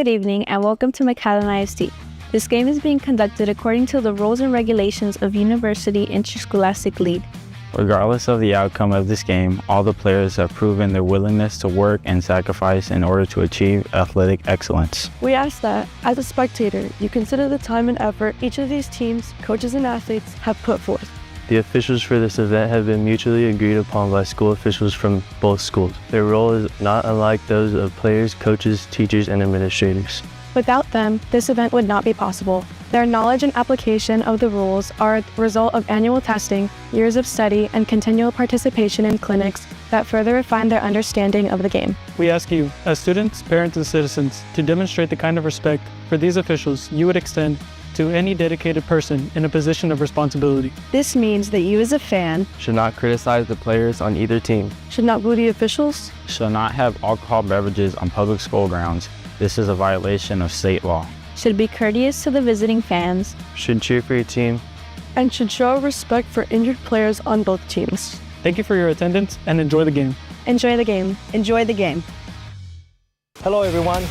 Good evening and welcome to McAllen ISD. This game is being conducted according to the rules and regulations of University Interscholastic League. Regardless of the outcome of this game, all the players have proven their willingness to work and sacrifice in order to achieve athletic excellence. We ask that, as a spectator, you consider the time and effort each of these teams, coaches, and athletes have put forth. The officials for this event have been mutually agreed upon by school officials from both schools. Their role is not unlike those of players, coaches, teachers, and administrators. Without them, this event would not be possible. Their knowledge and application of the rules are a result of annual testing, years of study, and continual participation in clinics that further refine their understanding of the game. We ask you, as students, parents, and citizens, to demonstrate the kind of respect for these officials you would extend to any dedicated person in a position of responsibility. This means that you as a fan Should not criticize the players on either team. Should not boo the officials. Shall not have alcohol beverages on public school grounds. This is a violation of state law. Should be courteous to the visiting fans. Should cheer for your team. And should show respect for injured players on both teams. Thank you for your attendance and enjoy the game. Enjoy the game. enjoy the game. Hello everyone.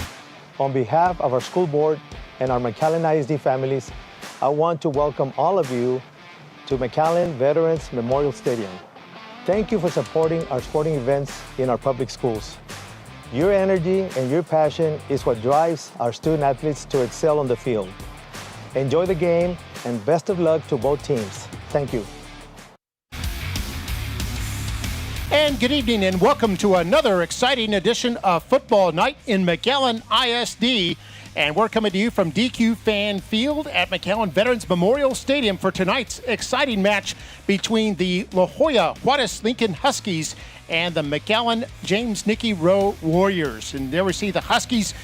On behalf of our school board and our McAllen ISD families, I want to welcome all of you to McAllen Veterans Memorial Stadium. Thank you for supporting our sporting events in our public schools. Your energy and your passion is what drives our student athletes to excel on the field. Enjoy the game and best of luck to both teams. Thank you. And good evening and welcome to another exciting edition of Football Night in McAllen ISD. And we're coming to you from DQ Fan Field at McAllen Veterans Memorial Stadium for tonight's exciting match between the La Jolla Juarez Lincoln Huskies and the McAllen James Nikki Rowe Warriors. And there we see the Huskies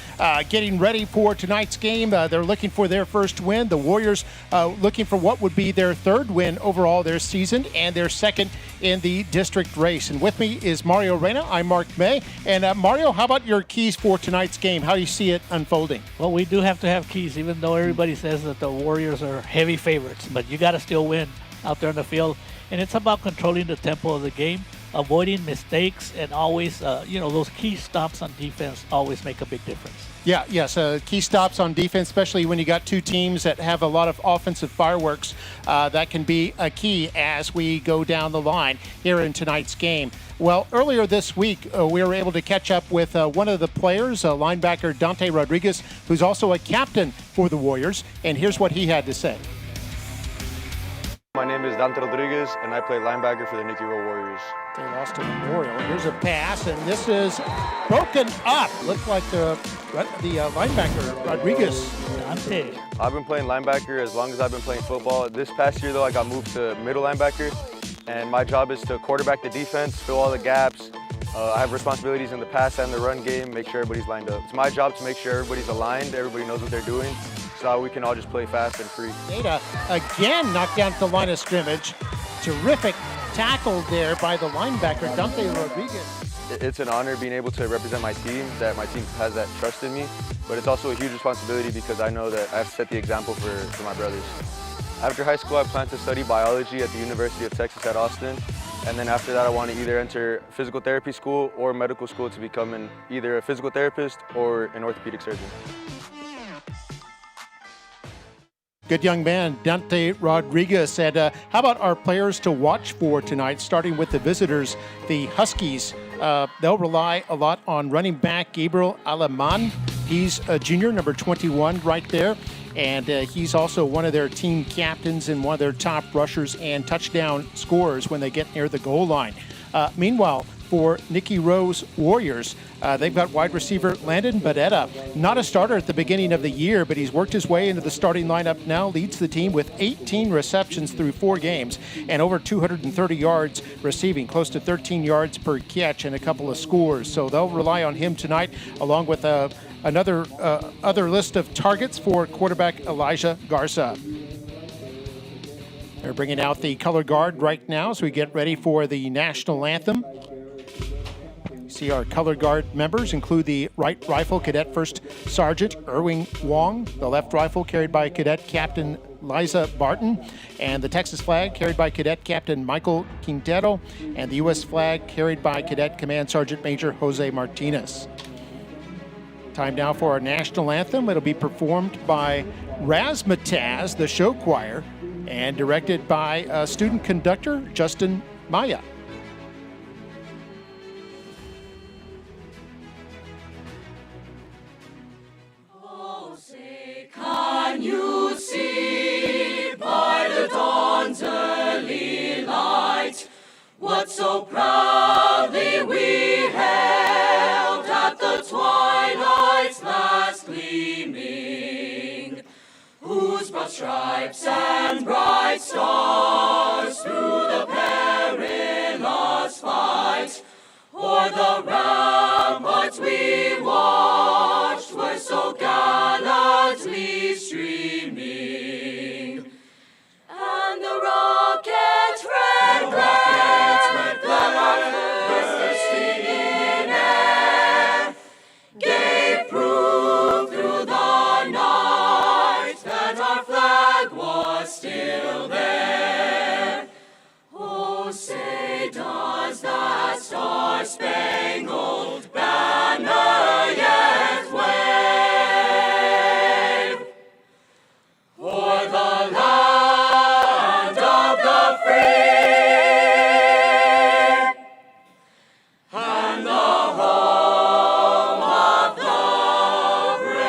getting ready for tonight's game. They're looking for their first win. The Warriors looking for what would be their third win overall their season and their second in the district race. And with me is Mario Reyna. I'm Mark May. And Mario, how about your keys for tonight's game? How do you see it unfolding? Well, we do have to have keys, even though everybody says that the Warriors are heavy favorites. But you got to still win out there in the field. And it's about controlling the tempo of the game, avoiding mistakes, and always, those key stops on defense always make a big difference. Yes, key stops on defense, especially when you got two teams that have a lot of offensive fireworks. That can be a key as we go down the line here in tonight's game. Well, earlier this week, we were able to catch up with one of the players, linebacker Dante Rodriguez, who's also a captain for the Warriors, and here's what he had to say. My name is Dante Rodriguez, and I play linebacker for the Nikki Rowe Warriors. They lost to Memorial. Here's a pass, and this is broken up. Looks like the linebacker, Rodriguez. Dante. I've been playing linebacker as long as I've been playing football. This past year, though, I got moved to middle linebacker, and my job is to quarterback the defense, fill all the gaps. I have responsibilities in the pass and the run game, make sure everybody's lined up. It's my job to make sure everybody's aligned, everybody knows what they're doing, so we can all just play fast and free. Data again knocked down at the line of scrimmage. Terrific tackle there by the linebacker, Dante Rodriguez. It's an honor being able to represent my team, that my team has that trust in me, but it's also a huge responsibility because I know that I have to set the example for my brothers. After high school, I plan to study biology at the University of Texas at Austin, and then after that, I want to either enter physical therapy school or medical school to become either a physical therapist or an orthopedic surgeon. Good young man, Dante Rodriguez said, how about our players to watch for tonight, starting with the visitors, the Huskies. They'll rely a lot on running back Gabriel Aleman. He's a junior, number 21 right there. And he's also one of their team captains and one of their top rushers and touchdown scorers when they get near the goal line. Meanwhile, for Nikki Rowe's Warriors, they've got wide receiver Landon Badetta. Not a starter at the beginning of the year, but he's worked his way into the starting lineup now, leads the team with 18 receptions through 4 games and over 230 yards receiving, close to 13 yards per catch and a couple of scores. So they'll rely on him tonight, along with another other list of targets for quarterback Elijah Garza. They're bringing out the color guard right now as we get ready for the national anthem. See our color guard members include the right rifle Cadet First Sergeant Erwin Wong, the left rifle carried by Cadet Captain Liza Barton, and the Texas flag carried by Cadet Captain Michael Quintero, and the U.S. flag carried by Cadet Command Sergeant Major Jose Martinez. Time now for our national anthem. It'll be performed by Razzmatazz, the show choir, and directed by student conductor Justin Maya. Oh, say, can you see by the dawn's early light what so proudly we held at the twilight's last gleaming, whose broad stripes and bright stars through the perilous fight o'er the ramparts we watched were so gallantly streaming, and the rocket's red glare bursting in air gave proof through the night that our flag was still there. Oh, say, does that star-spangled banner yet wave o'er the land of the free and the home of the brave?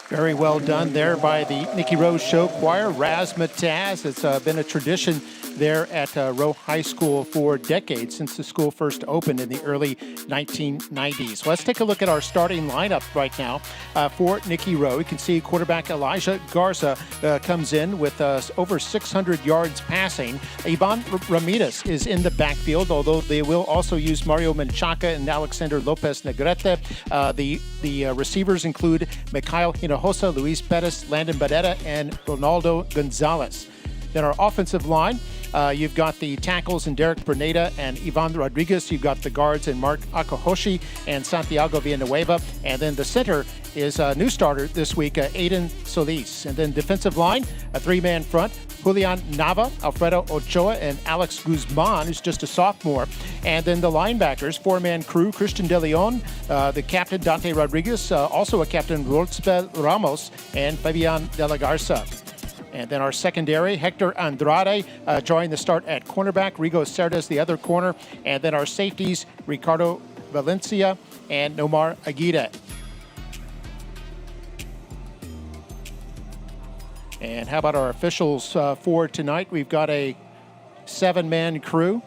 Very well done there by the Nikki Rowe Show Choir, Razzmatazz. It's been a tradition there at Rowe High School for decades, since the school first opened in the early 1990s. Let's take a look at our starting lineup right now for Nikki Rowe. You can see quarterback Elijah Garza comes in with over 600 yards passing. Ivan Ramirez is in the backfield, although they will also use Mario Menchaca and Alexander Lopez Negrete. The receivers include Mikhail Hinojosa, Luis Perez, Landon Barrera, and Ronaldo Gonzalez. Then our offensive line, you've got the tackles in Derek Berneda and Ivan Rodriguez. You've got the guards in Mark Akahoshi and Santiago Villanueva. And then the center is a new starter this week, Aiden Solis. And then defensive line, a three-man front, Julian Nava, Alfredo Ochoa, and Alex Guzman, who's just a sophomore. And then the linebackers, four-man crew, Christian De Leon, the captain, Dante Rodriguez, also a captain, Rolzbel Ramos, and Fabian De La Garza. And then our secondary, Hector Andrade joined the start at cornerback, Rigo Cerdas the other corner, and then our safeties, Ricardo Valencia and Nomar Aguirre. And how about our officials for tonight? We've got a seven-man crew.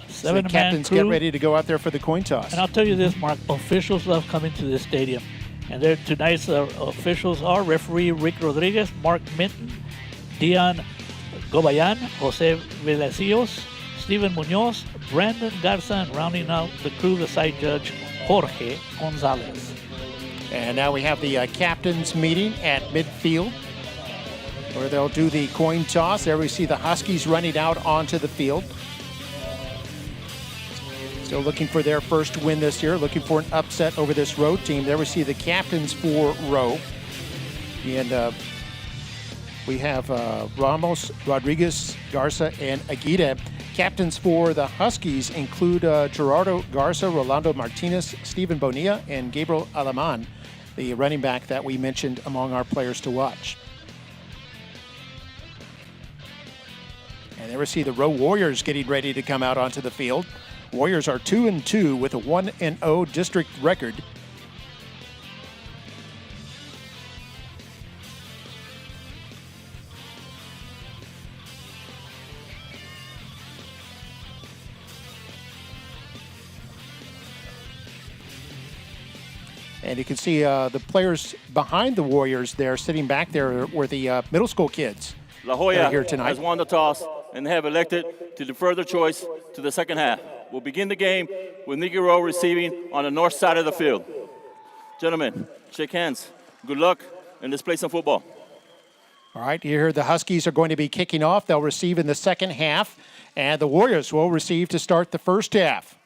Seven-man the captains crew. Get ready to go out there for the coin toss. And I'll tell you this, Mark, officials love coming to this stadium. And there tonight's officials are referee Rick Rodriguez, Mark Minton, Dion Gobayan, Jose Vilasios, Steven Munoz, Brandon Garza, and rounding out the crew, the side judge, Jorge Gonzalez. And now we have the captains meeting at midfield, where they'll do the coin toss. There we see the Huskies running out onto the field. Still looking for their first win this year, looking for an upset over this Rowe team. There we see the captains for Rowe. And we have Ramos, Rodriguez, Garza, and Aguirre. Captains for the Huskies include Gerardo Garza, Rolando Martinez, Steven Bonilla, and Gabriel Alaman, the running back that we mentioned among our players to watch. And there we see the Rowe Warriors getting ready to come out onto the field. Warriors are 2-2 with a 1-0 district record. And you can see the players behind the Warriors there, sitting back there, were the middle school kids. La Jolla here tonight. has won the toss and have elected to defer the choice to the second half. We'll begin the game with Nikki Rowe receiving on the north side of the field. Gentlemen, shake hands. Good luck, and let's play some football. All right, here the Huskies are going to be kicking off. They'll receive in the second half, and the Warriors will receive to start the first half.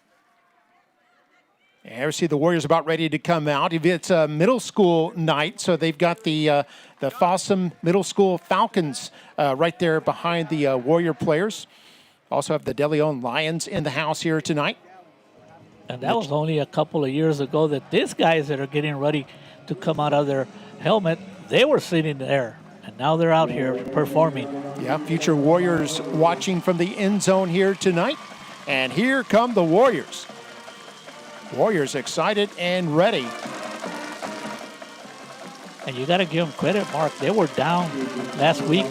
And we see the Warriors about ready to come out. It's a middle school night, so they've got the Fossum Middle School Falcons right there behind the Warrior players. Also have the De Leon Lions in the house here tonight. And that was only a couple of years ago that these guys that are getting ready to come out of their helmet, they were sitting there. And now they're out here performing. Yeah, future Warriors watching from the end zone here tonight. And here come the Warriors. Warriors excited and ready. And you got to give them credit, Mark. They were down last week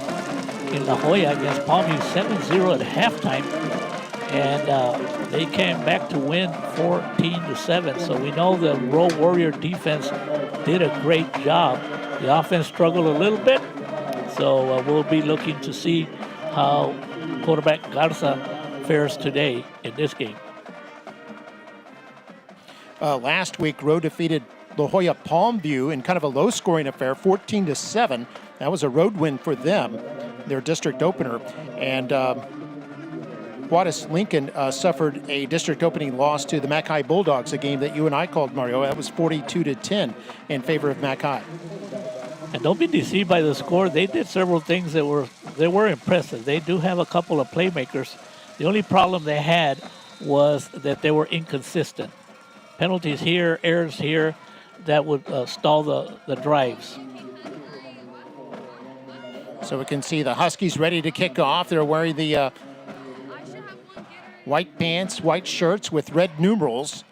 in La Jolla against Palmview 7-0 at halftime. And they came back to win 14-7. So we know the Rowe Warrior defense did a great job. The offense struggled a little bit. So we'll be looking to see how quarterback Garza fares today in this game. Last week, Rowe defeated La Jolla Palmview in kind of a low-scoring affair, 14-7. That was a road win for them, their district opener. And Juarez Lincoln suffered a district opening loss to the Mac High Bulldogs, a game that you and I called, Mario. That was 42-10 in favor of Mac High. And don't be deceived by the score. They did several things that were impressive. They do have a couple of playmakers. The only problem they had was that they were inconsistent. Penalties here, errors here, that would stall the drives. So we can see the Huskies ready to kick off. They're wearing the white pants, white shirts with red numerals.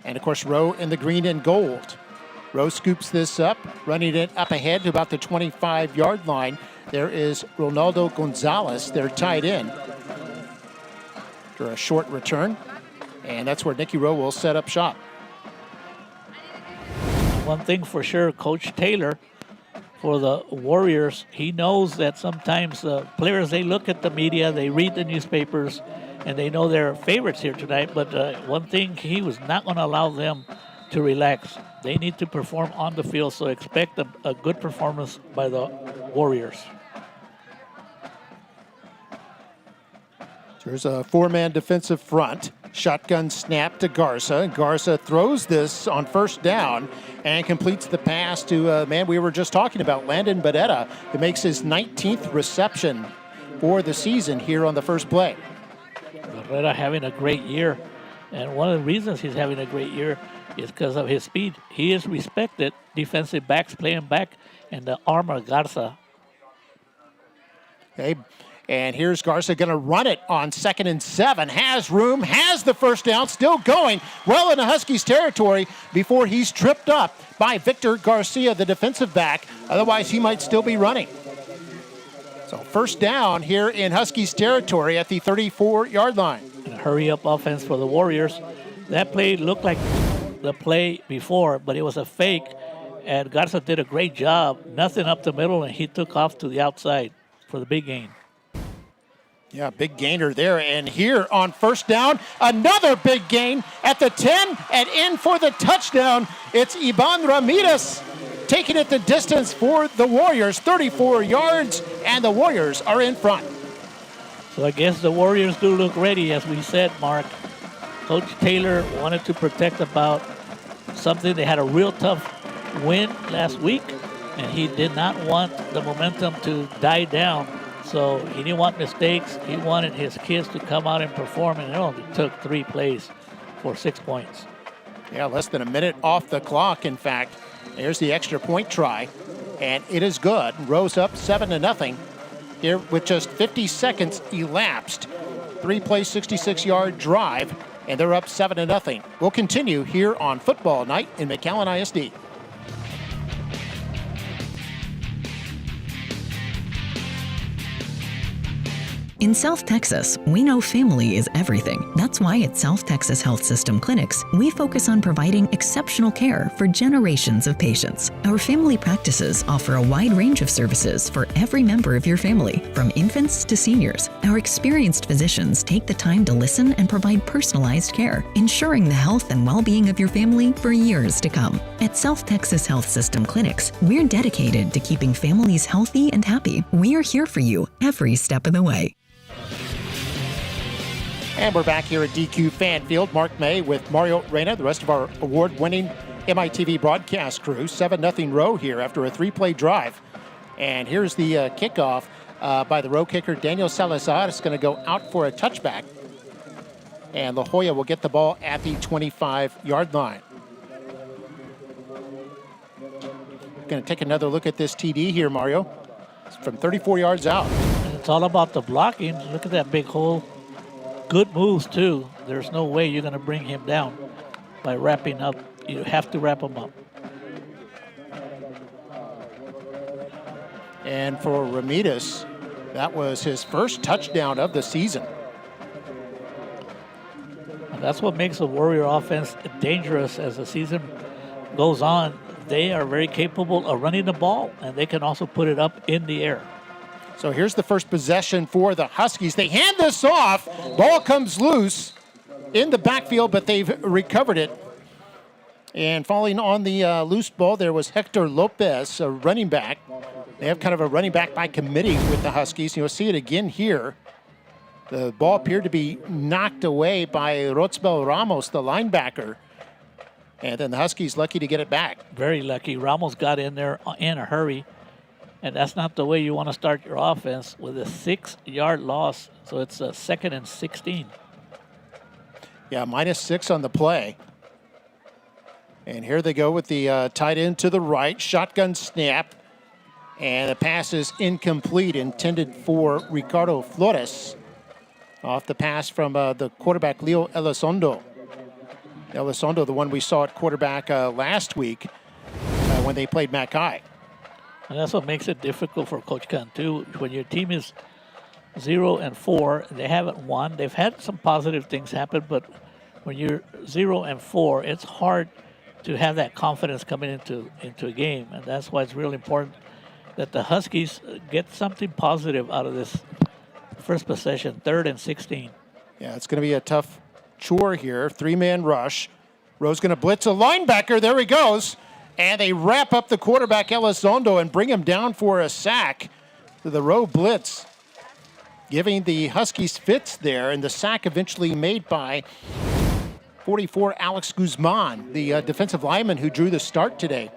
And of course, Rowe in the green and gold. Rowe scoops this up, running it up ahead to about the 25-yard line. There is Ronaldo Gonzalez, their tight end. After a short return. And that's where Nikki Rowe will set up shop. One thing for sure, Coach Taylor, for the Warriors, he knows that sometimes players, they look at the media, they read the newspapers, and they know they're favorites here tonight. But one thing, he was not going to allow them to relax. They need to perform on the field, so expect a good performance by the Warriors. There's a four-man defensive front. Shotgun snap to Garza. Garza throws this on first down and completes the pass to a man we were just talking about, Landon Badetta, who makes his 19th reception for the season here on the first play. Barrera having a great year, and one of the reasons he's having a great year is because of his speed. He is respected. Defensive backs play him back, and the armor Garza. Okay. And here's Garza going to run it on 2nd and 7. Has room, has the first down, still going well into Huskies territory before he's tripped up by Victor Garcia, the defensive back. Otherwise, he might still be running. So first down here in Huskies territory at the 34-yard line. And a hurry-up offense for the Warriors. That play looked like the play before, but it was a fake. And Garza did a great job. Nothing up the middle, and he took off to the outside for the big gain. Yeah, big gainer there. And here on first down, another big gain at the 10 and in for the touchdown. It's Iban Ramirez taking it the distance for the Warriors, 34 yards, and the Warriors are in front. So I guess the Warriors do look ready, as we said, Mark. Coach Taylor wanted to protect about something. They had a real tough win last week, and he did not want the momentum to die down. So he didn't want mistakes. He wanted his kids to come out and perform, and it only took 3 plays for 6 points. Yeah, less than a minute off the clock, in fact. There's the extra point try, and it is good. Rose up 7-0 here with just 50 seconds elapsed. 3-play, 66-yard drive, and they're up 7-0. We'll continue here on Football Night in McAllen ISD. In South Texas, we know family is everything. That's why at South Texas Health System Clinics, we focus on providing exceptional care for generations of patients. Our family practices offer a wide range of services for every member of your family, from infants to seniors. Our experienced physicians take the time to listen and provide personalized care, ensuring the health and well-being of your family for years to come. At South Texas Health System Clinics, we're dedicated to keeping families healthy and happy. We're here for you every step of the way. And we're back here at DQ Fan Field. Mark May with Mario Reyna, the rest of our award-winning MITV broadcast crew. 7-0 Rowe here after a 3-play drive. And here's the kickoff. by the Rowe kicker, Daniel Salazar, is going to go out for a touchback. And La Jolla will get the ball at the 25-yard line. Going to take another look at this TD here, Mario. It's from 34 yards out. And it's all about the blocking. Look at that big hole. Good moves, too. There's no way you're going to bring him down by wrapping up. You have to wrap him up. And for Ramirez, that was his first touchdown of the season. And that's what makes the Warrior offense dangerous as the season goes on. They are very capable of running the ball, and they can also put it up in the air. So here's the first possession for the Huskies. They hand this off. Ball comes loose in the backfield, but they've recovered it. And falling on the loose ball, there was Hector Lopez, a running back. They have kind of a running back by committee with the Huskies. You'll see it again here. The ball appeared to be knocked away by Rotzbel Ramos, the linebacker. And then the Huskies lucky to get it back. Very lucky. Ramos got in there in a hurry. And that's not the way you want to start your offense with a 6-yard loss. So it's a 2nd and 16. Yeah, -6 on the play. And here they go with the tight end to the right. Shotgun snap. And the pass is incomplete, intended for Ricardo Flores. Off the pass from the quarterback, Leo Elizondo. Elizondo, the one we saw at quarterback last week when they played McAllen. And that's what makes it difficult for Coach Cantu. When your team is 0-4, they haven't won. They've had some positive things happen, but when you're 0-4, it's hard to have that confidence coming into a game. And that's why it's really important that the Huskies get something positive out of this first possession, 3rd and 16. Yeah, it's going to be a tough chore here. 3-man rush. Rowe's going to blitz a linebacker. There he goes. And they wrap up the quarterback, Elizondo, and bring him down for a sack. The Rowe blitz giving the Huskies fits there, and the sack eventually made by 44 Alex Guzman, the defensive lineman who drew the start today.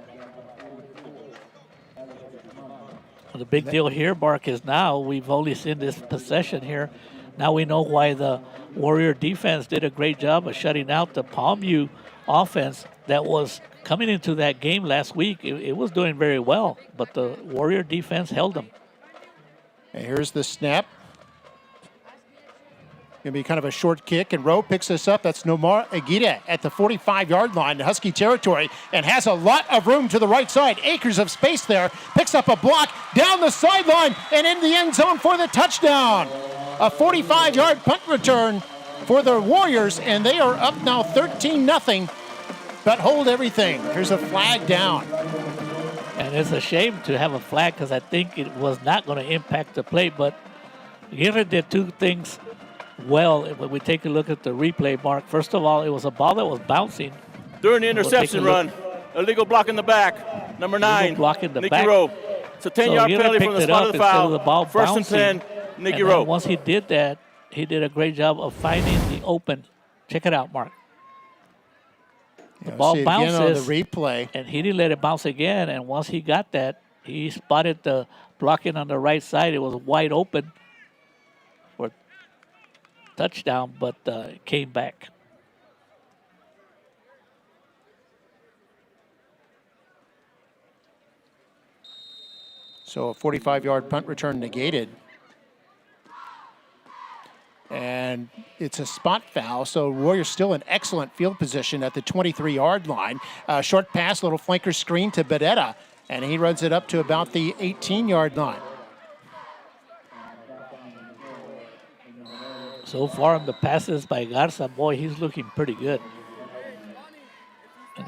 Well, the big deal here, Mark, is now we've only seen this possession here. Now we know why the Warrior defense did a great job of shutting out the Palmview offense that was coming into that game last week. It was doing very well, but the Warrior defense held them. And here's the snap. Going to be kind of a short kick, and Rowe picks this up. That's Nomar Aguirre at the 45-yard line, Husky territory, and has a lot of room to the right side. Acres of space there. Picks up a block down the sideline and in the end zone for the touchdown. A 45-yard punt return for the Warriors, and they are up now 13-0, but hold everything. Here's a flag down. And it's a shame to have a flag because I think it was not going to impact the play, but Aguirre did two things well. When we take a look at the replay, Mark, first of all, it was a ball that was bouncing. During the interception run, illegal block in the back, number 9, Nikki Rowe. It's a 10-yard penalty from the spot of the foul. First and 10, Nikki Rowe. Once he did that, he did a great job of finding the open. Check it out, Mark. The ball bounces on the replay, and he didn't let it bounce again. And once he got that, he spotted the blocking on the right side. It was wide open for touchdown, but it came back. So a 45-yard punt return negated. And it's a spot foul, so Warriors still in excellent field position at the 23-yard line. Short pass, little flanker screen to Beretta, and he runs it up to about the 18-yard line. So far on the passes by Garza, boy, he's looking pretty good.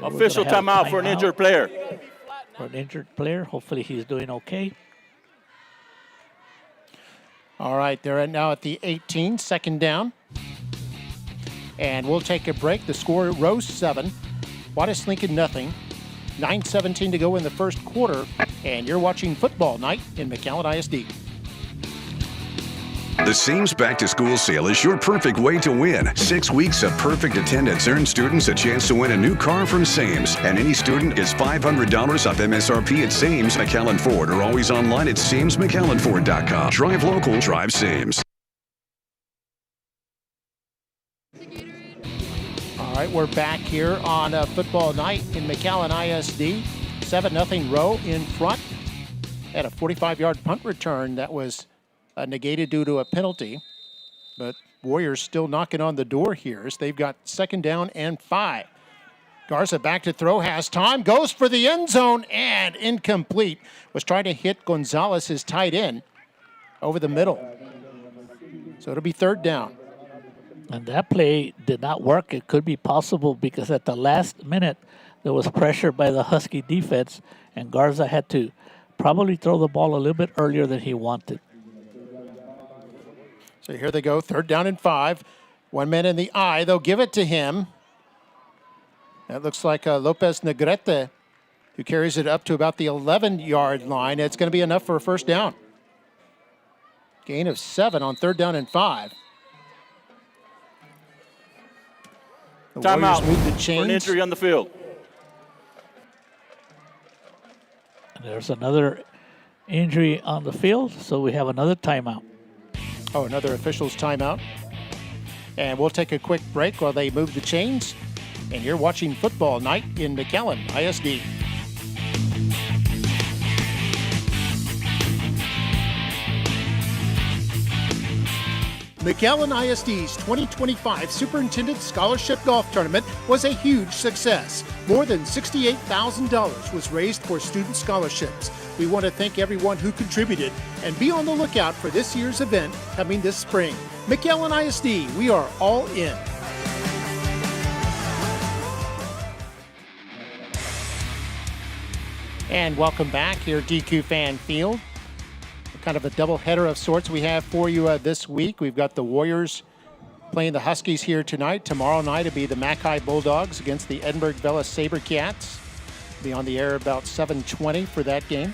Official timeout for an injured player. For an injured player, hopefully he's doing okay. All right, they're now at the 18, second down. And we'll take a break. The score, Rose 7, Juarez Lincoln nothing. 9:17 to go in the first quarter. And you're watching Football Night in McAllen ISD. The Sames Back to School sale is your perfect way to win. 6 weeks of perfect attendance earn students a chance to win a new car from Sames. And any student gets $500 off MSRP at Sames McAllen Ford or always online at SamesMcAllenFord.com. Drive local, drive Sames. All right, we're back here on football night in McAllen ISD. 7-0 Rowe in front. Had a 45-yard punt return that was negated due to a penalty. But Warriors still knocking on the door here as they've got 2nd down and 5. Garza back to throw, has time, goes for the end zone, and incomplete. Was trying to hit Gonzalez, his tight end, over the middle. So it'll be 3rd down. And that play did not work. It could be possible because at the last minute, there was pressure by the Husky defense, and Garza had to probably throw the ball a little bit earlier than he wanted. So here they go, 3rd down and 5. 1 man in the eye, they'll give it to him. That looks like Lopez Negrete, who carries it up to about the 11-yard line. It's going to be enough for a 1st down. Gain of 7 on 3rd down and 5. The Timeout move the for chains. an injury on the field. And there's another injury on the field, so we have another timeout. Oh, another official's timeout. And we'll take a quick break while they move the chains. And you're watching Football Night in McAllen ISD. McAllen ISD's 2025 Superintendent Scholarship Golf Tournament was a huge success. More than $68,000 was raised for student scholarships. We want to thank everyone who contributed and be on the lookout for this year's event coming this spring. McAllen ISD, we are all in. And welcome back here at DQ Fan Field. Kind of a doubleheader of sorts we have for you this week. We've got the Warriors playing the Huskies here tonight. Tomorrow night it'll be the Mackay Bulldogs against the Edinburgh Vela Sabercats. Be on the air about 7:20 for that game.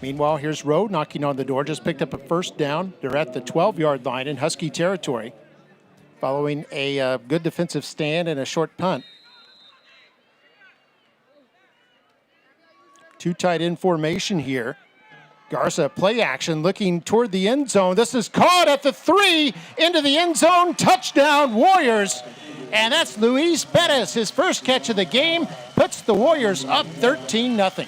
Meanwhile, here's Rowe knocking on the door. Just picked up a 1st down. They're at the 12-yard line in Husky territory, following a good defensive stand and a short punt. 2 tight end formation here. Garza, play action, looking toward the end zone. This is caught at the 3, into the end zone. Touchdown, Warriors. And that's Luis Perez. His first catch of the game puts the Warriors up 13-0.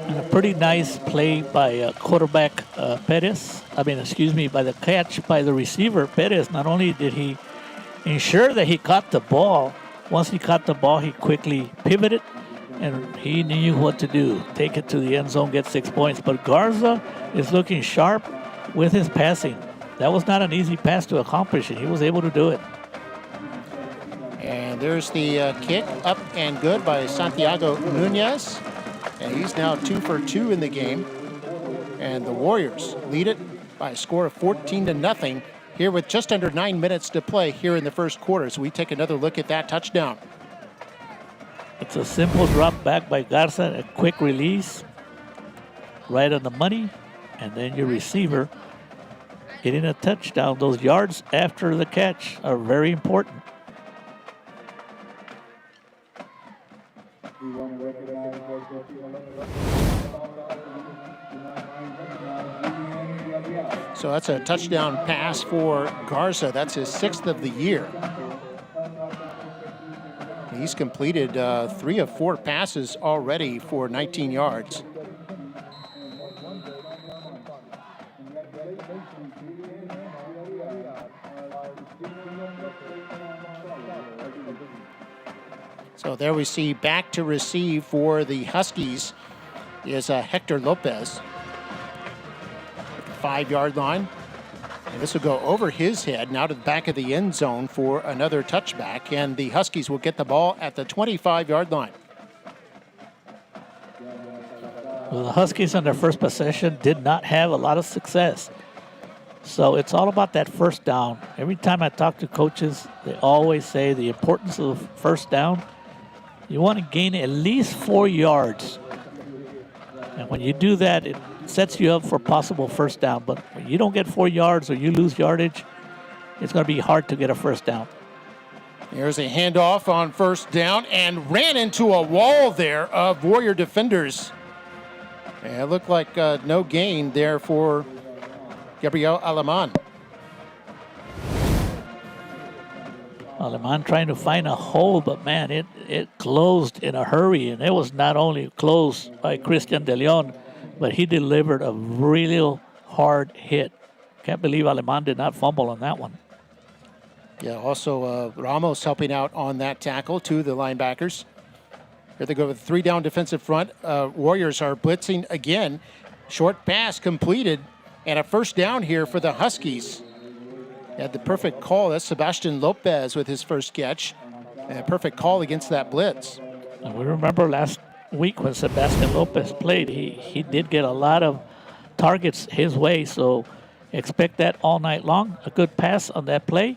And a pretty nice play by quarterback Perez. By the catch by the receiver, Perez. Not only did he ensure that he caught the ball, once he caught the ball, he quickly pivoted, and he knew what to do. Take it to the end zone, get 6 points. But Garza is looking sharp with his passing. That was not an easy pass to accomplish, and he was able to do it. And there's the kick, up and good by Santiago Nunez. And he's now 2 for 2 in the game. And the Warriors lead it by a score of 14-0 here with just under 9 minutes to play here in the first quarter. So we take another look at that touchdown. It's a simple drop back by Garza, a quick release, right on the money, and then your receiver getting a touchdown. Those yards after the catch are very important. So that's a touchdown pass for Garza. That's his 6th of the year. He's completed 3 of 4 passes already for 19 yards. So there we see back to receive for the Huskies is Hector Lopez at the 5-yard line. And this will go over his head now to the back of the end zone for another touchback. And the Huskies will get the ball at the 25-yard line. Well, the Huskies on their first possession did not have a lot of success. So it's all about that 1st down. Every time I talk to coaches, they always say the importance of 1st down. You want to gain at least 4 yards. And when you do that, it sets you up for possible first down. But when you don't get 4 yards or you lose yardage, it's going to be hard to get a first down. Here's a handoff on first down and ran into a wall there of Warrior defenders. And it looked like no gain there for Gabriel Aleman. Aleman trying to find a hole, but man, it closed in a hurry. And it was not only closed by Christian De Leon, but he delivered a really hard hit. Can't believe Aleman did not fumble on that one. Yeah, also Ramos helping out on that tackle, two of the linebackers. Here they go with a 3-down defensive front. Warriors are blitzing again. Short pass completed, and a first down here for the Huskies. Had the perfect call. That's Sebastian Lopez with his first catch. And a perfect call against that blitz. And we remember last week when Sebastian Lopez played, he did get a lot of targets his way, so expect that all night long. A good pass on that play,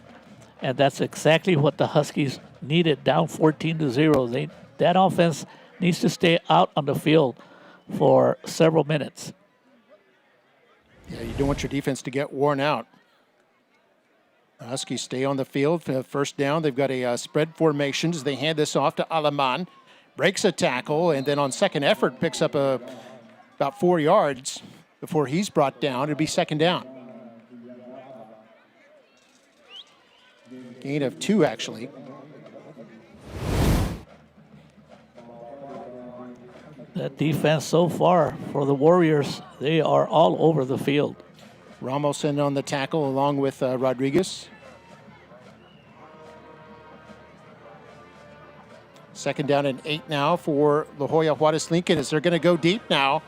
and that's exactly what the Huskies needed, down 14-0. That offense needs to stay out on the field for several minutes. Yeah, you don't want your defense to get worn out. The Huskies stay on the field for the first down. They've got a spread formation as they hand this off to Aleman. Breaks a tackle, and then on second effort picks up about 4 yards before he's brought down. It'll be second down. Gain of 2, actually. That defense so far for the Warriors, they are all over the field. Ramos in on the tackle along with Rodriguez. Second down and 8 now for La Jolla Juarez Lincoln as they're going to go deep now.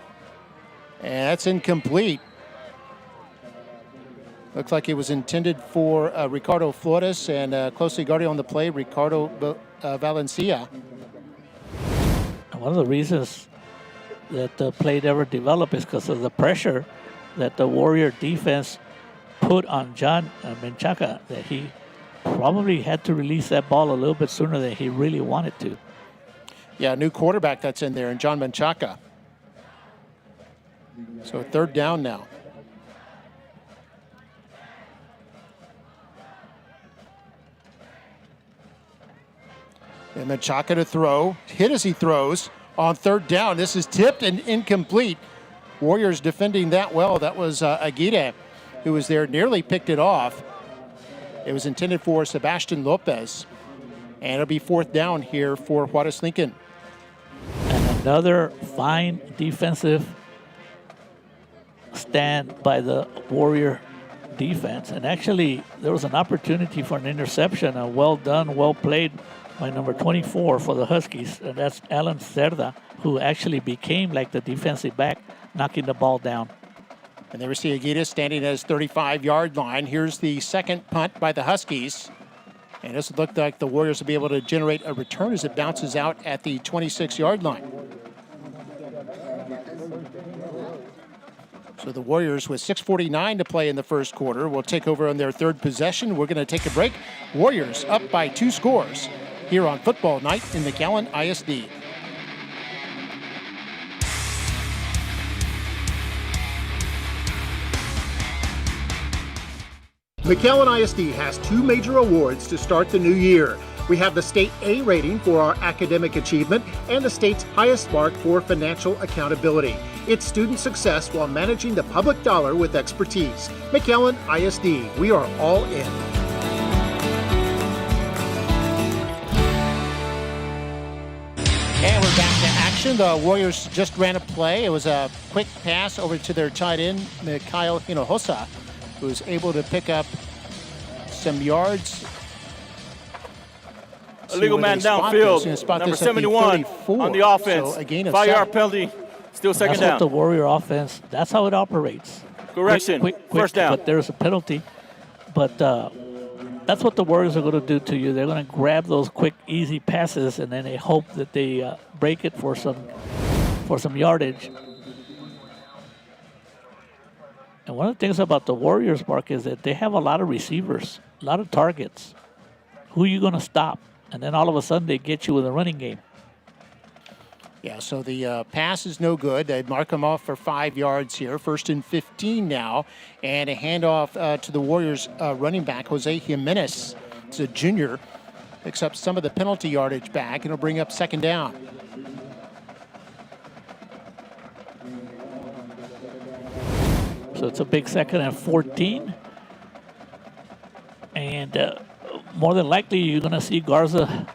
And that's incomplete. Looks like it was intended for Ricardo Flores and closely guarding on the play, Ricardo Valencia. One of the reasons that the play never developed is because of the pressure that the Warrior defense put on John Menchaca, that he probably had to release that ball a little bit sooner than he really wanted to. Yeah, new quarterback that's in there, and John Menchaca. So third down now. And Menchaca to throw, hit as he throws on third down. This is tipped and incomplete. Warriors defending that well. That was Aguirre who was there, nearly picked it off. It was intended for Sebastian Lopez. And it'll be fourth down here for Juarez Lincoln. And another fine defensive stand by the Warrior defense. And actually, there was an opportunity for an interception, a well done, well played by number 24 for the Huskies. And that's Alan Cerda, who actually became like the defensive back, knocking the ball down. And there we see Aguirre standing at his 35-yard line. Here's the second punt by the Huskies. And this looked like the Warriors will be able to generate a return as it bounces out at the 26-yard line. So the Warriors, with 6:49 to play in the first quarter, will take over on their third possession. We're going to take a break. Warriors up by 2 scores here on Football Night in McAllen ISD. McAllen ISD has 2 major awards to start the new year. We have the state A rating for our academic achievement and the state's highest mark for financial accountability. It's student success while managing the public dollar with expertise. McAllen ISD, we are all in. And we're back to action. The Warriors just ran a play. It was a quick pass over to their tight end, Mikhail Hinojosa, who was able to pick up some yards. Illegal man downfield, number 71 on the offense. So 5-yard penalty, still second down. That's what the Warrior offense, that's how it operates. Correction, quick, first down. But there's a penalty. But that's what the Warriors are going to do to you. They're going to grab those quick, easy passes, and then they hope that they break it for some yardage. And one of the things about the Warriors, Mark, is that they have a lot of receivers, a lot of targets. Who are you going to stop? And then all of a sudden they get you with a running game. Yeah, so the pass is no good. They mark him off for 5 yards here. 1st and 15 now. And a handoff to the Warriors running back, Jose Jimenez. It's a junior. Picks up some of the penalty yardage back, and it'll bring up 2nd down. So it's a big 2nd and 14. And more than likely, you're going to see Garza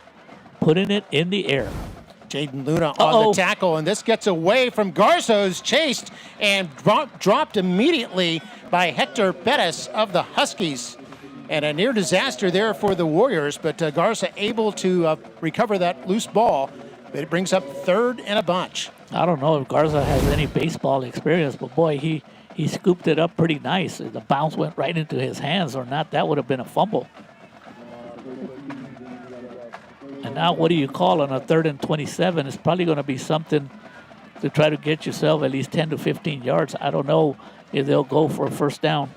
putting it in the air. Jaden Luna on the tackle, and this gets away from Garza, who's chased and dropped immediately by Hector Pettis of the Huskies. And a near disaster there for the Warriors, but Garza able to recover that loose ball. But it brings up 3rd and a bunch. I don't know if Garza has any baseball experience, but boy, he scooped it up pretty nice. The bounce went right into his hands, or not, that would have been a fumble. And now what do you call on a 3rd and 27? It's probably going to be something to try to get yourself at least 10 to 15 yards. I don't know if they'll go for a 1st down.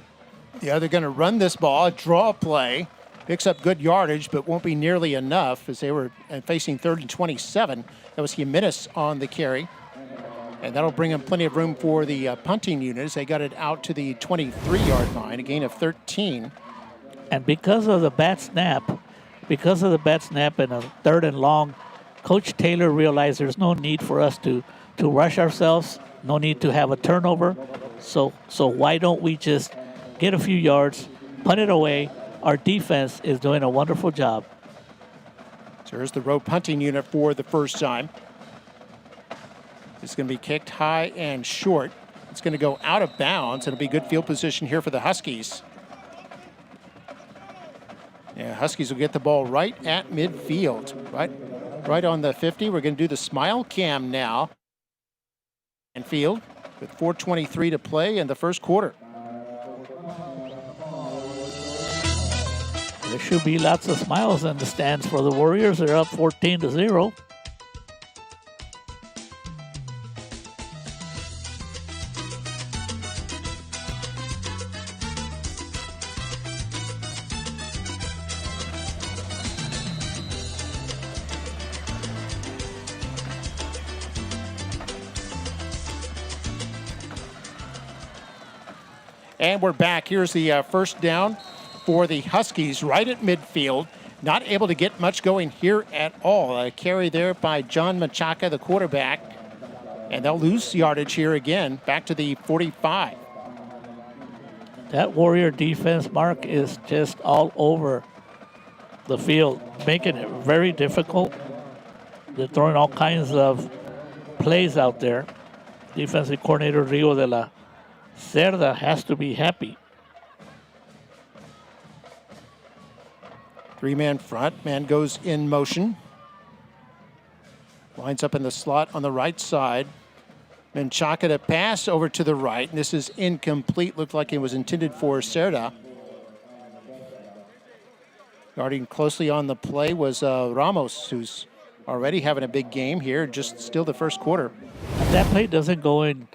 Yeah, they're going to run this ball, draw play, picks up good yardage, but won't be nearly enough as they were facing 3rd and 27. That was Jimenez on the carry. And that'll bring them plenty of room for the punting unit as they got it out to the 23-yard line, a gain of 13. And because of the bad snap and a 3rd and long, Coach Taylor realized there's no need for us to rush ourselves, no need to have a turnover. So why don't we just get a few yards, punt it away? Our defense is doing a wonderful job. So here's the Rowe punting unit for the first time. It's going to be kicked high and short. It's going to go out of bounds. It'll be good field position here for the Huskies. Yeah, Huskies will get the ball right at midfield, right on the 50. We're going to do the smile cam now. And field with 4:23 to play in the first quarter. There should be lots of smiles in the stands for the Warriors. They're up 14-0. And we're back. Here's the 1st down for the Huskies right at midfield. Not able to get much going here at all. A carry there by John Machaca, the quarterback. And they'll lose yardage here again, back to the 45. That Warrior defense, Mark, is just all over the field, making it very difficult. They're throwing all kinds of plays out there. Defensive coordinator Rio de la Cerda has to be happy. 3-man front. Man goes in motion. Lines up in the slot on the right side. Menchaca to pass over to the right. And this is incomplete. Looked like it was intended for Cerda. Guarding closely on the play was Ramos, who's already having a big game here, just still the first quarter. That play doesn't go in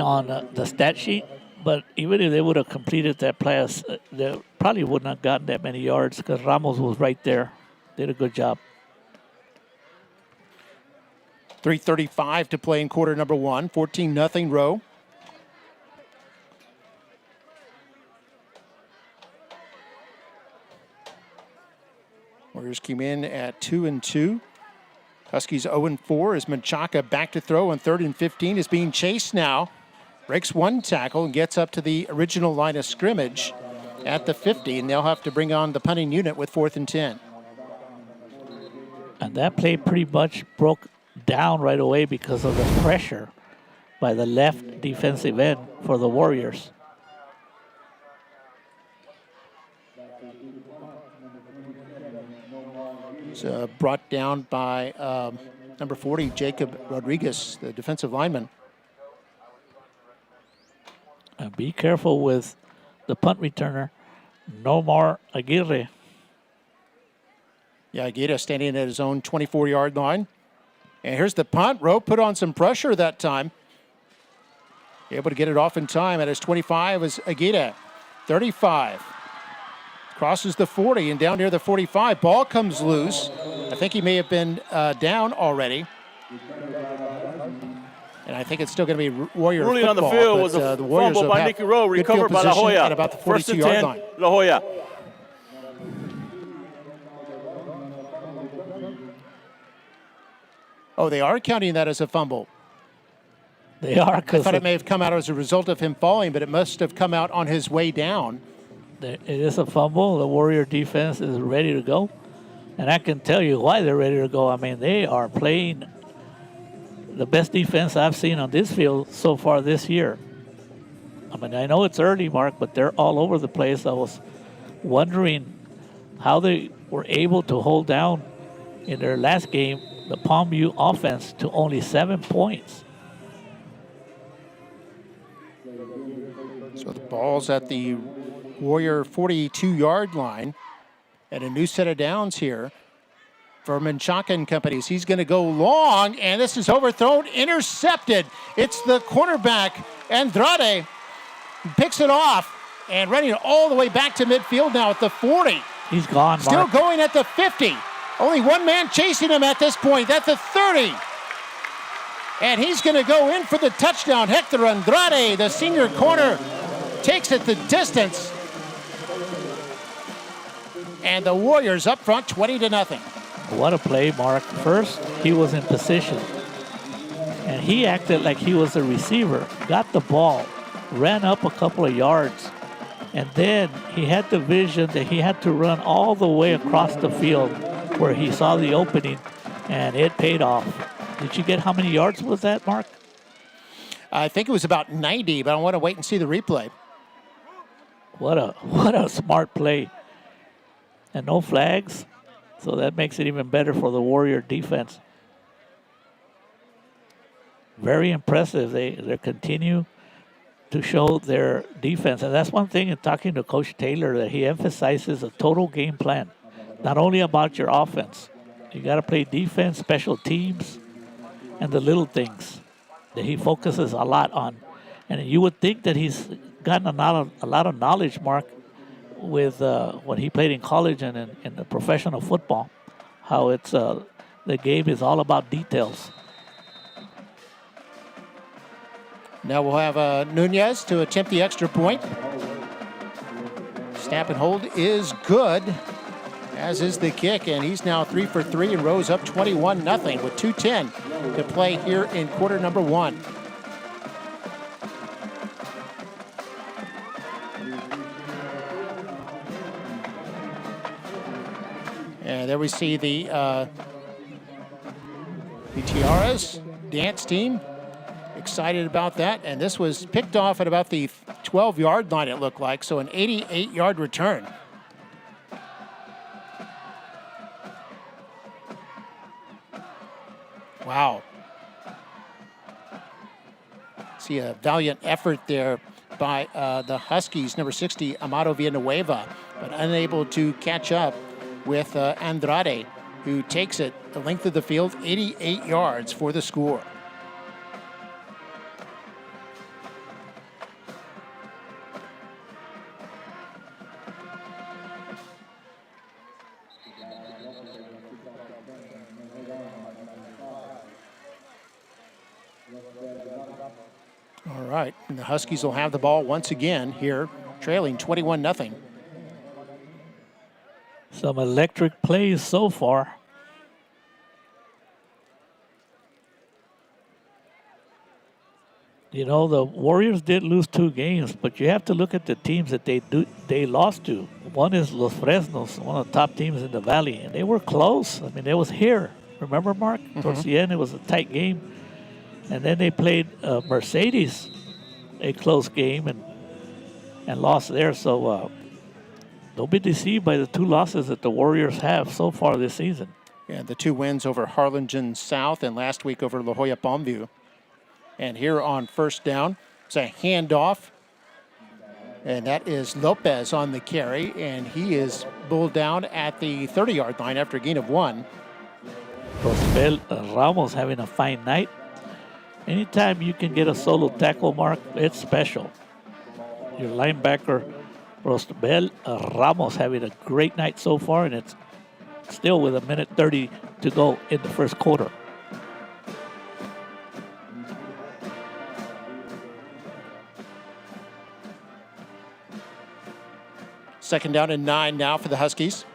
on the stat sheet, but even if they would have completed that pass, they probably wouldn't have gotten that many yards because Ramos was right there. Did a good job. 3:35 to play in quarter number 1. 14-0 Rowe. Warriors came in at 2-2. Huskies 0-4 as Menchaca back to throw on 3rd and 15 is being chased now. Breaks one tackle and gets up to the original line of scrimmage at the 50, and they'll have to bring on the punting unit with 4th and 10. And that play pretty much broke down right away because of the pressure by the left defensive end for the Warriors. It's brought down by number 40, Jacob Rodriguez, the defensive lineman. And be careful with the punt returner, Nomar Aguirre. Yeah, Aguirre standing at his own 24-yard line. And here's the punt. Rowe put on some pressure that time. Able to get it off in time. At his 25 is Aguirre. 35. Crosses the 40 and down near the 45. Ball comes loose. I think he may have been down already. And I think it's still going to be Warrior Ruling football. on the field was the a Warriors fumble by Nikki Rowe, recovered by La Jolla. At about the First and 42-yard 10, line. La Jolla. Oh, they are counting that as a fumble. They are. I thought it may have come out as a result of him falling, but it must have come out on his way down. It is a fumble. The Warrior defense is ready to go. And I can tell you why they're ready to go. I mean, they are playing the best defense I've seen on this field so far this year. I mean, I know it's early, Mark, but they're all over the place. I was wondering how they were able to hold down in their last game the Palmview offense to only 7 points. So the ball's at the Warrior 42-yard line, and a new set of downs here for Menchaca and companies. He's going to go long, and this is overthrown, intercepted. It's the cornerback, Andrade, picks it off, and running all the way back to midfield now at the 40. He's gone, Still Mark. going at the 50. Only one man chasing him at this point. At the 30. And he's going to go in for the touchdown. Hector Andrade, the senior corner, takes it the distance. And the Warriors up front 20-0. What a play, Mark. First, he was in position. And he acted like he was a receiver. Got the ball, ran up a couple of yards. And then he had the vision that he had to run all the way across the field where he saw the opening, and it paid off. Did you get how many yards was that, Mark? I think it was about 90, but I want to wait and see the replay. What a smart play. And no flags, so that makes it even better for the Warrior defense. Very impressive. They continue to show their defense. And that's one thing in talking to Coach Taylor, that he emphasizes a total game plan. Not only about your offense. You got to play defense, special teams, and the little things that he focuses a lot on. And you would think that he's gotten a lot of knowledge, Mark, with what he played in college and in the professional football, how it's the game is all about details. Now we'll have Nunez to attempt the extra point. Snap and hold is good, as is the kick, and he's now 3 for 3 and rose up 21-0 with 2:10 to play here in quarter number 1. And there we see the Juarez dance team. Excited about that. And this was picked off at about the 12-yard line, it looked like. So an 88-yard return. Wow. See a valiant effort there by the Huskies, number 60, Amado Villanueva, but unable to catch up with Andrade, who takes it the length of the field, 88 yards for the score. All right, and the Huskies will have the ball once again here, trailing 21-0. Some electric plays so far. You know, the Warriors did lose 2 games, but you have to look at the teams that they lost to. One is Los Fresnos, one of the top teams in the Valley, and they were close. I mean, it was here. Remember, Mark? Mm-hmm. Towards the end, it was a tight game. And then they played Mercedes, a close game, and lost there. So don't be deceived by the 2 losses that the Warriors have so far this season. Yeah, the 2 wins over Harlingen South and last week over La Jolla Palmview. And here on first down, it's a handoff. And that is Lopez on the carry, and he is pulled down at the 30-yard line after a gain of 1. Rosbel Ramos having a fine night. Anytime you can get a solo tackle, Mark, it's special. Your linebacker, Rosbel Ramos, having a great night so far, and it's still with 1:30 to go in the first quarter. Second down and 9 now for the Huskies.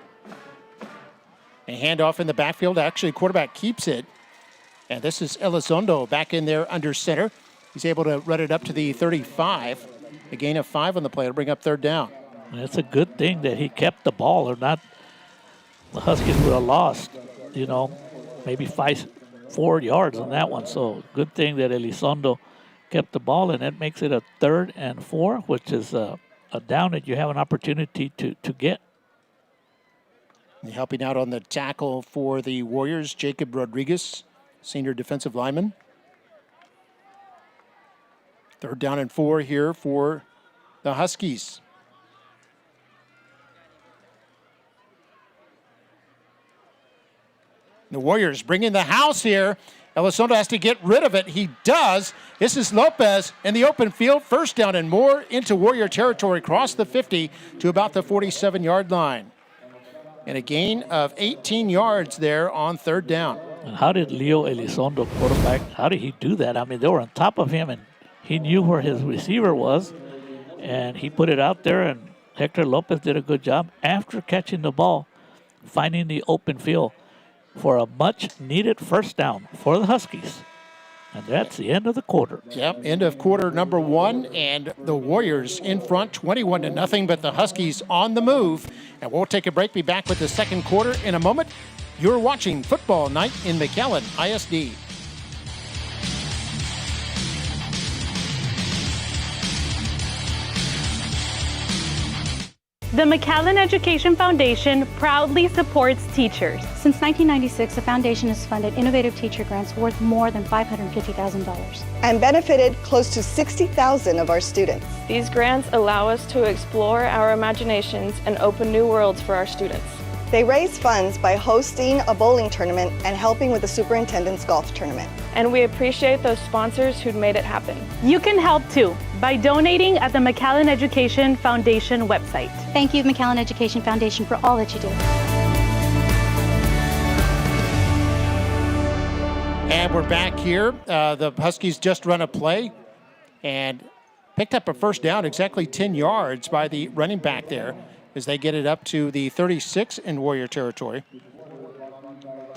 A handoff in the backfield. Actually, quarterback keeps it. And this is Elizondo back in there under center. He's able to run it up to the 35. A gain of 5 on the play to bring up third down. And it's a good thing that he kept the ball, or not, the Huskies would have lost, maybe 4 yards on that one. So good thing that Elizondo kept the ball, and that makes it a 3rd and 4, which is a down that you have an opportunity to get. And helping out on the tackle for the Warriors, Jacob Rodriguez, senior defensive lineman. 3rd down and 4 here for the Huskies. The Warriors bringing the house here. Elizondo has to get rid of it. He does. This is Lopez in the open field. 1st down and more into Warrior territory. Cross the 50 to about the 47-yard line. And a gain of 18 yards there on 3rd down. And how did Leo Elizondo, quarterback, how did he do that? I mean, they were on top of him, and he knew where his receiver was, and he put it out there, and Hector Lopez did a good job after catching the ball, finding the open field for a much-needed 1st down for the Huskies. And that's the end of the quarter. Yep, end of quarter number 1, and the Warriors in front 21-0, but the Huskies on the move. And we'll take a break, be back with the second quarter in a moment. You're watching Football Night in McAllen ISD. The McAllen Education Foundation proudly supports teachers. Since 1996, the foundation has funded innovative teacher grants worth more than $550,000. And benefited close to 60,000 of our students. These grants allow us to explore our imaginations and open new worlds for our students. They raise funds by hosting a bowling tournament and helping with the superintendent's golf tournament. And we appreciate those sponsors who'd made it happen. You can help too by donating at the McAllen Education Foundation website. Thank you, McAllen Education Foundation, for all that you do. And we're back here. The Huskies just run a play and picked up a 1st down, exactly 10 yards by the running back there, as they get it up to the 36 in Warrior territory.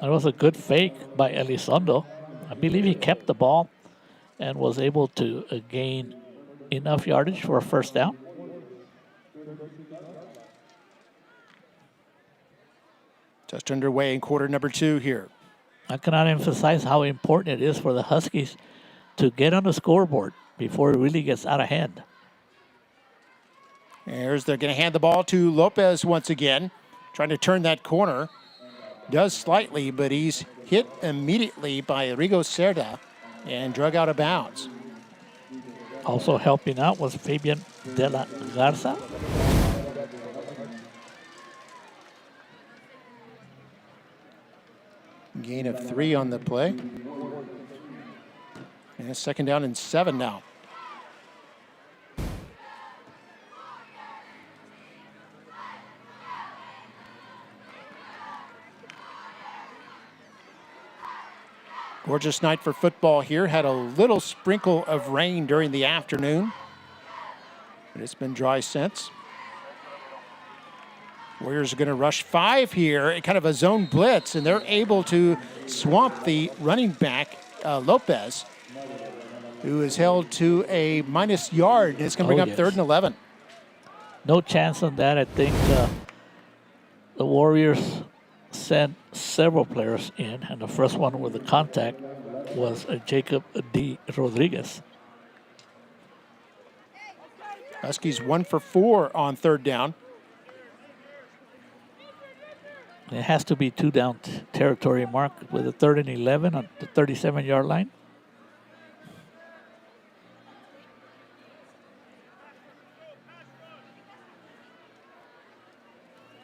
That was a good fake by Elizondo. I believe he kept the ball and was able to gain enough yardage for a 1st down. Just underway in quarter number 2 here. I cannot emphasize how important it is for the Huskies to get on the scoreboard before it really gets out of hand. They're going to hand the ball to Lopez once again, trying to turn that corner. Does slightly, but he's hit immediately by Rigo Cerda and drug out of bounds. Also helping out was Fabian de la Garza. Gain of 3 on the play. And 2nd down and 7 now. Gorgeous night for football here. Had a little sprinkle of rain during the afternoon, but it's been dry since. Warriors are going to rush 5 here, kind of a zone blitz, and they're able to swamp the running back, Lopez, who is held to a -1 yard. It's going to bring up 3rd and 11. No chance on that. I think the Warriors sent several players in, and the first one with the contact was Jacob D. Rodriguez. Huskies 1 for 4 on 3rd down. It has to be 2 down territory, Mark, with a 3rd and 11 on the 37-yard line.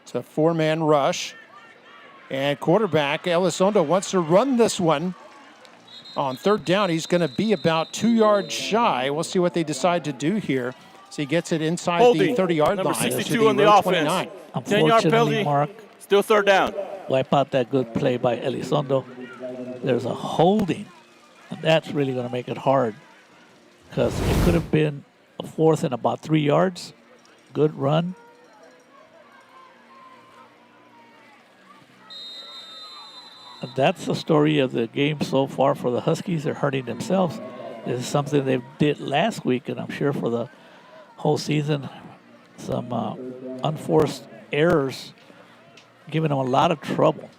It's a 4-man rush. And quarterback Elizondo wants to run this one. On 3rd down, he's going to be about 2 yards shy. We'll see what they decide to do here. So he gets it inside the 30-yard line. Number 62 on the offense. 10-yard penalty. Mark, still 3rd down. Wipe out that good play by Elizondo. There's a holding, and that's really going to make it hard, because it could have been a 4th and about 3 yards. Good run. that's the story of the game so far for the Huskies. They're hurting themselves. This is something they did last week, and I'm sure for the whole season, some unforced errors giving them a lot of trouble.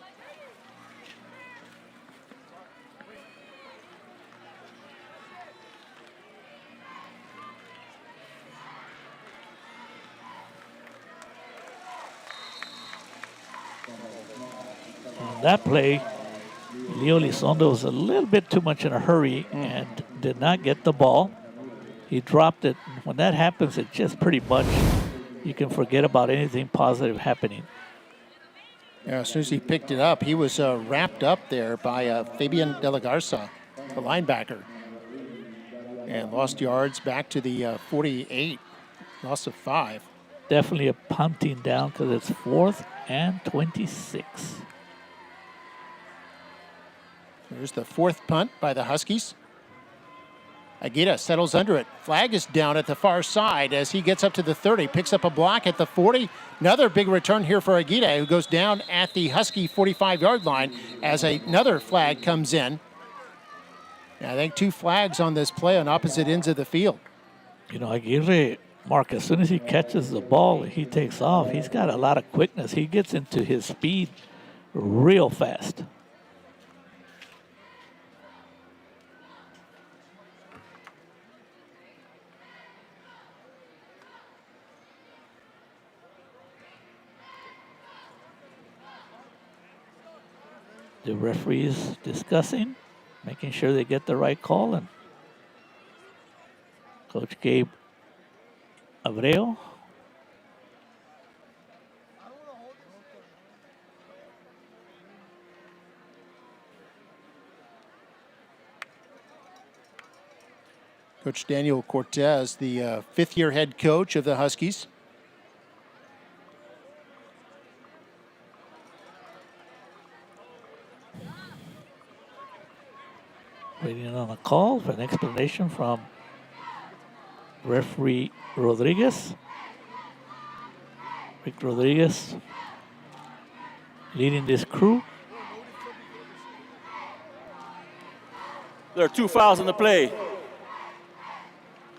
On that play, Leo Elizondo was a little bit too much in a hurry and did not get the ball. He dropped it. When that happens, it's just pretty much you can forget about anything positive happening. Yeah, as soon as he picked it up, he was wrapped up there by Fabian De La Garza, the linebacker, and lost yards back to the 48, loss of 5. Definitely a punting down because it's 4th and 26. There's the 4th punt by the Huskies. Aguirre settles under it. Flag is down at the far side as he gets up to the 30, picks up a block at the 40. Another big return here for Aguirre, who goes down at the Husky 45-yard line as another flag comes in. And I think 2 flags on this play on opposite ends of the field. You know, Aguirre, Mark, as soon as he catches the ball, he takes off. He's got a lot of quickness. He gets into his speed real fast. The referees discussing, making sure they get the right call, and Coach Gabe Abreu. Coach Daniel Cortez, the 5th-year head coach of the Huskies. Waiting on a call for an explanation from referee Rodriguez. Rick Rodriguez leading this crew. There are 2 fouls in the play.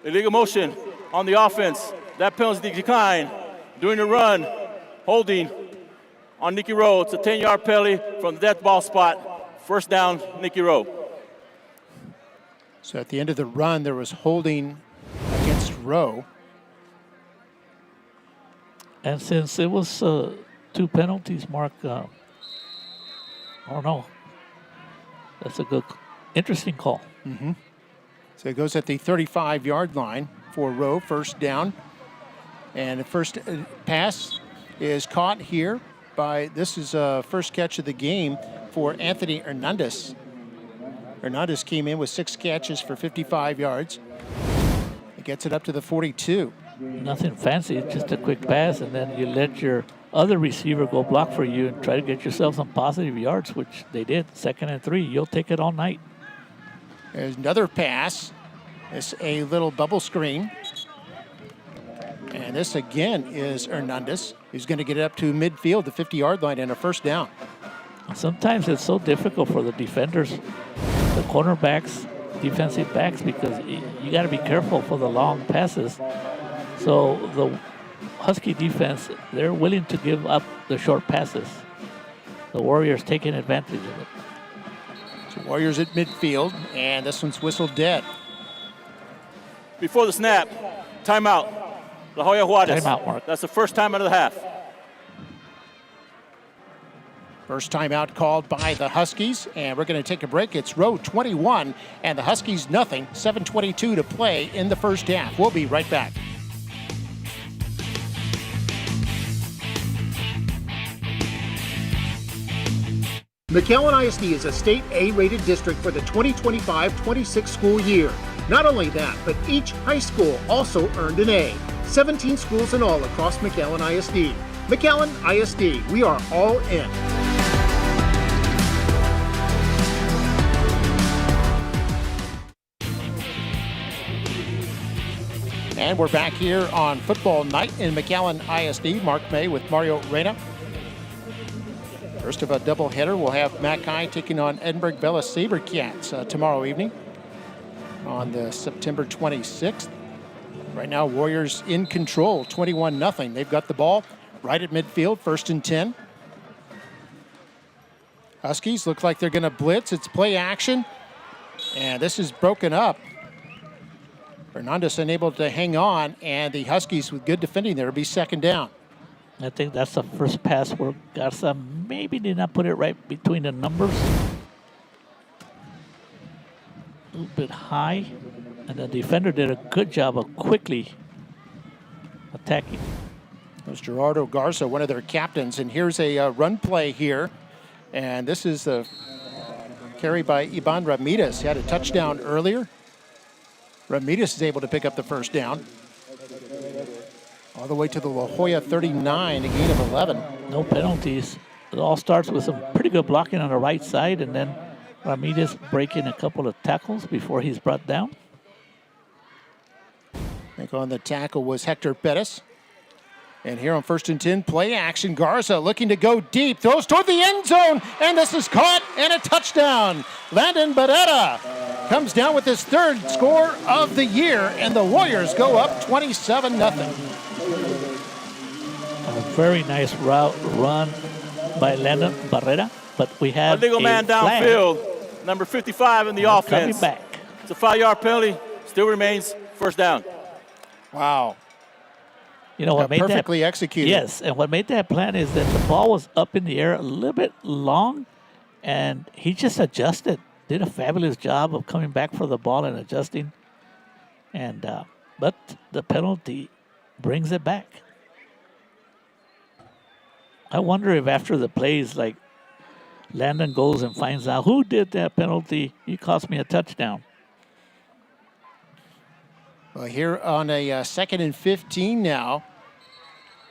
Illegal motion on the offense. That penalty decline. During the run, holding on Nikki Rowe. It's a 10-yard penalty from the death ball spot. First down, Nikki Rowe. So at the end of the run, there was holding against Rowe. And since it was 2 penalties, Mark, I don't know. That's a good, interesting call. Mm-hmm. So it goes at the 35-yard line for Rowe, first down. And the first pass is caught here by, this is first catch of the game for Anthony Hernandez. Hernandez came in with 6 catches for 55 yards. He gets it up to the 42. Nothing fancy, it's just a quick pass, and then you let your other receiver go block for you and try to get yourself some positive yards, which they did. 2nd and 3, you'll take it all night. There's another pass. It's a little bubble screen. And this again is Hernandez. He's going to get it up to midfield, the 50-yard line, and a first down. Sometimes it's so difficult for the defenders, the cornerbacks, defensive backs, because you got to be careful for the long passes. So the Husky defense, they're willing to give up the short passes. The Warriors taking advantage of it. So Warriors at midfield, and this one's whistled dead. Before the snap, timeout. La Jolla Juarez. Timeout, Mark. That's the first time out of the half. First timeout called by the Huskies, and we're going to take a break. It's row 21, and the Huskies nothing. 7:22 to play in the first half. We'll be right back. McAllen ISD is a state A-rated district for the 2025-26 school year. Not only that, but each high school also earned an A. 17 schools in all across McAllen ISD. McAllen ISD, we are all in. And we're back here on football night in McAllen ISD. Mark May with Mario Reyna. First of a doubleheader, we'll have Mackay taking on Edinburgh Bella Sabercats tomorrow evening on the September 26th. Right now, Warriors in control, 21-0. They've got the ball right at midfield, 1st and 10. Huskies look like they're going to blitz. It's play action, and this is broken up. Fernandez unable to hang on, and the Huskies with good defending there will be 2nd down. I think that's the first pass where Garza maybe did not put it right between the numbers. A little bit high, and the defender did a good job of quickly attacking. There's Gerardo Garza, one of their captains, and here's a run play here. And this is the carry by Ivan Ramirez. He had a touchdown earlier. Ramirez is able to pick up the 1st down. All the way to the La Jolla 39, a gain of 11. No penalties. It all starts with some pretty good blocking on the right side, and then Ramirez breaking a couple of tackles before he's brought down. I think on the tackle was Hector Perez. And here on 1st and 10, play action. Garza looking to go deep, throws toward the end zone, and this is caught and a touchdown. Landon Barrera comes down with his 3rd score of the year, and the Warriors go up 27-0. A very nice run by Landon Barrera, but we have a legal man downfield, number 55 in the offense. Coming back. It's a 5-yard penalty, still remains 1st down. Wow. You know what made perfectly executed. Yes, and what made that plan is that the ball was up in the air a little bit long, and he just adjusted. Did a fabulous job of coming back for the ball and adjusting. And but the penalty brings it back. I wonder if after the plays, like Landon goes and finds out who did that penalty, he cost me a touchdown. Well, here on a 2nd and 15 now,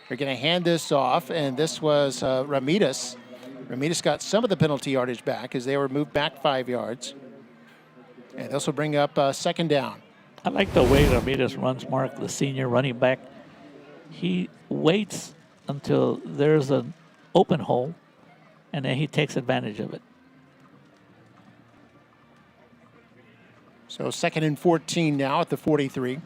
they're going to hand this off, and this was Ramirez. Ramirez got some of the penalty yardage back as they were moved back 5 yards. And this will bring up 2nd down. I like the way Ramirez runs, Mark, the senior running back. He waits until there's an open hole, and then he takes advantage of it. So 2nd and 14 now at the 43.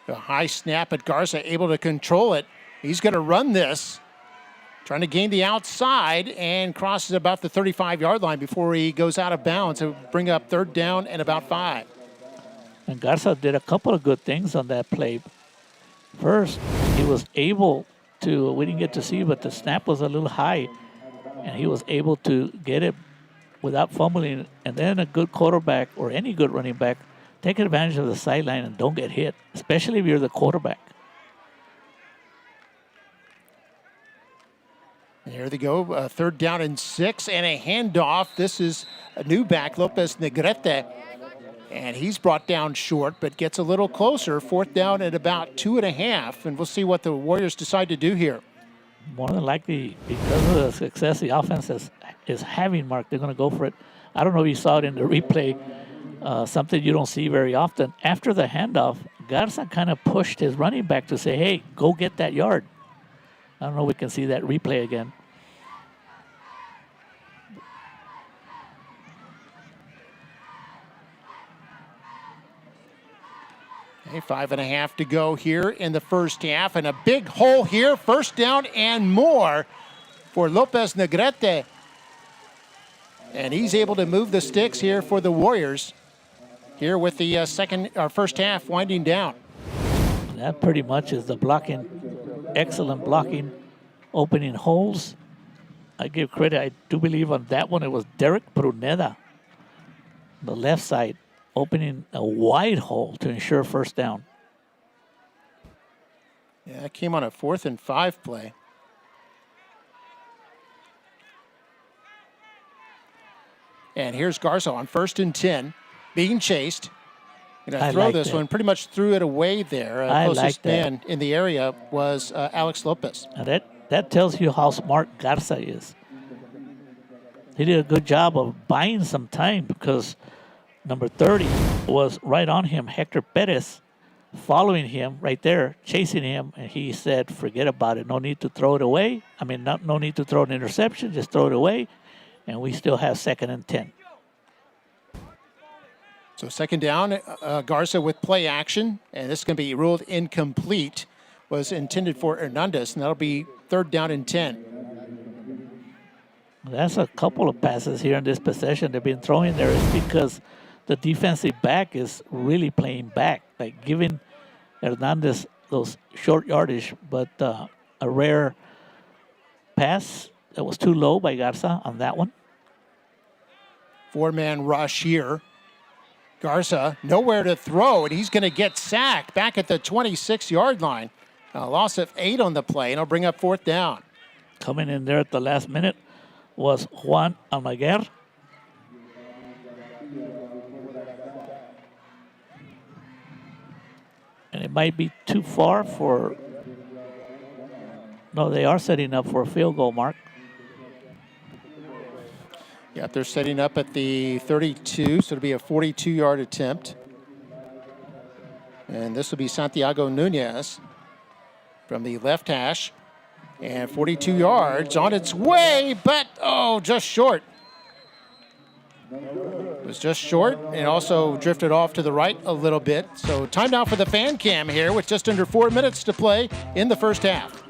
A high snap at Garza, able to control it. He's going to run this, trying to gain the outside, and crosses about the 35-yard line before he goes out of bounds to bring up 3rd down and about 5. And Garza did a couple of good things on that play. First, he was able to, we didn't get to see, but the snap was a little high, and he was able to get it without fumbling. And then a good quarterback or any good running back, take advantage of the sideline and don't get hit, especially if you're the quarterback. There they go, 3rd down and 6, and a handoff. This is a new back, Lopez Negrete, and he's brought down short, but gets a little closer. 4th down at about 2.5, and we'll see what the Warriors decide to do here. More than likely, because of the success the offense is having, Mark, they're going to go for it. I don't know if you saw it in the replay, something you don't see very often. After the handoff, Garza kind of pushed his running back to say, hey, go get that yard. I don't know if we can see that replay again. Okay, 5.5 to go here in the 1st half, and a big hole here. 1st down and more for Lopez Negrete. And he's able to move the sticks here for the Warriors here with the 1st half winding down. That pretty much is the blocking, excellent blocking, opening holes. I give credit, I do believe on that one it was Derek Pruneda, the left side, opening a wide hole to ensure 1st down. Yeah, it came on a 4th and 5 play. And here's Garza on 1st and 10, being chased. Going to throw this one, pretty much threw it away there. Closest man in the area was Alex Lopez. And that tells you how smart Garza is. He did a good job of buying some time because number 30 was right on him, Hector Perez, following him right there, chasing him, and he said, forget about it. No need to throw it away. I mean, no need to throw an interception. Just throw it away, and we still have 2nd and 10. So 2nd down, Garza with play action, and this is going to be ruled incomplete. Was intended for Hernandez, and that'll be 3rd down and 10. That's a couple of passes here in this possession they've been throwing there. It's because the defensive back is really playing back, like giving Hernandez those short yardage, but a rare pass that was too low by Garza on that one. 4-man rush here. Garza nowhere to throw, and he's going to get sacked back at the 26-yard line. A loss of 8 on the play, and it'll bring up 4th down. Coming in there at the last minute was Juan Almaguer. And it might be too far for... No, they are setting up for a field goal, Mark. Yeah, they're setting up at the 32, so it'll be a 42-yard attempt. And this will be Santiago Nunez from the left hash. And 42 yards on its way, but, just short. It was just short and also drifted off to the right a little bit. So time now for the fan cam here with just under 4 minutes to play in the first half.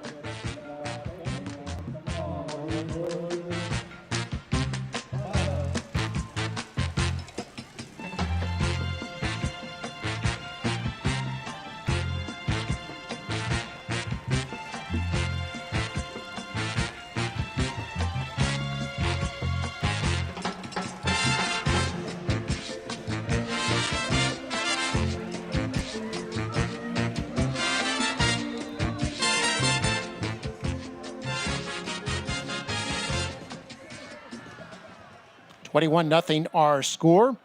(21-0) our score.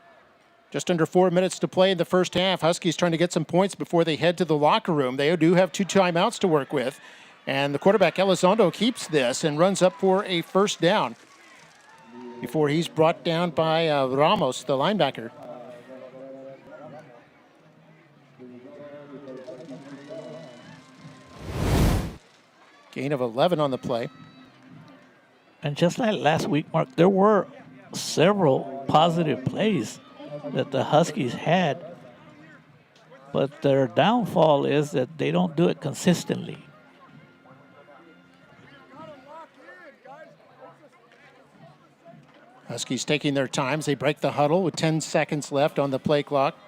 Just under 4 minutes to play in the first half. Huskies trying to get some points before they head to the locker room. They do have 2 timeouts to work with. And the quarterback, Elizondo, keeps this and runs up for a 1st down before he's brought down by Ramos, the linebacker. Gain of 11 on the play. And just like last week, Mark, there were several positive plays that the Huskies had, but their downfall is that they don't do it consistently. Huskies taking their times. They break the huddle with 10 seconds left on the play clock.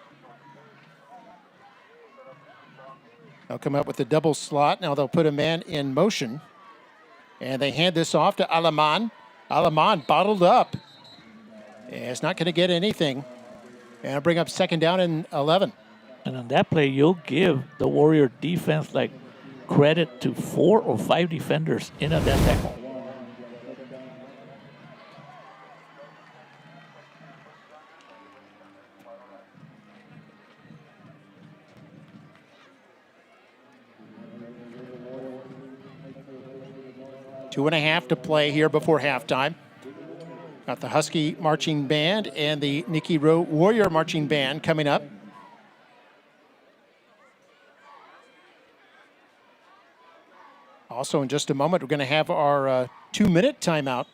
They'll come up with a double slot. Now they'll put a man in motion. And they hand this off to Alaman. Alaman bottled up. It's not going to get anything. And bring up 2nd down and 11. And on that play, you'll give the Warrior defense like credit to 4 or 5 defenders in on that tackle. Two and a half to play here before halftime. Got the Husky Marching Band and the Nikki Rowe Warrior Marching Band coming up. Also, in just a moment, we're going to have our 2-minute timeout.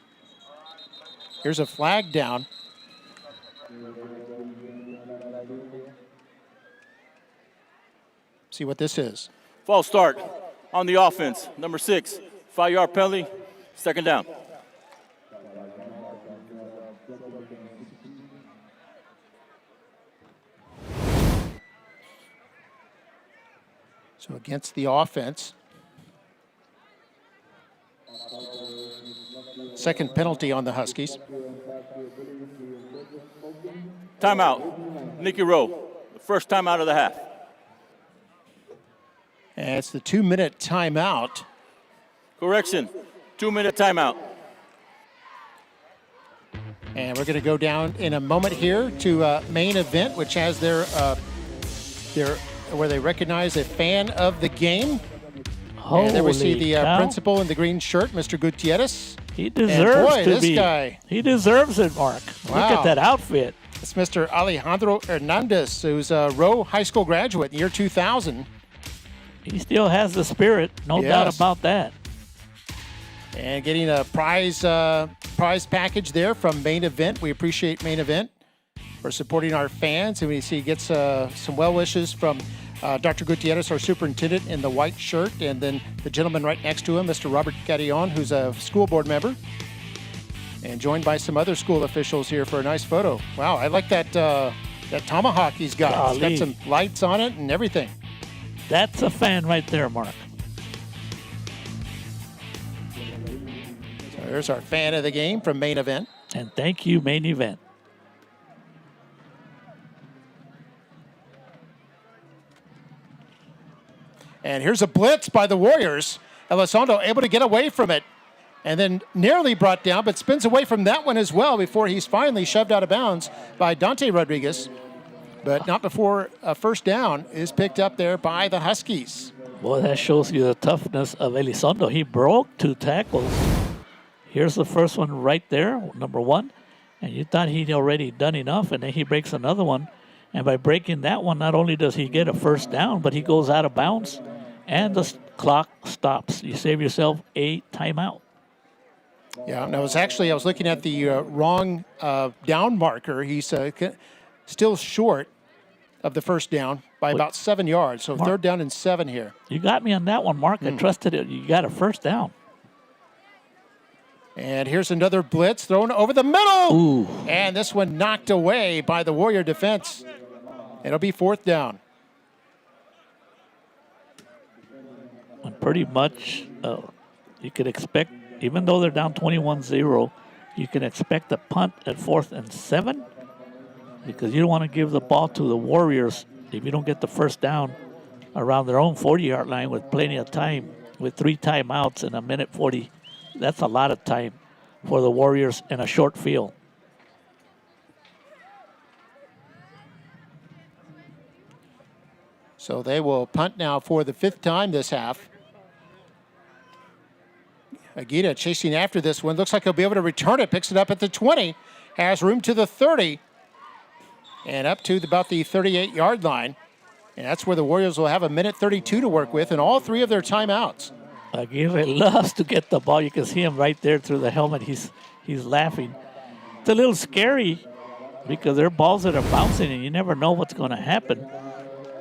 Here's a flag down. See what this is. False start on the offense. Number 6, 5-yard penalty, 2nd down. So against the offense. 2nd penalty on the Huskies. Timeout. Nikki Rowe, the 1st timeout of the half. And it's the 2-minute timeout. Correction, 2-minute timeout. And we're going to go down in a moment here to main event, which has their where they recognize a fan of the game. Holy and there we see the cow. principal in the green shirt, Mr. Gutierrez. He deserves and boy, to this be. guy. He deserves it, Mark. Wow. Look at that outfit. It's Mr. Alejandro Hernandez, who's a Rowe High School graduate in the year 2000. He still has the spirit, no doubt about that. And getting a prize package there from Main Event. We appreciate Main Event for supporting our fans. And we see he gets some well wishes from Dr. Gutierrez, our superintendent, in the white shirt. And then the gentleman right next to him, Mr. Robert Carillon, who's a school board member. And joined by some other school officials here for a nice photo. Wow, I like that tomahawk he's got. Golly. It's got some lights on it and everything. That's a fan right there, Mark. So there's our fan of the game from Main Event. And thank you, Main Event. And here's a blitz by the Warriors. Elizondo able to get away from it. And then nearly brought down, but spins away from that one as well before he's finally shoved out of bounds by Dante Rodriguez. But not before a first down is picked up there by the Huskies. Boy, that shows you the toughness of Elizondo. He broke 2 tackles. Here's the first one right there, number 1. And you thought he'd already done enough, and then he breaks another one. And by breaking that one, not only does he get a first down, but he goes out of bounds, and the clock stops. You save yourself a timeout. Yeah, and I was looking at the wrong down marker. He's still short of the first down by about 7 yards. So Mark, 3rd down and 7 here. You got me on that one, Mark. I trusted it. You got a first down. And here's another blitz thrown over the middle. Ooh. And this one knocked away by the Warrior defense. It'll be 4th down. And pretty much you could expect, even though they're down 21-0, you can expect a punt at 4th and 7 because you don't want to give the ball to the Warriors if you don't get the first down around their own 40-yard line with plenty of time, with 3 timeouts in a minute 40. That's a lot of time for the Warriors in a short field. So they will punt now for the 5th time this half. Aguirre chasing after this one. Looks like he'll be able to return it. Picks it up at the 20. Has room to the 30. And up to about the 38-yard line. And that's where the Warriors will have a minute 32 to work with in all 3 of their timeouts. Aguirre loves to get the ball. You can see him right there through the helmet. He's laughing. It's a little scary because there are balls that are bouncing and you never know what's going to happen.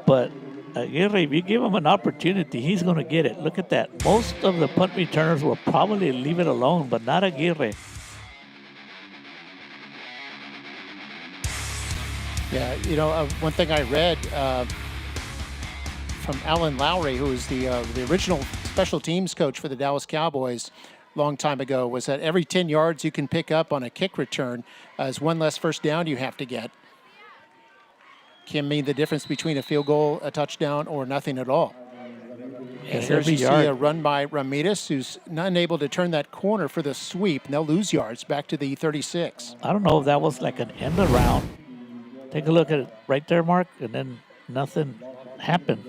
But Aguirre, if you give him an opportunity, he's going to get it. Look at that. Most of the punt returners will probably leave it alone, but not Aguirre. Yeah, you know, one thing I read from Alan Lowry, who was the original special teams coach for the Dallas Cowboys a long time ago, was that every 10 yards you can pick up on a kick return is 1 less first down you have to get. Can mean the difference between a field goal, a touchdown, or nothing at all. And here's you see a run by Ramirez, who's unable to turn that corner for the sweep, and they'll lose yards back to the 36. I don't know if that was like an end around. Take a look at it right there, Mark, and then nothing happened.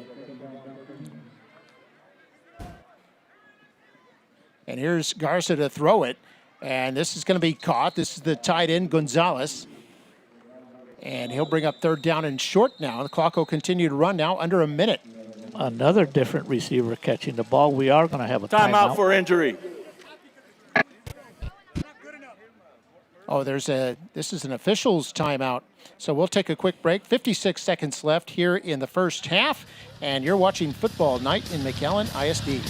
And here's Garza to throw it, and this is going to be caught. This is the tight end, Gonzalez. And he'll bring up 3rd down and short now. The clock will continue to run now under a minute. Another different receiver catching the ball. We are going to have a timeout for injury. Oh, this is an official's timeout. So we'll take a quick break. 56 seconds left here in the first half. And you're watching Football Night in McAllen ISD.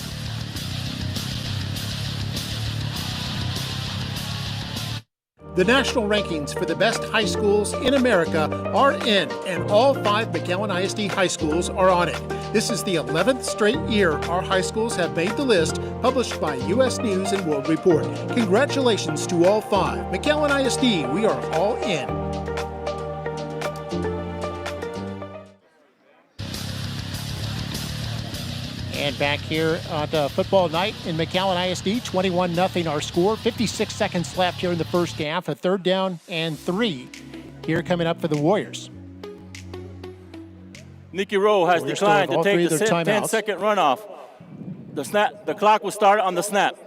The national rankings for the best high schools in America are in, and all 5 McAllen ISD high schools are on it. This is the 11th straight year our high schools have made the list, published by U.S. News and World Report. Congratulations to all 5. McAllen ISD, we are all in. And back here on Football Night in McAllen ISD, 21-0 our score. 56 seconds left here in the first half. A 3rd down and 3 here coming up for the Warriors. Nikki Rowe has declined to take the 10-second runoff. The clock will start on the snap.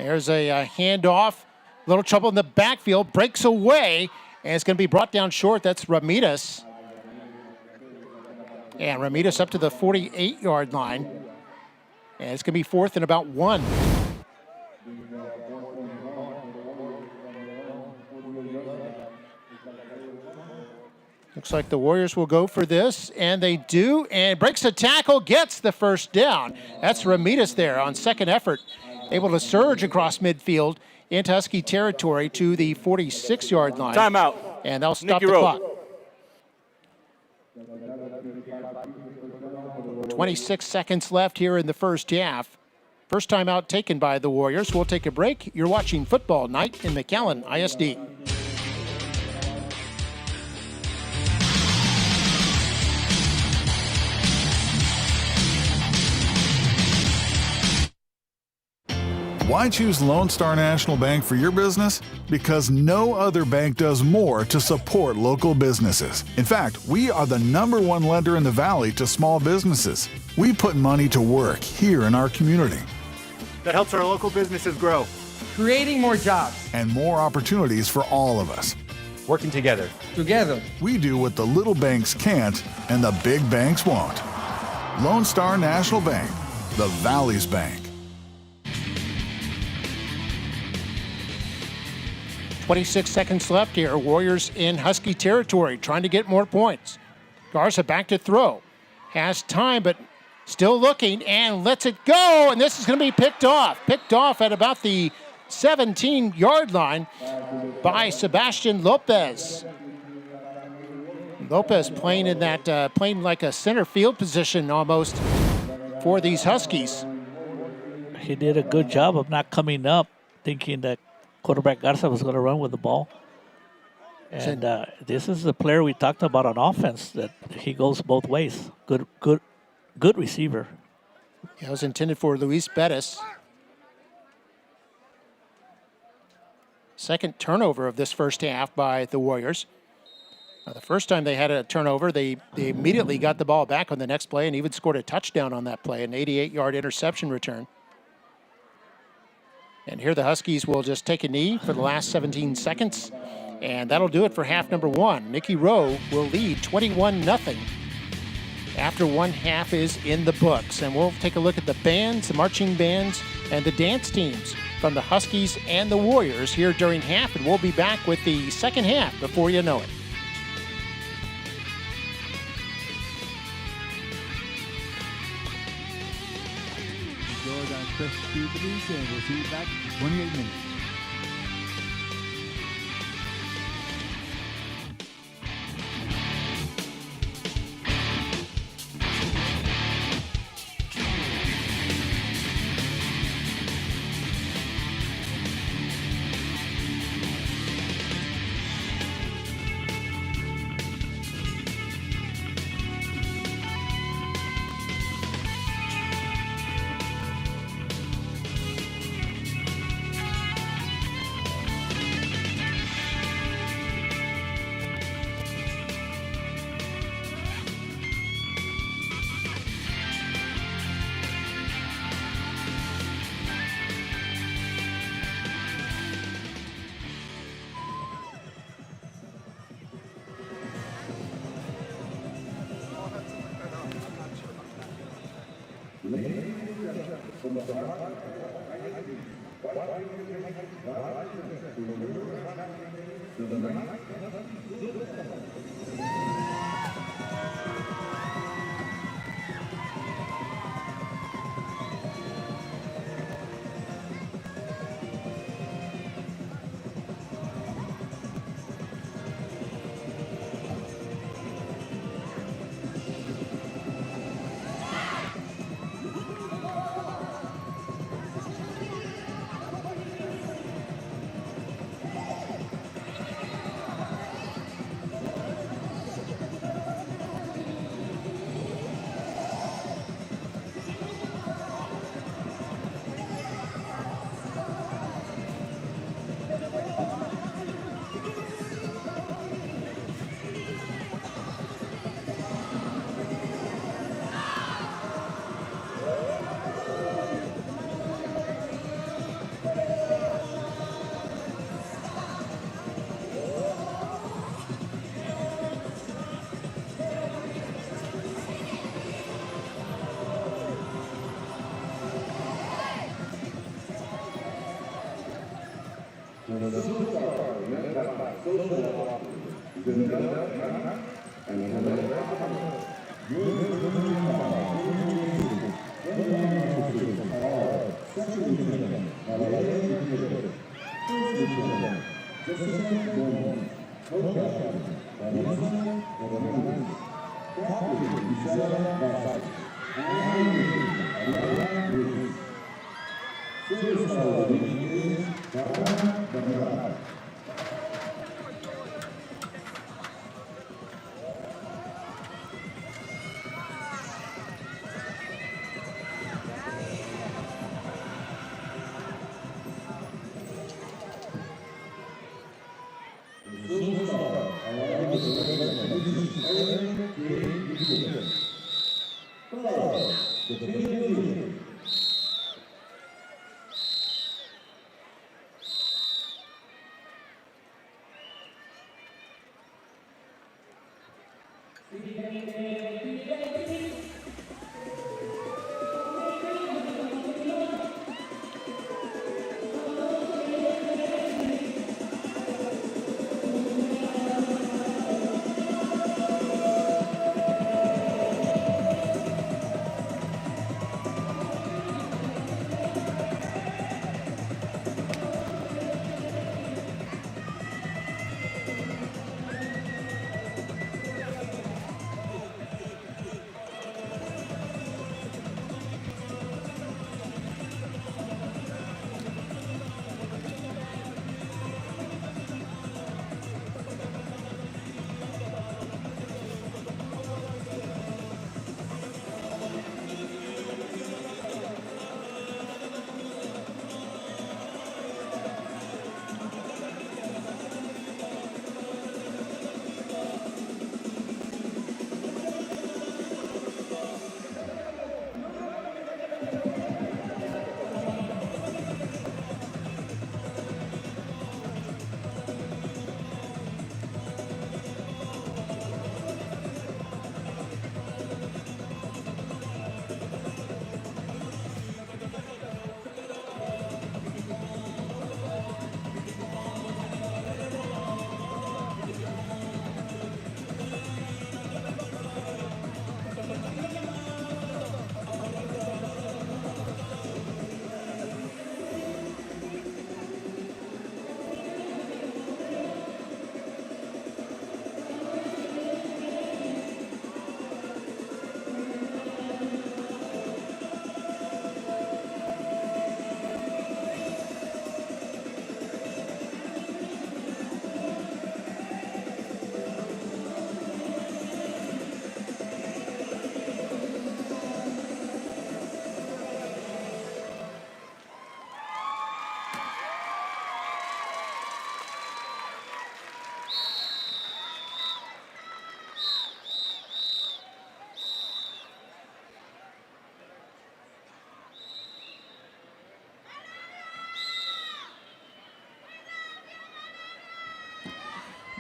There's a handoff. Little trouble in the backfield. Breaks away. And it's going to be brought down short. That's Ramirez. And Ramirez up to the 48-yard line. And it's going to be 4th and about 1. Looks like the Warriors will go for this, and they do, and breaks a tackle, gets the first down. That's Ramirez there on second effort, able to surge across midfield into Husky territory to the 46-yard line. Timeout. And they'll stop Nikki the Rowe. clock. 26 seconds left here in the first half. First timeout taken by the Warriors. We'll take a break. You're watching Football Night in McAllen ISD. Why choose Lone Star National Bank for your business? Because no other bank does more to support local businesses. In fact, we are the #1 lender in the Valley to small businesses. We put money to work here in our community. That helps our local businesses grow, creating more jobs and more opportunities for all of us. working together. Together. We do what the little banks can't and the big banks won't. Lone Star National Bank, the Valley's bank. 26 seconds left here. Warriors in Husky territory, trying to get more points. Garza back to throw. Has time, but still looking and lets it go. And this is going to be picked off. Picked off at about the 17-yard line by Sebastian Lopez. Lopez playing in that, playing like a center field position almost for these Huskies. He did a good job of not coming up, thinking that quarterback Garza was going to run with the ball. And this is the player we talked about on offense, that he goes both ways. Good receiver. Yeah, it was intended for Luis Bettis. Second turnover of this first half by the Warriors. Now, the first time they had a turnover, they immediately got the ball back on the next play and even scored a touchdown on that play, an 88-yard interception return. And here the Huskies will just take a knee for the last 17 seconds. And that'll do it for half number one. Nikki Rowe will lead 21-0 after one half is in the books. And we'll take a look at the bands, the marching bands, and the dance teams from the Huskies and the Warriors here during half. And we'll be back with the second half before you know it. George on special duties, and we'll see you back in 28 minutes.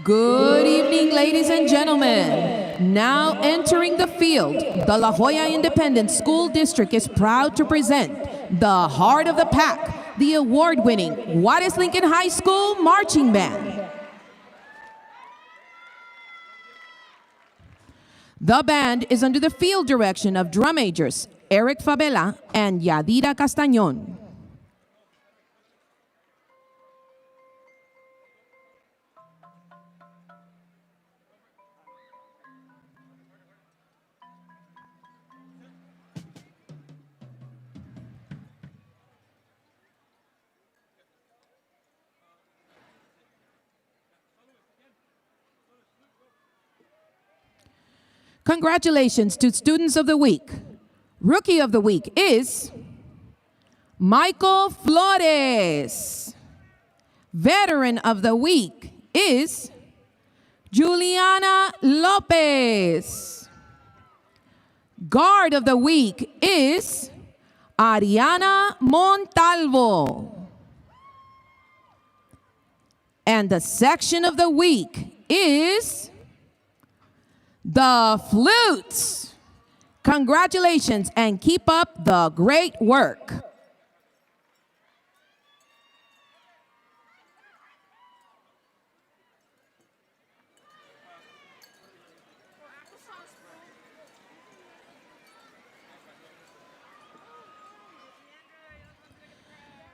Good evening, ladies and gentlemen. Now entering the field, the La Joya Independent School District is proud to present the heart of the pack, the award-winning Juarez Lincoln High School Marching Band. The band is under the field direction of drum majors Eric Fabela and Yadira Castañón. Congratulations to Students of the Week. Rookie of the Week is Michael Flores. Veteran of the Week is Juliana Lopez. Guard of the Week is Ariana Montalvo. And the Section of the Week is the Flutes. Congratulations and keep up the great work.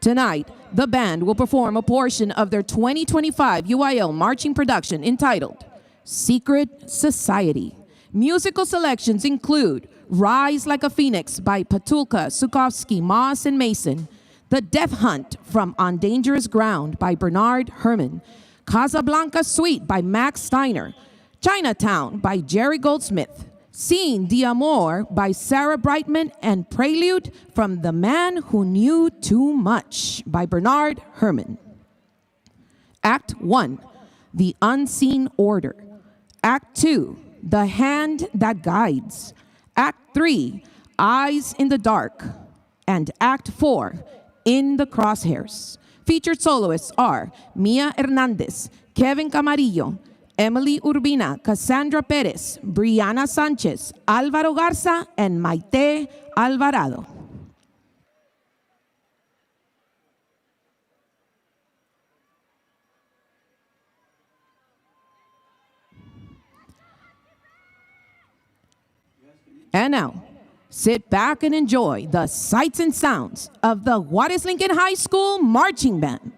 Tonight, the band will perform a portion of their 2025 UIL marching production entitled Secret Society. Musical selections include Rise Like a Phoenix by Patulka, Sukovsky, Moss, and Mason, The Death Hunt from On Dangerous Ground by Bernard Herrmann, Casablanca Suite by Max Steiner, Chinatown by Jerry Goldsmith, Scene d'Amour by Sarah Brightman, and Prelude from The Man Who Knew Too Much by Bernard Herrmann. Act 1, The Unseen Order. Act 2, The Hand That Guides. Act 3, Eyes in the Dark. And Act 4, In the Crosshairs. Featured soloists are Mia Hernandez, Kevin Camarillo, Emily Urbina, Cassandra Perez, Brianna Sanchez, Álvaro Garza, and Maite Alvarado. And now, sit back and enjoy the sights and sounds of the Juarez Lincoln High School Marching Band.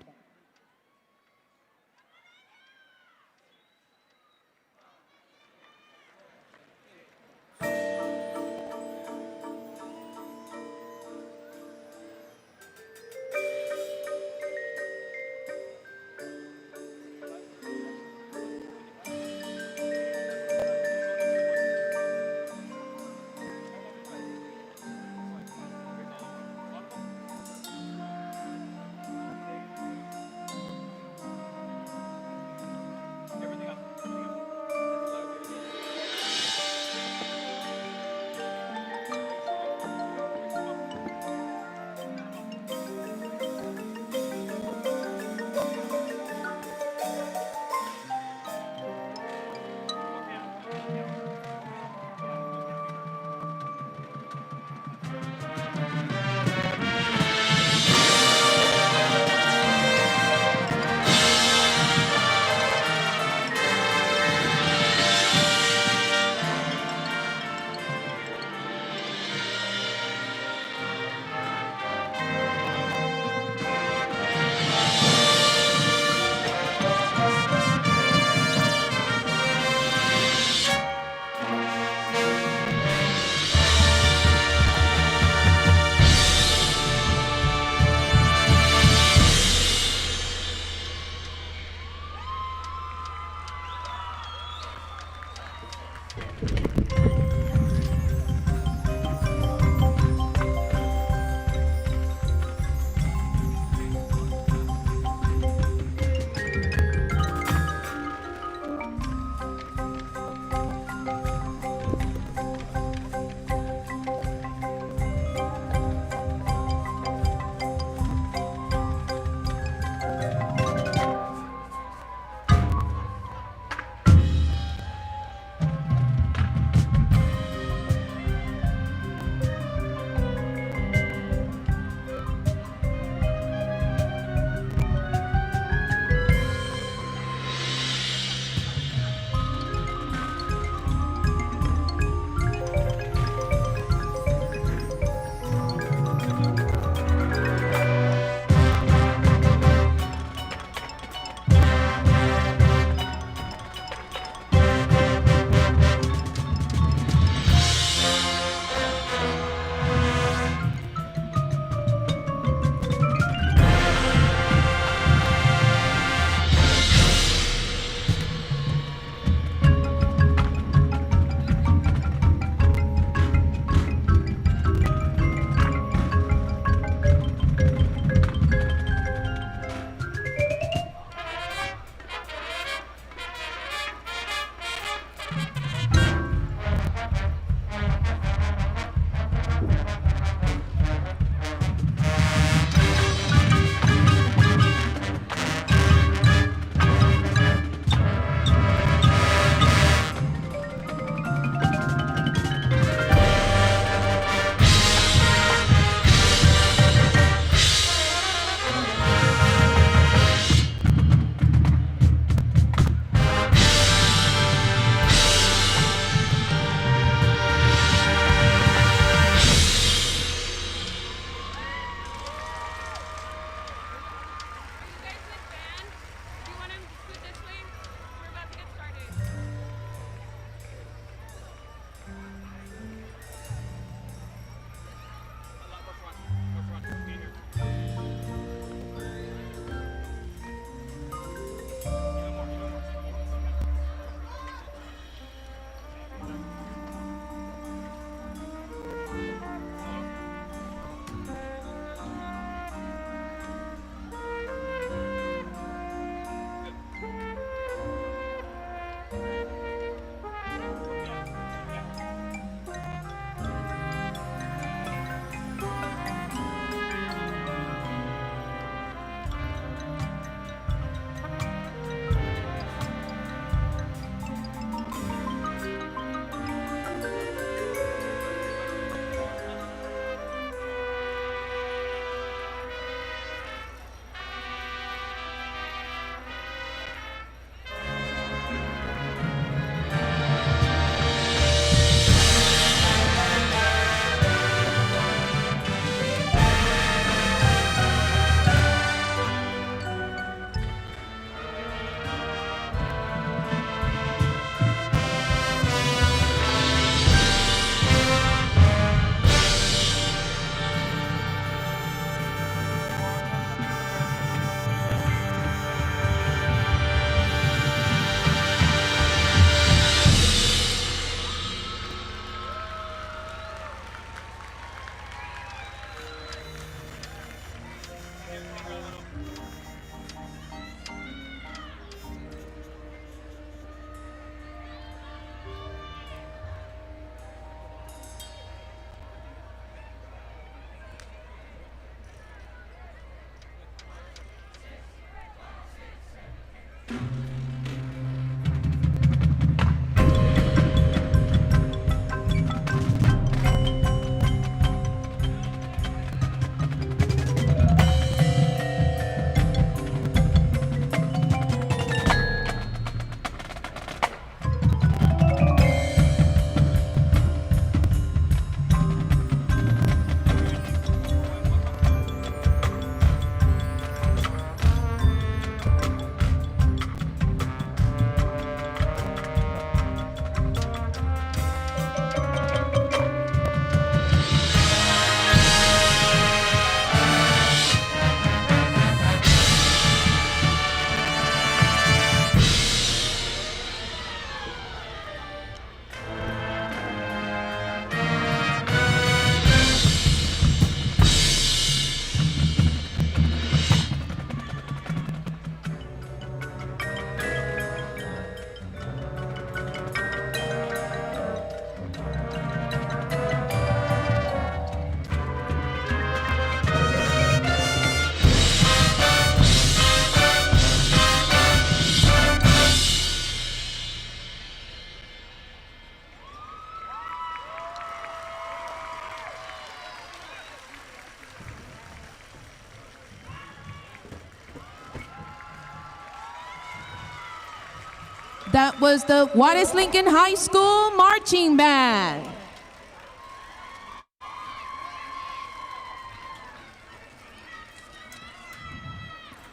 That was the Juarez Lincoln High School Marching Band.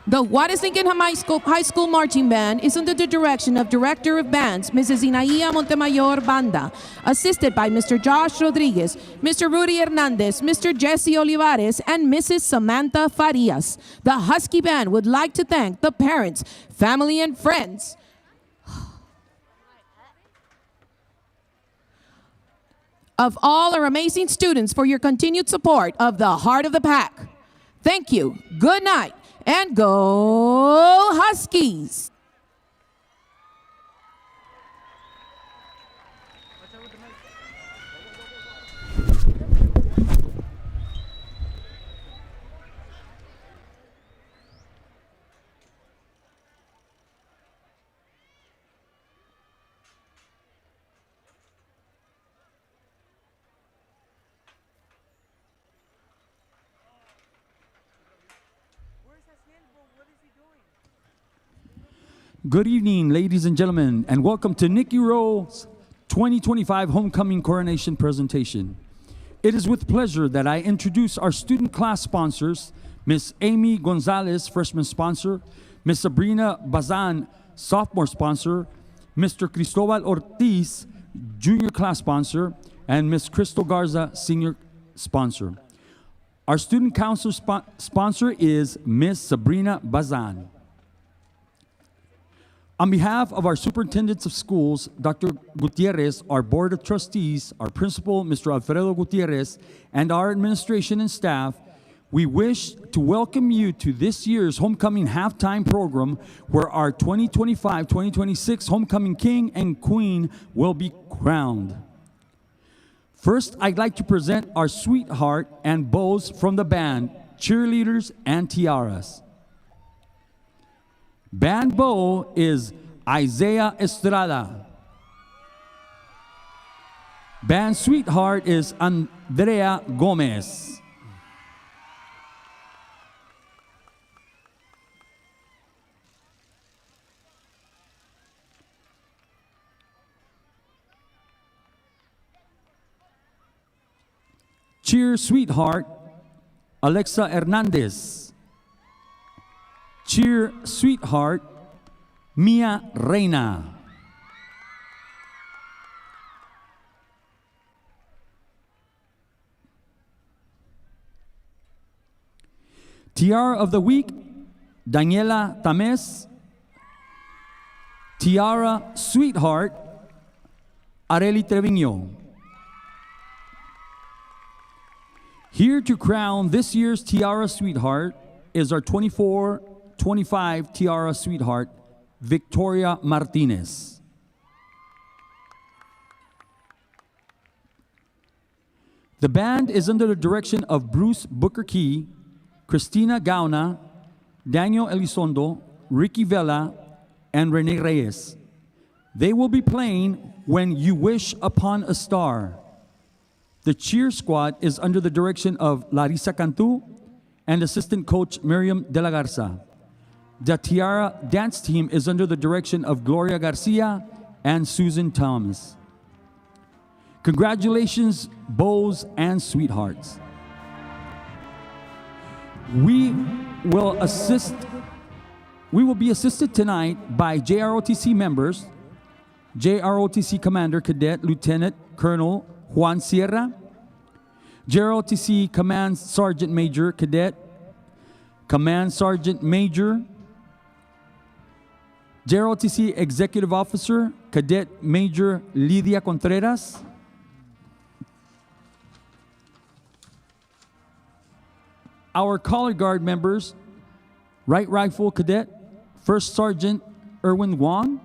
The Juarez Lincoln High School Marching Band is under the direction of Director of Bands, Mrs. Inaia Montemayor Banda, assisted by Mr. Josh Rodriguez, Mr. Rudy Hernandez, Mr. Jesse Olivares, and Mrs. Samantha Farias. The Husky Band would like to thank the parents, family, and friends of all our amazing students for your continued support of the Heart of the Pack. Thank you, good night, and go Huskies! Good evening, ladies and gentlemen, and welcome to Nikki Rowe's 2025 Homecoming Coronation presentation. It is with pleasure that I introduce our student class sponsors, Miss Amy Gonzalez, freshman sponsor, Miss Sabrina Bazan, sophomore sponsor, Mr. Cristobal Ortiz, junior class sponsor, and Miss Crystal Garza, senior sponsor. Our student council sponsor is Miss Sabrina Bazan. On behalf of our superintendents of schools, Dr. Gutierrez, our board of trustees, our principal, Mr. Alfredo Gutierrez, and our administration and staff, we wish to welcome you to this year's homecoming halftime program where our 2025-2026 homecoming king and queen will be crowned. First, I'd like to present our sweetheart and bows from the band, cheerleaders, and tiaras. Band bow is Isaiah Estrada. Band sweetheart is Andrea Gomez. Cheer sweetheart, Alexa Hernandez. Cheer sweetheart, Mia Reina. Tiara of the week, Daniela Tames. Tiara sweetheart, Areli Trevino. Here to crown this year's Tiara sweetheart is our 24-25 Tiara sweetheart, Victoria Martinez. The band is under the direction of Bruce Booker Key, Christina Gauna, Daniel Elizondo, Ricky Vela, and Rene Reyes. They will be playing When You Wish Upon a Star. The cheer squad is under the direction of Larissa Cantu and assistant coach Miriam De La Garza. The Tiara dance team is under the direction of Gloria Garcia and Susan Thomas. Congratulations, bows and sweethearts. We will be assisted tonight by JROTC members, JROTC Commander Cadet Lieutenant Colonel Juan Sierra, JROTC Command Sergeant Major Cadet, Command Sergeant Major, JROTC Executive Officer Cadet Major Lidia Contreras, our Color Guard members, Right Rifle Cadet First Sergeant Erwin Wong,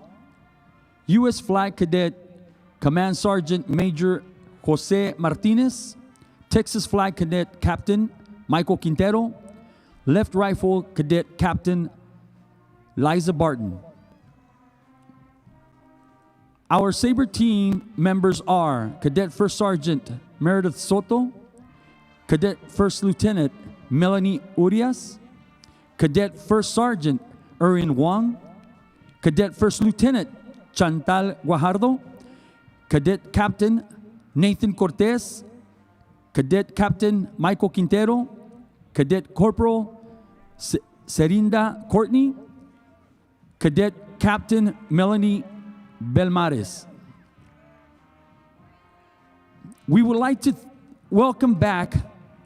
U.S. Flag Cadet Command Sergeant Major Jose Martinez, Texas Flag Cadet Captain Michael Quintero, Left Rifle Cadet Captain Liza Barton. Our Sabre team members are Cadet First Sergeant Meredith Soto, Cadet First Lieutenant Melanie Urias, Cadet First Sergeant Erin Wong, Cadet First Lieutenant Chantal Guajardo, Cadet Captain Nathan Cortez, Cadet Captain Michael Quintero, Cadet Corporal Serinda Courtney, Cadet Captain Melanie Belmares. We would like to welcome back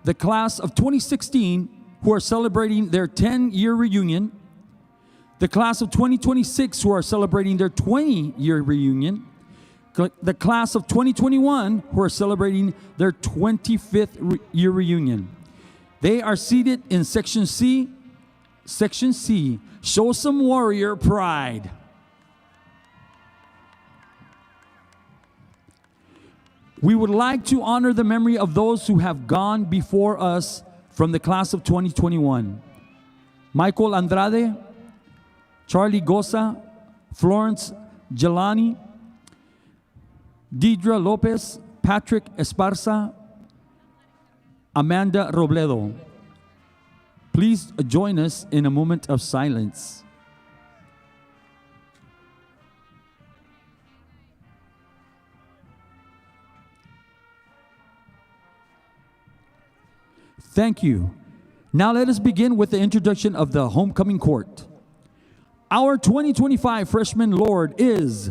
the class of 2016 who are celebrating their 10-year reunion, the class of 2026 who are celebrating their 20-year reunion, the class of 2021 who are celebrating their 25th year reunion. They are seated in Section C. Section C. Show some warrior pride. We would like to honor the memory of those who have gone before us from the class of 2021. Michael Andrade, Charlie Goza, Florence Jelani, Deidre Lopez, Patrick Esparza, Amanda Robledo. Please join us in a moment of silence. Thank you. Now let us begin with the introduction of the homecoming court. Our 2025 freshman Lord is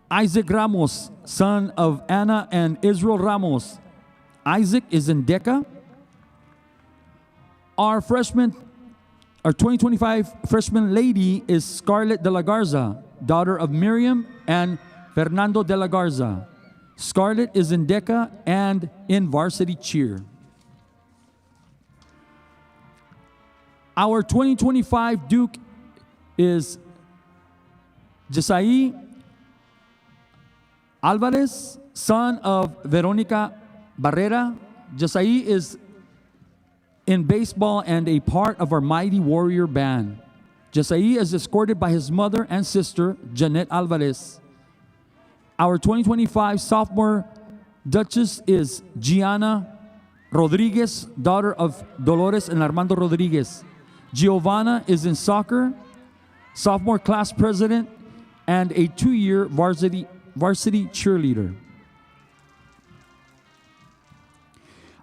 Isaac Ramos, son of Anna and Israel Ramos. Isaac is in DECA. Our 2025 freshman lady is Scarlett de la Garza, daughter of Miriam and Fernando de la Garza. Scarlett is in DECA and in varsity cheer. Our 2025 Duke is Jesai Alvarez, son of Veronica Barrera. Jesai is in baseball and a part of our Mighty Warrior Band. Jesai is escorted by his mother and sister, Janet Alvarez. Our 2025 sophomore Duchess is Gianna Rodriguez, daughter of Dolores and Armando Rodriguez. Giovanna is in soccer, sophomore class president, and a 2-year varsity cheerleader.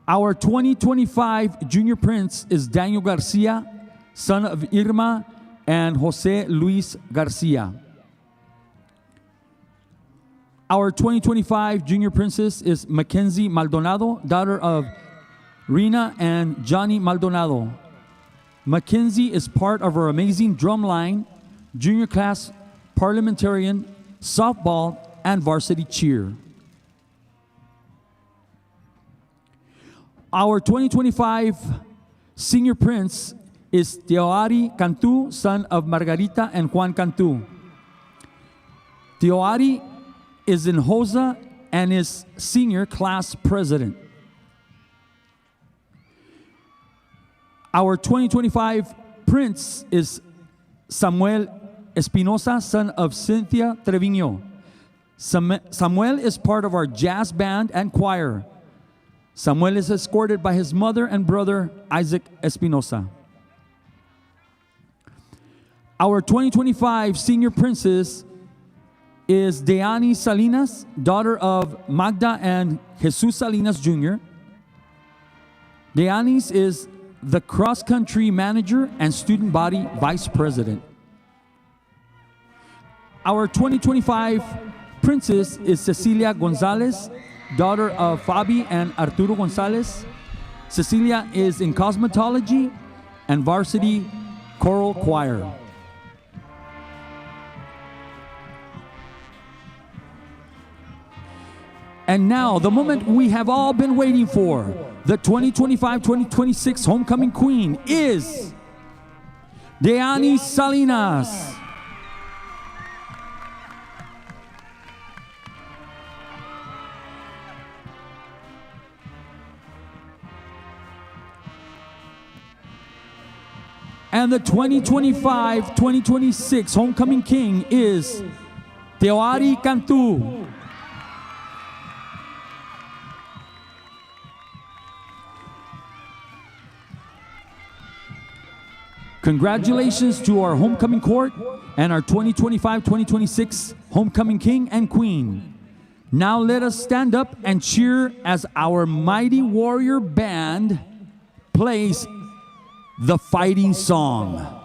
Our 2025 junior prince is Daniel Garcia, son of Irma and Jose Luis Garcia. Our 2025 junior princess is Mackenzie Maldonado, daughter of Rina and Johnny Maldonado. Mackenzie is part of our amazing drumline, junior class parliamentarian, softball, and varsity cheer. Our 2025 senior prince is Teoari Cantu, son of Margarita and Juan Cantu. Teoari is in HOSA and is senior class president. Our 2025 prince is Samuel Espinosa, son of Cynthia Trevino. Samuel is part of our jazz band and choir. Samuel is escorted by his mother and brother, Isaac Espinosa. Our 2025 senior princess is Deani Salinas, daughter of Magda and Jesus Salinas Jr. Deanis is the cross-country manager and student body vice president. Our 2025 princess is Cecilia Gonzalez, daughter of Fabi and Arturo Gonzalez. Cecilia is in cosmetology and varsity choral choir. And now, the moment we have all been waiting for, the 2025-2026 homecoming queen is Deani Salinas. And the 2025-2026 homecoming king is Teoari Cantu. Congratulations to our homecoming court and our 2025-2026 homecoming king and queen. Now let us stand up and cheer as our mighty warrior band plays the fighting song.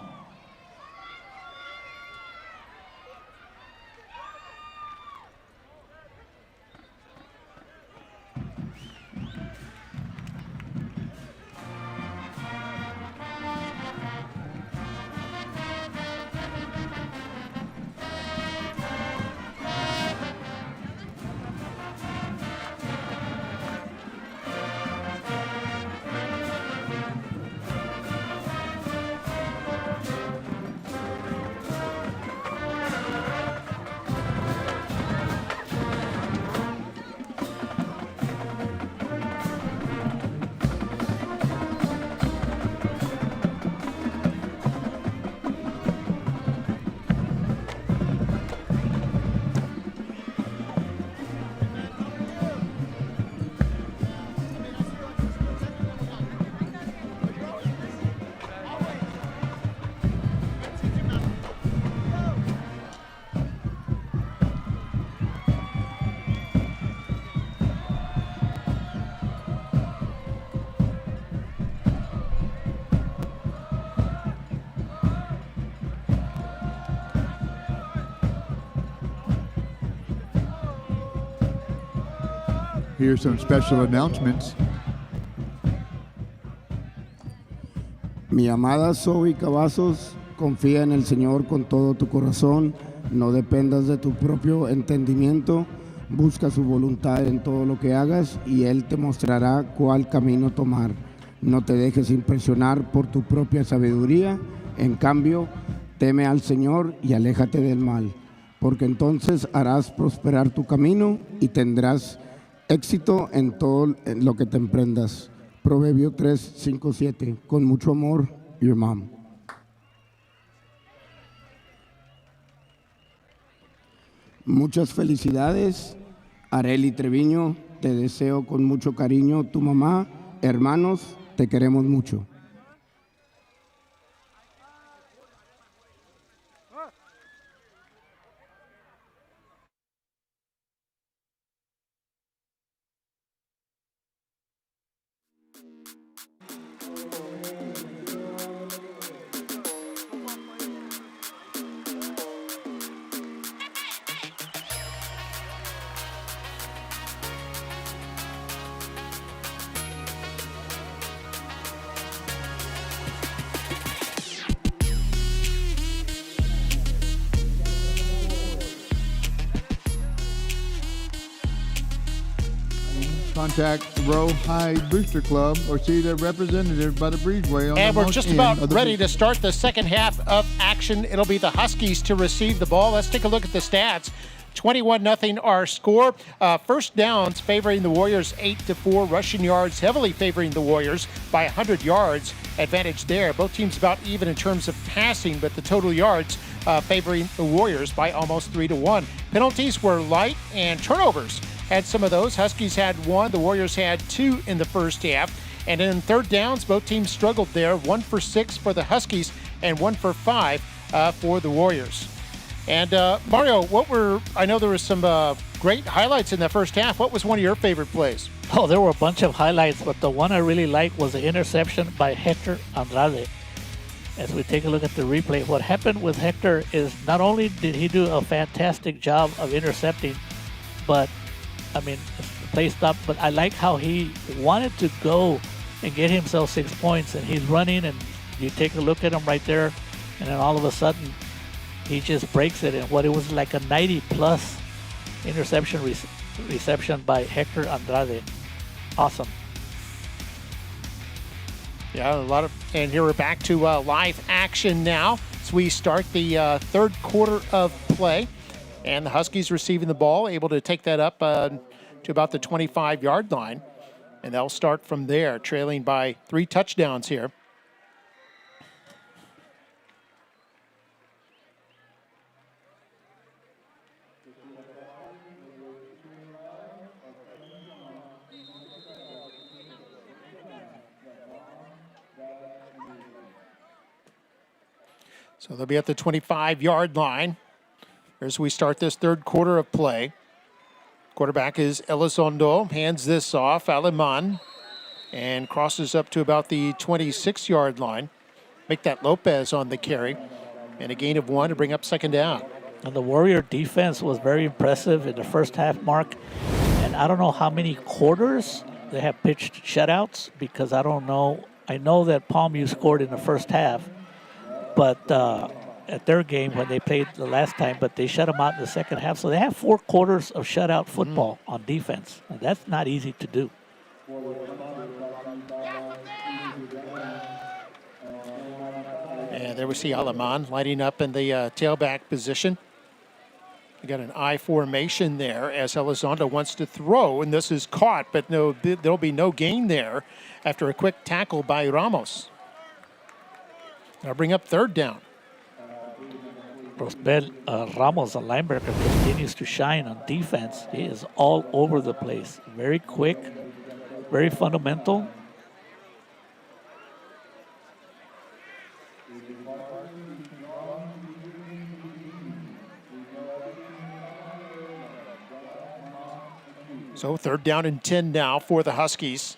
Here's some special announcements. Mi amada Zoe Cavazos, confía en el Señor con todo tu corazón, no dependas de tu propio entendimiento, busca su voluntad en todo lo que hagas y Él te mostrará cuál camino tomar. No te dejes impresionar por tu propia sabiduría, en cambio, teme al Señor y aléjate del mal, porque entonces harás prosperar tu camino y tendrás éxito en todo lo que te emprendas. Proverbio 3, 5, 7. Con mucho amor, your mom. Muchas felicidades, Areli Treviño. Te deseo con mucho cariño tu mamá. Hermanos, te queremos mucho. Contact Rowe High Booster Club or see their representative by the breezeway on and the we're just about ready to start the second half of action. It'll be the Huskies to receive the ball. Let's take a look at the stats. 21-0 our score. First downs favoring the Warriors 8-4. Rushing yards heavily favoring the Warriors by 100 yards. Advantage there. Both teams about even in terms of passing, but the total yards favoring the Warriors by almost 3-1. Penalties were light and turnovers had some of those. Huskies had one. The Warriors had two in the first half. And in third downs, both teams struggled there. 1 for 6 for the Huskies and 1 for 5 for the Warriors. And Mario, I know there was some great highlights in the first half. What was one of your favorite plays? Oh, there were a bunch of highlights, but the one I really liked was the interception by Hector Andrade. As we take a look at the replay, what happened with Hector is not only did he do a fantastic job of intercepting, but I mean, the play stopped, but I like how he wanted to go and get himself 6 points, and he's running, and you take a look at him right there, and then all of a sudden, he just breaks it, and what it was like a 90-plus interception reception by Hector Andrade. Awesome. Yeah, and here we're back to live action now as we start the third quarter of play. And the Huskies receiving the ball, able to take that up to about the 25-yard line. And they'll start from there, trailing by 3 touchdowns here. So they'll be at the 25-yard line as we start this third quarter of play. Quarterback is Elizondo, hands this off, Aleman, and crosses up to about the 26-yard line. Make that Lopez on the carry, and a gain of 1 to bring up second down. And the Warrior defense was very impressive in the first half, Mark. And I don't know how many quarters they have pitched shutouts, because I don't know. I know that Palmview scored in the first half, but at their game when they played the last time, but they shut them out in the second half. So they have 4 quarters of shutout football on defense. And that's not easy to do. And there we see Aleman lining up in the tailback position. We got an I formation there as Elizondo wants to throw, and this is caught, but no, there'll be no gain there after a quick tackle by Ramos. I'll bring up third down. Ramos, a linebacker, continues to shine on defense. He is all over the place. Very quick, very fundamental. So third down and 10 now for the Huskies.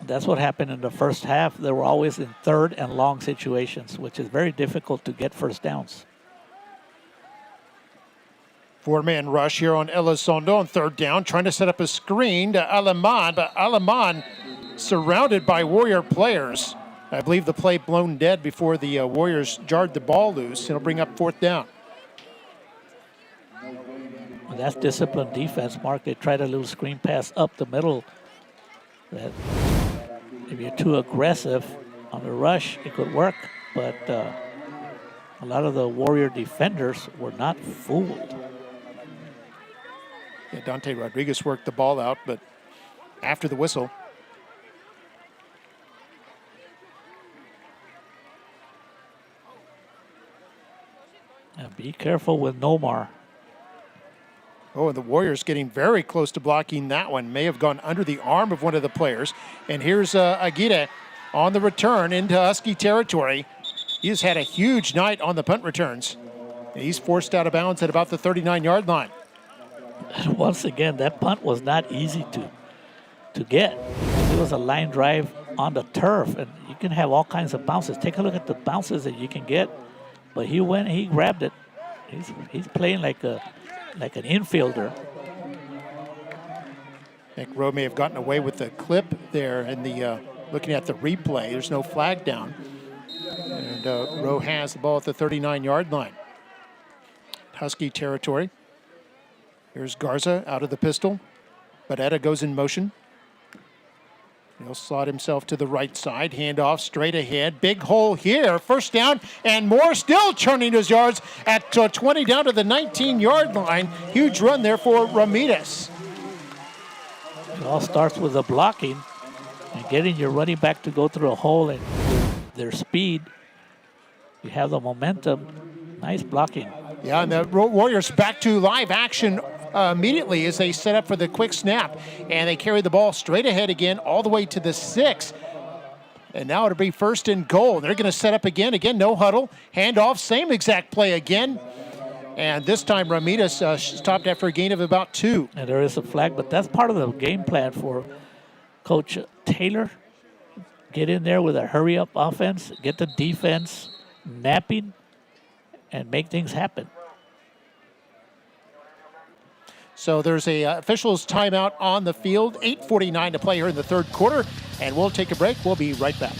That's what happened in the first half. They were always in third and long situations, which is very difficult to get first downs. 4-man rush here on Elizondo on third down, trying to set up a screen to Aleman, but Aleman surrounded by Warrior players. I believe the play blown dead before the Warriors jarred the ball loose. It'll bring up fourth down. Well, that's disciplined defense, Mark. They try to little screen pass up the middle. That if you're too aggressive on the rush, it could work, but a lot of the Warrior defenders were not fooled. Yeah, Dante Rodriguez worked the ball out, but after the whistle. And be careful with Nomar. Oh, and the Warriors getting very close to blocking that one. May have gone under the arm of one of the players. And here's Aguirre on the return into Husky territory. He's had a huge night on the punt returns. And he's forced out of bounds at about the 39-yard line. And once again, that punt was not easy to get. It was a line drive on the turf, and you can have all kinds of bounces. Take a look at the bounces that you can get. But he went, he grabbed it. He's playing like an infielder. Nick Rowe may have gotten away with the clip there in the looking at the replay. There's no flag down. And Rowe has the ball at the 39-yard line. Husky territory. Here's Garza out of the pistol. Barrera goes in motion. He'll slot himself to the right side. Handoff straight ahead. Big hole here. First down and more. Still churning his yards at 20 down to the 19-yard line. Huge run there for Ramirez. It all starts with the blocking and getting your running back to go through a hole, and their speed. You have the momentum. Nice blocking. Yeah, and the Warriors back to live action immediately as they set up for the quick snap. And they carry the ball straight ahead again all the way to the 6. And now it'll be first and goal. They're going to set up again. Again, no huddle. Handoff, same exact play again. And this time Ramirez stopped after a gain of about 2. And there is a flag, but that's part of the game plan for Coach Taylor. Get in there with a hurry-up offense, get the defense napping, and make things happen. So there's a officials timeout on the field. 8:49 to play here in the third quarter, and we'll take a break. We'll be right back.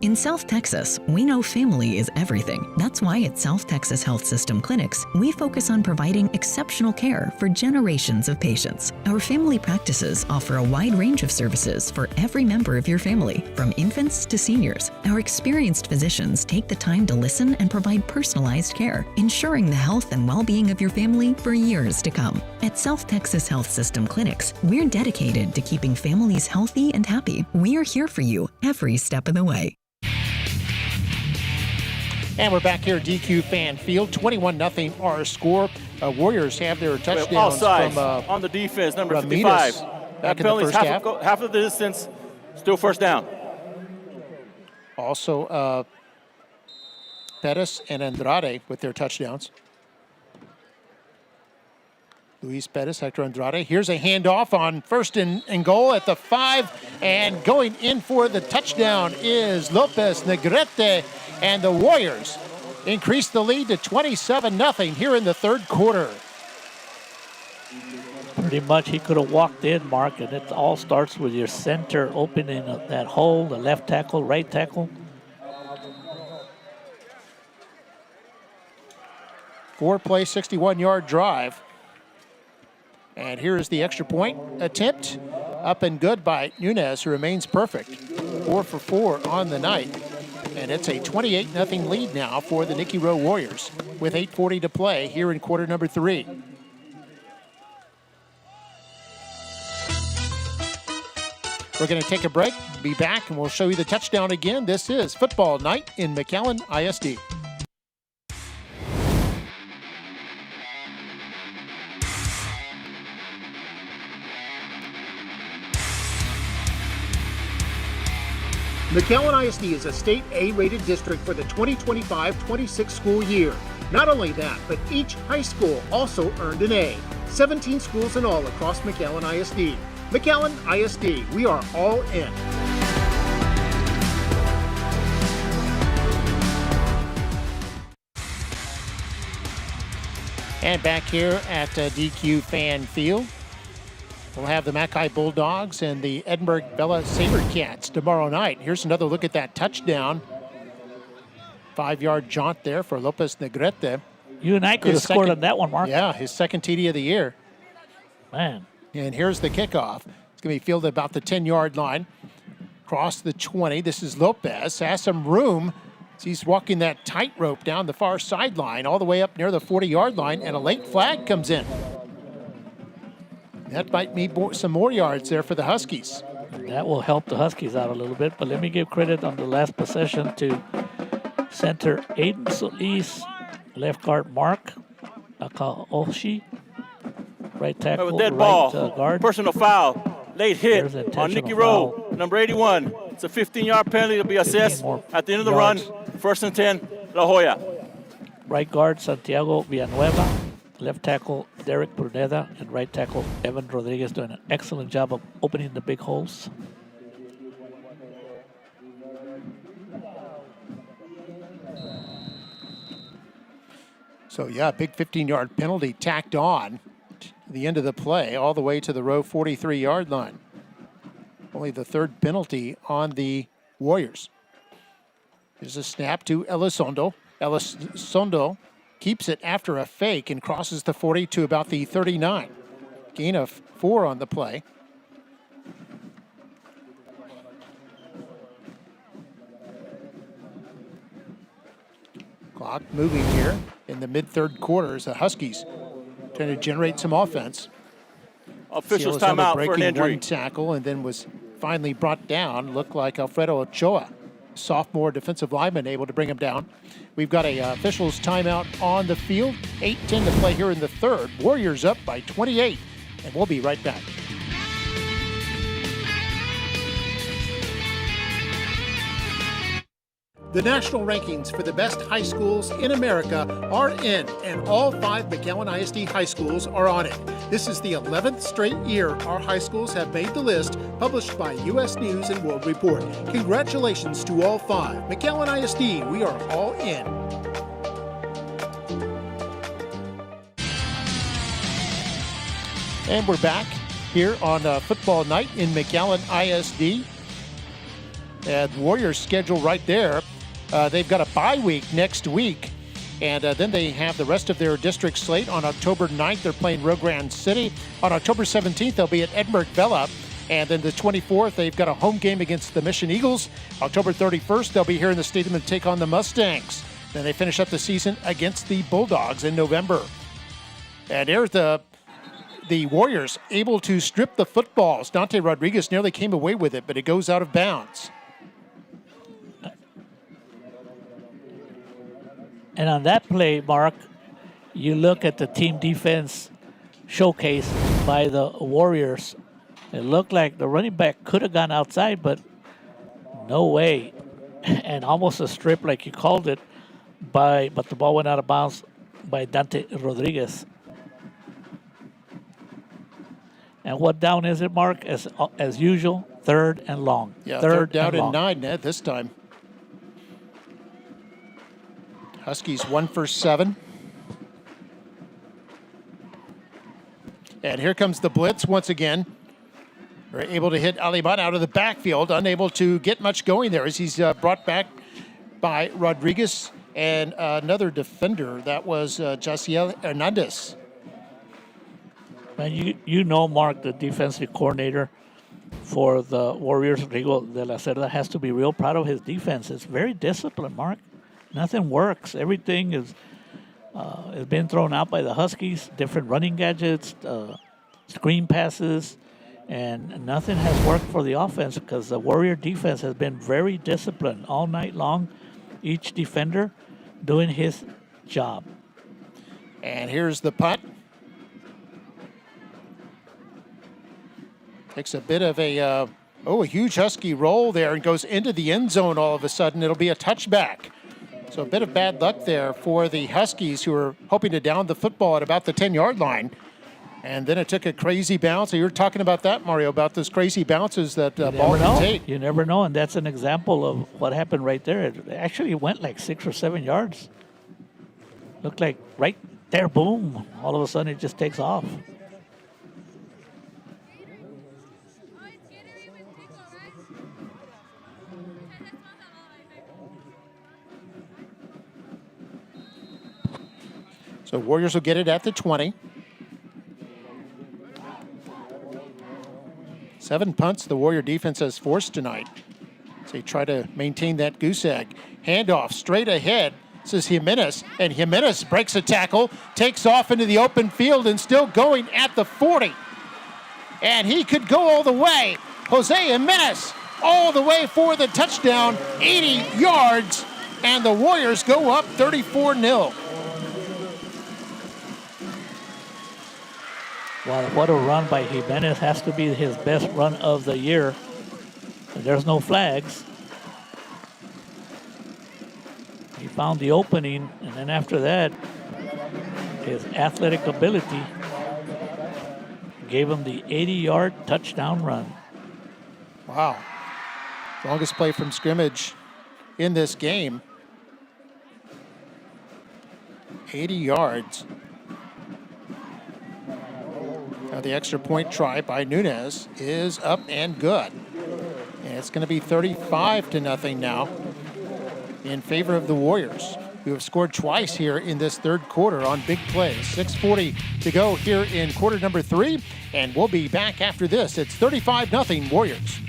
In South Texas, we know family is everything. That's why at South Texas Health System Clinics, we focus on providing exceptional care for generations of patients. Our family practices offer a wide range of services for every member of your family, from infants to seniors. Our experienced physicians take the time to listen and provide personalized care, ensuring the health and well-being of your family for years to come. At South Texas Health System Clinics, we're dedicated to keeping families healthy and happy. We are here for you every step of the way. And we're back here at DQ Fan Field. 21-0 our score. Warriors have their touchdowns offsides from on the defense, number Ramirez. 55. back in the first half. Half of the distance, still first down. Also, Pettis and Andrade with their touchdowns. Luis Pettis, Hector Andrade. Here's a handoff on first and goal at the 5. And going in for the touchdown is Lopez Negrete. And the Warriors increase the lead to 27-0 here in the third quarter. Pretty much he could have walked in, Mark, and it all starts with your center opening that hole, the left tackle, right tackle. 4-play, 61-yard drive. And here is the extra point attempt. Up and good by Nunez, who remains perfect. 4 for 4 on the night. And it's a 28-0 lead now for the Nikki Rowe Warriors with 8:40 to play here in quarter number 3. We're going to take a break, be back, and we'll show you the touchdown again. This is football night in McAllen ISD. McAllen ISD is a state A-rated district for the 2025-26 school year. Not only that, but each high school also earned an A. 17 schools in all across McAllen ISD. McAllen ISD, we are all in. And back here at DQ Fan Field, we'll have the Mackay Bulldogs and the Edinburgh Bella Sabercats tomorrow night. Here's another look at that touchdown. 5-yard jaunt there for Lopez Negrete. You and I could have scored on that one, Mark. Yeah, his second TD of the year. Man. And here's the kickoff. It's going to be fielded about the 10-yard line. Across the 20. This is Lopez. Has some room. He's walking that tightrope down the far sideline all the way up near the 40-yard line, and a late flag comes in. That might mean some more yards there for the Huskies. That will help the Huskies out a little bit, but let me give credit on the last possession to center Aiden Solis, left guard Mark Akaoshi, right tackle, With dead right ball, guard. personal foul, late hit on Nikki Rowe, number 81. It's a 15-yard penalty to be assessed at the end of the run. First and 10, La Jolla. Right guard Santiago Villanueva, left tackle Derek Bruneda, and right tackle Evan Rodriguez doing an excellent job of opening the big holes. So yeah, big 15-yard penalty tacked on to the end of the play, all the way to the Rowe 43-yard line. Only the third penalty on the Warriors. There's a snap to Elizondo. Elizondo keeps it after a fake and crosses the 40 to about the 39. Gain of 4 on the play. Clock moving here in the mid-third quarter as the Huskies trying to generate some offense. Officials timeout for an injury. One tackle and then was finally brought down. Looked like Alfredo Ochoa, sophomore defensive lineman, able to bring him down. We've got a officials timeout on the field. 8:10 to play here in the third. Warriors up by 28, and we'll be right back. The national rankings for the best high schools in America are in, and all 5 McAllen ISD high schools are on it. This is the 11th straight year our high schools have made the list, published by U.S. News and World Report. Congratulations to all 5. McAllen ISD, we are all in. And we're back here on football night in McAllen ISD. The Warriors schedule right there. They've got a bye week next week, and then they have the rest of their district slate. On October 9th, they're playing Rio Grande City. On October 17th, they'll be at Edinburgh Bella, and then the 24th, they've got a home game against the Mission Eagles. October 31st, they'll be here in the stadium and take on the Mustangs. Then they finish up the season against the Bulldogs in November. And there's the Warriors able to strip the footballs. Dante Rodriguez nearly came away with it, but it goes out of bounds. And on that play, Mark, you look at the team defense showcase by the Warriors. It looked like the running back could have gone outside, but no way. And almost a strip like you called it, but the ball went out of bounds by Dante Rodriguez. And what down is it, Mark? As usual, third and long. Yeah, third down and and 9 at this time. Huskies 1 for 7. And here comes the blitz once again. We're able to hit Aliman out of the backfield, unable to get much going there as he's brought back by Rodriguez and another defender. That was Jaciel Hernandez. And you know, Mark, the defensive coordinator for the Warriors, Rigo de la Cerda, has to be real proud of his defense. It's very disciplined, Mark. Nothing works. Everything is been thrown out by the Huskies, different running gadgets, screen passes, and nothing has worked for the offense because the Warrior defense has been very disciplined all night long, each defender doing his job. And here's the punt. Takes a bit of a huge Husky roll there and goes into the end zone all of a sudden. It'll be a touchback. So a bit of bad luck there for the Huskies, who are hoping to down the football at about the 10-yard line. And then it took a crazy bounce. So you were talking about that, Mario, about those crazy bounces that ball can take. You never know, and that's an example of what happened right there. It actually went like 6 or 7 yards. Looked like right there, boom. All of a sudden, it just takes off. So Warriors will get it at the 20. 7 punts the Warrior defense has forced tonight. So they try to maintain that goose egg. Handoff straight ahead. This is Jimenez, and Jimenez breaks a tackle, takes off into the open field, and still going at the 40. And he could go all the way. Jose Jimenez all the way for the touchdown, 80 yards, and the Warriors go up 34-0. Wow, what a run by Jimenez. Has to be his best run of the year. And there's no flags. He found the opening, and then after that, his athletic ability gave him the 80-yard touchdown run. Wow. Longest play from scrimmage in this game. 80 yards. Now the extra point try by Nunez is up and good. And it's going to be 35-0 now in favor of the Warriors, who have scored twice here in this third quarter on big plays. 6:40 to go here in quarter number 3, and we'll be back after this. It's 35-0 Warriors.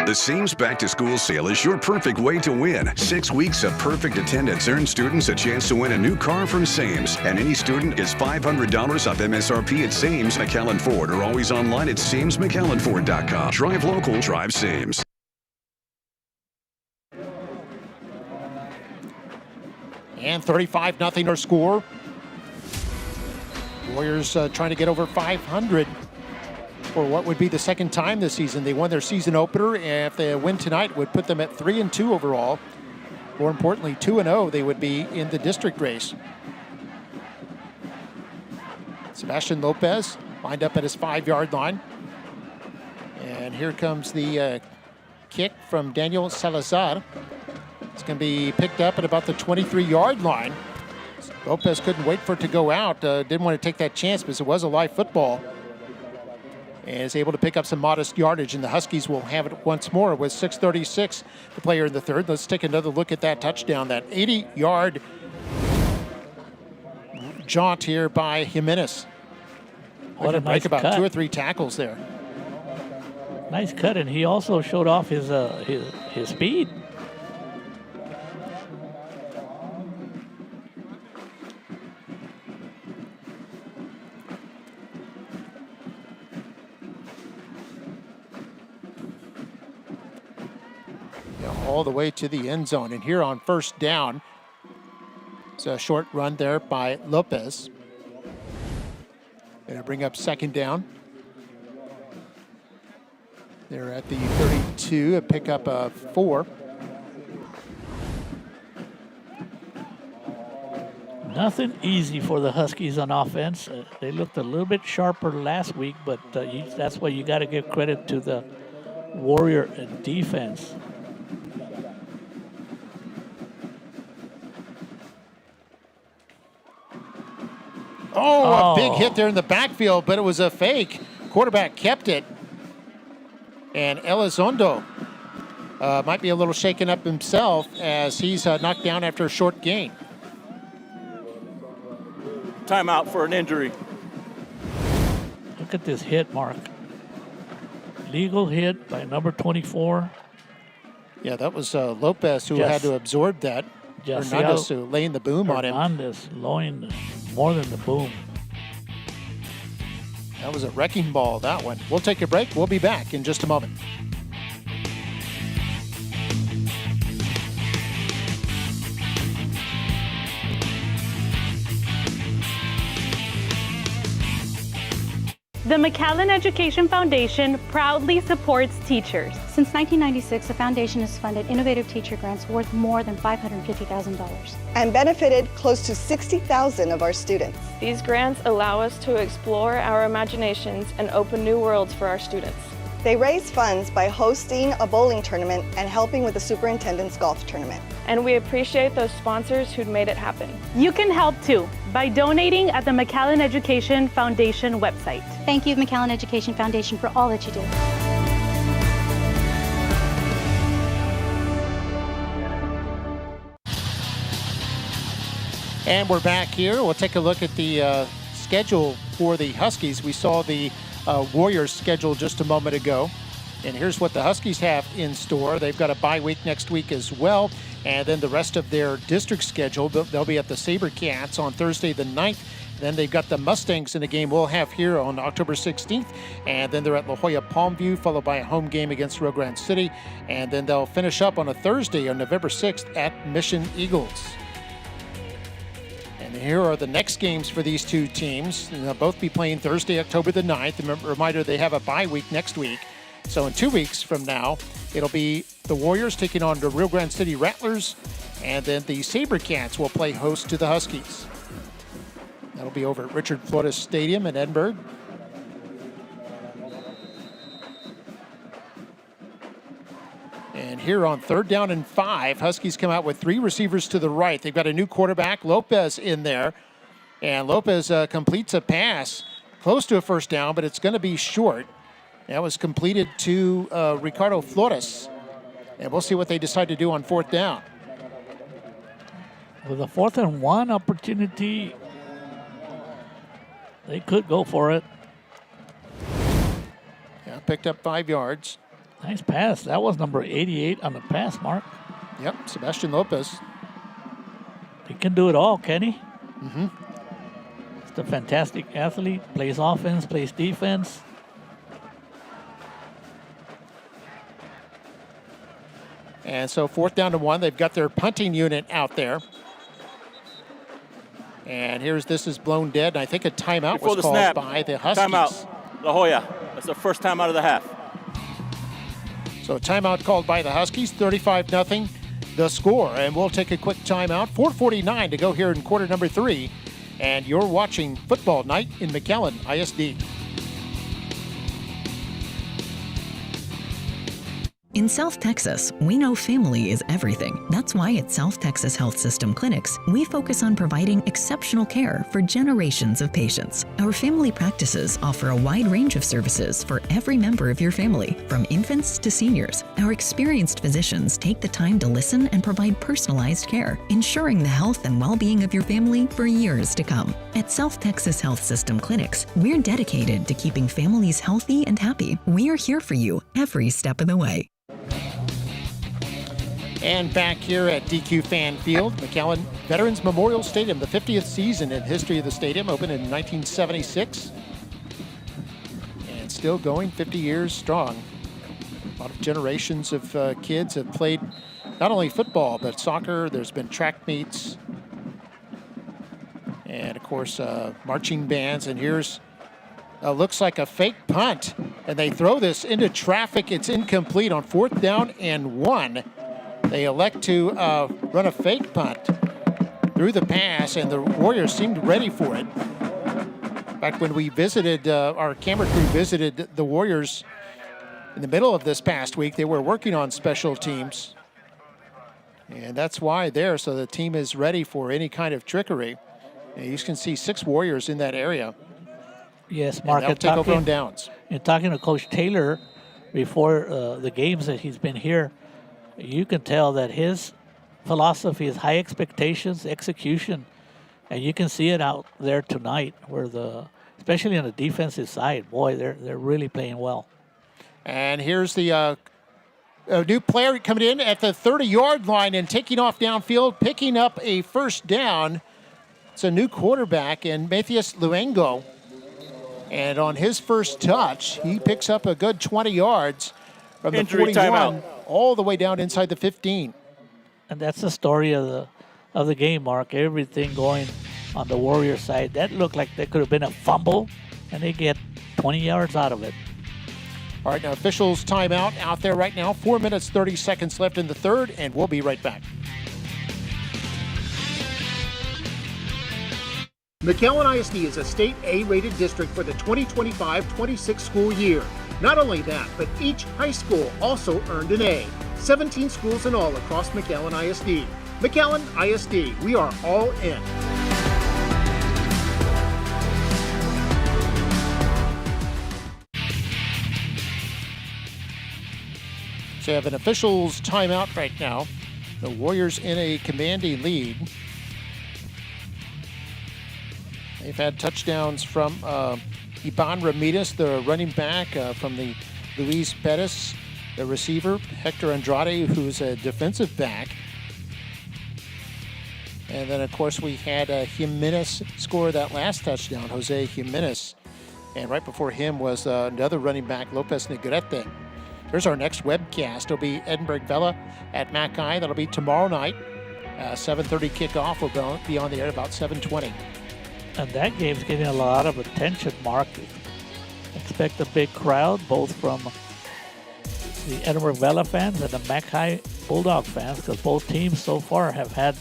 The Seams Back to School sale is your perfect way to win. 6 weeks of perfect attendance earn students a chance to win a new car from Seams. And any student gets $500 off MSRP at Seams McAllen Ford, or always online at SeamsMcAllenFord.com. Drive local, drive Seams. And 35-0 our score. Warriors trying to get over 500 for what would be the second time this season. They won their season opener, and if they win tonight, it would put them at 3-2 overall. More importantly, 2-0, they would be in the district race. Sebastian Lopez lined up at his 5-yard line. And here comes the kick from Daniel Salazar. It's going to be picked up at about the 23-yard line. Lopez couldn't wait for it to go out. Didn't want to take that chance because it was a live football. And is able to pick up some modest yardage, and the Huskies will have it once more with 6:36 to play here in the third. Let's take another look at that touchdown, that 80-yard jaunt here by Jimenez. What a break nice about cut. 2 or 3 tackles there. Nice cut, and he also showed off his speed. All the way to the end zone. And here on first down, It's a short run there by Lopez. Going to bring up second down. They're at the 32, a pickup of 4. Nothing easy for the Huskies on offense. They looked a little bit sharper last week, but that's why you got to give credit to the Warrior defense. Oh, a big hit there in the backfield, but it was a fake. Quarterback kept it. And Elizondo might be a little shaken up himself as he's knocked down after a short gain. Timeout for an injury. Look at this hit, Mark. Legal hit by number 24. Yeah, that was Lopez who had to absorb that. Hernandez who laying the boom on him. Hernandez laying more than the boom. That was a wrecking ball, that one. We'll take a break. We'll be back in just a moment. The McAllen Education Foundation proudly supports teachers. Since 1996, the foundation has funded innovative teacher grants worth more than $550,000. And benefited close to 60,000 of our students. These grants allow us to explore our imaginations and open new worlds for our students. They raise funds by hosting a bowling tournament and helping with the superintendent's golf tournament. And we appreciate those sponsors who'd made it happen. You can help too by donating at the McAllen Education Foundation website. Thank you, McAllen Education Foundation, for all that you do. And we're back here. We'll take a look at the schedule for the Huskies. We saw the Warriors schedule just a moment ago. And here's what the Huskies have in store. They've got a bye week next week as well. And then the rest of their district schedule, they'll be at the SaberCats on Thursday the 9th. Then they've got the Mustangs in a game we'll have here on October 16th. And then they're at La Jolla Palmview, followed by a home game against Rio Grande City. And then they'll finish up on a Thursday on November 6th at Mission Eagles. And here are the next games for these two teams. They'll both be playing Thursday, October the 9th. Reminder, they have a bye week next week. So in 2 weeks from now, it'll be the Warriors taking on the Rio Grande City Rattlers, and then the SaberCats will play host to the Huskies. That'll be over at Richard Flores Stadium in Edinburgh. And here on 3rd down and 5, Huskies come out with 3 receivers to the right. They've got a new quarterback, Lopez, in there. And Lopez completes a pass close to a first down, but it's going to be short. That was completed to Ricardo Flores. And we'll see what they decide to do on 4th down. With a 4th and 1 opportunity, they could go for it. Yeah, picked up 5 yards. Nice pass. That was number 88 on the pass, Mark. Yep, Sebastian Lopez. He can do it all, can he? Mm-hmm. He's a fantastic athlete. Plays offense, plays defense. And so 4th down and 1, they've got their punting unit out there. And this is blown dead. And I think a timeout was called by the Huskies. Timeout, La Jolla. That's the first timeout of the half. So timeout called by the Huskies, 35-0, the score. And we'll take a quick timeout. 4:49 to go here in quarter number 3. And you're watching Football Night in McAllen ISD. In South Texas, we know family is everything. That's why at South Texas Health System Clinics, we focus on providing exceptional care for generations of patients. Our family practices offer a wide range of services for every member of your family, from infants to seniors. Our experienced physicians take the time to listen and provide personalized care, ensuring the health and well-being of your family for years to come. At South Texas Health System Clinics, we're dedicated to keeping families healthy and happy. We are here for you every step of the way. And back here at DQ Fan Field, McAllen Veterans Memorial Stadium, the 50th season in history of the stadium, opened in 1976. And still going 50 years strong. A lot of generations of kids have played not only football, but soccer. There's been track meets. And, of course, marching bands. And here's, looks like a fake punt. And they throw this into traffic. It's incomplete on 4th down and 1. They elect to run a fake punt through the pass, and the Warriors seemed ready for it. In fact, when we visited, our camera crew visited the Warriors in the middle of this past week, they were working on special teams. And that's why there, so the team is ready for any kind of trickery. And you can see 6 Warriors in that area. Yes, Mark. And they'll take over on downs. And talking to Coach Taylor before the games that he's been here, you can tell that his philosophy is high expectations, execution, and you can see it out there tonight, where especially on the defensive side, boy, they're really playing well. And here's the a new player coming in at the 30-yard line and taking off downfield, picking up a first down. It's a new quarterback in Matthias Luengo. And on his first touch, he picks up a good 20 yards from the 41 timeout, all the way down inside the 15. And that's the story of the game, Mark. Everything going on the Warrior side. That looked like that could have been a fumble, and they get 20 yards out of it. All right, now officials timeout out there right now. 4 minutes, 30 seconds left in the third, and we'll be right back. McAllen ISD is a state A-rated district for the 2025-26 school year. Not only that, but each high school also earned an A. 17 schools in all across McAllen ISD. McAllen ISD, we are all in. So you have an officials timeout right now. The Warriors in a commanding lead. They've had touchdowns from Iban Ramirez, the running back, from the Luis Pettis, the receiver, Hector Andrade, who's a defensive back. And then, of course, we had Jimenez score that last touchdown, Jose Jimenez. And right before him was another running back, Lopez Negrete. There's our next webcast. It'll be Edinburgh Vela at Mackay. That'll be tomorrow night. 7:30 kickoff. We'll be on the air about 7:20. And that game's getting a lot of attention, Mark. Expect a big crowd, both from the Edinburgh Vela fans and the Mackay Bulldog fans, because both teams so far have had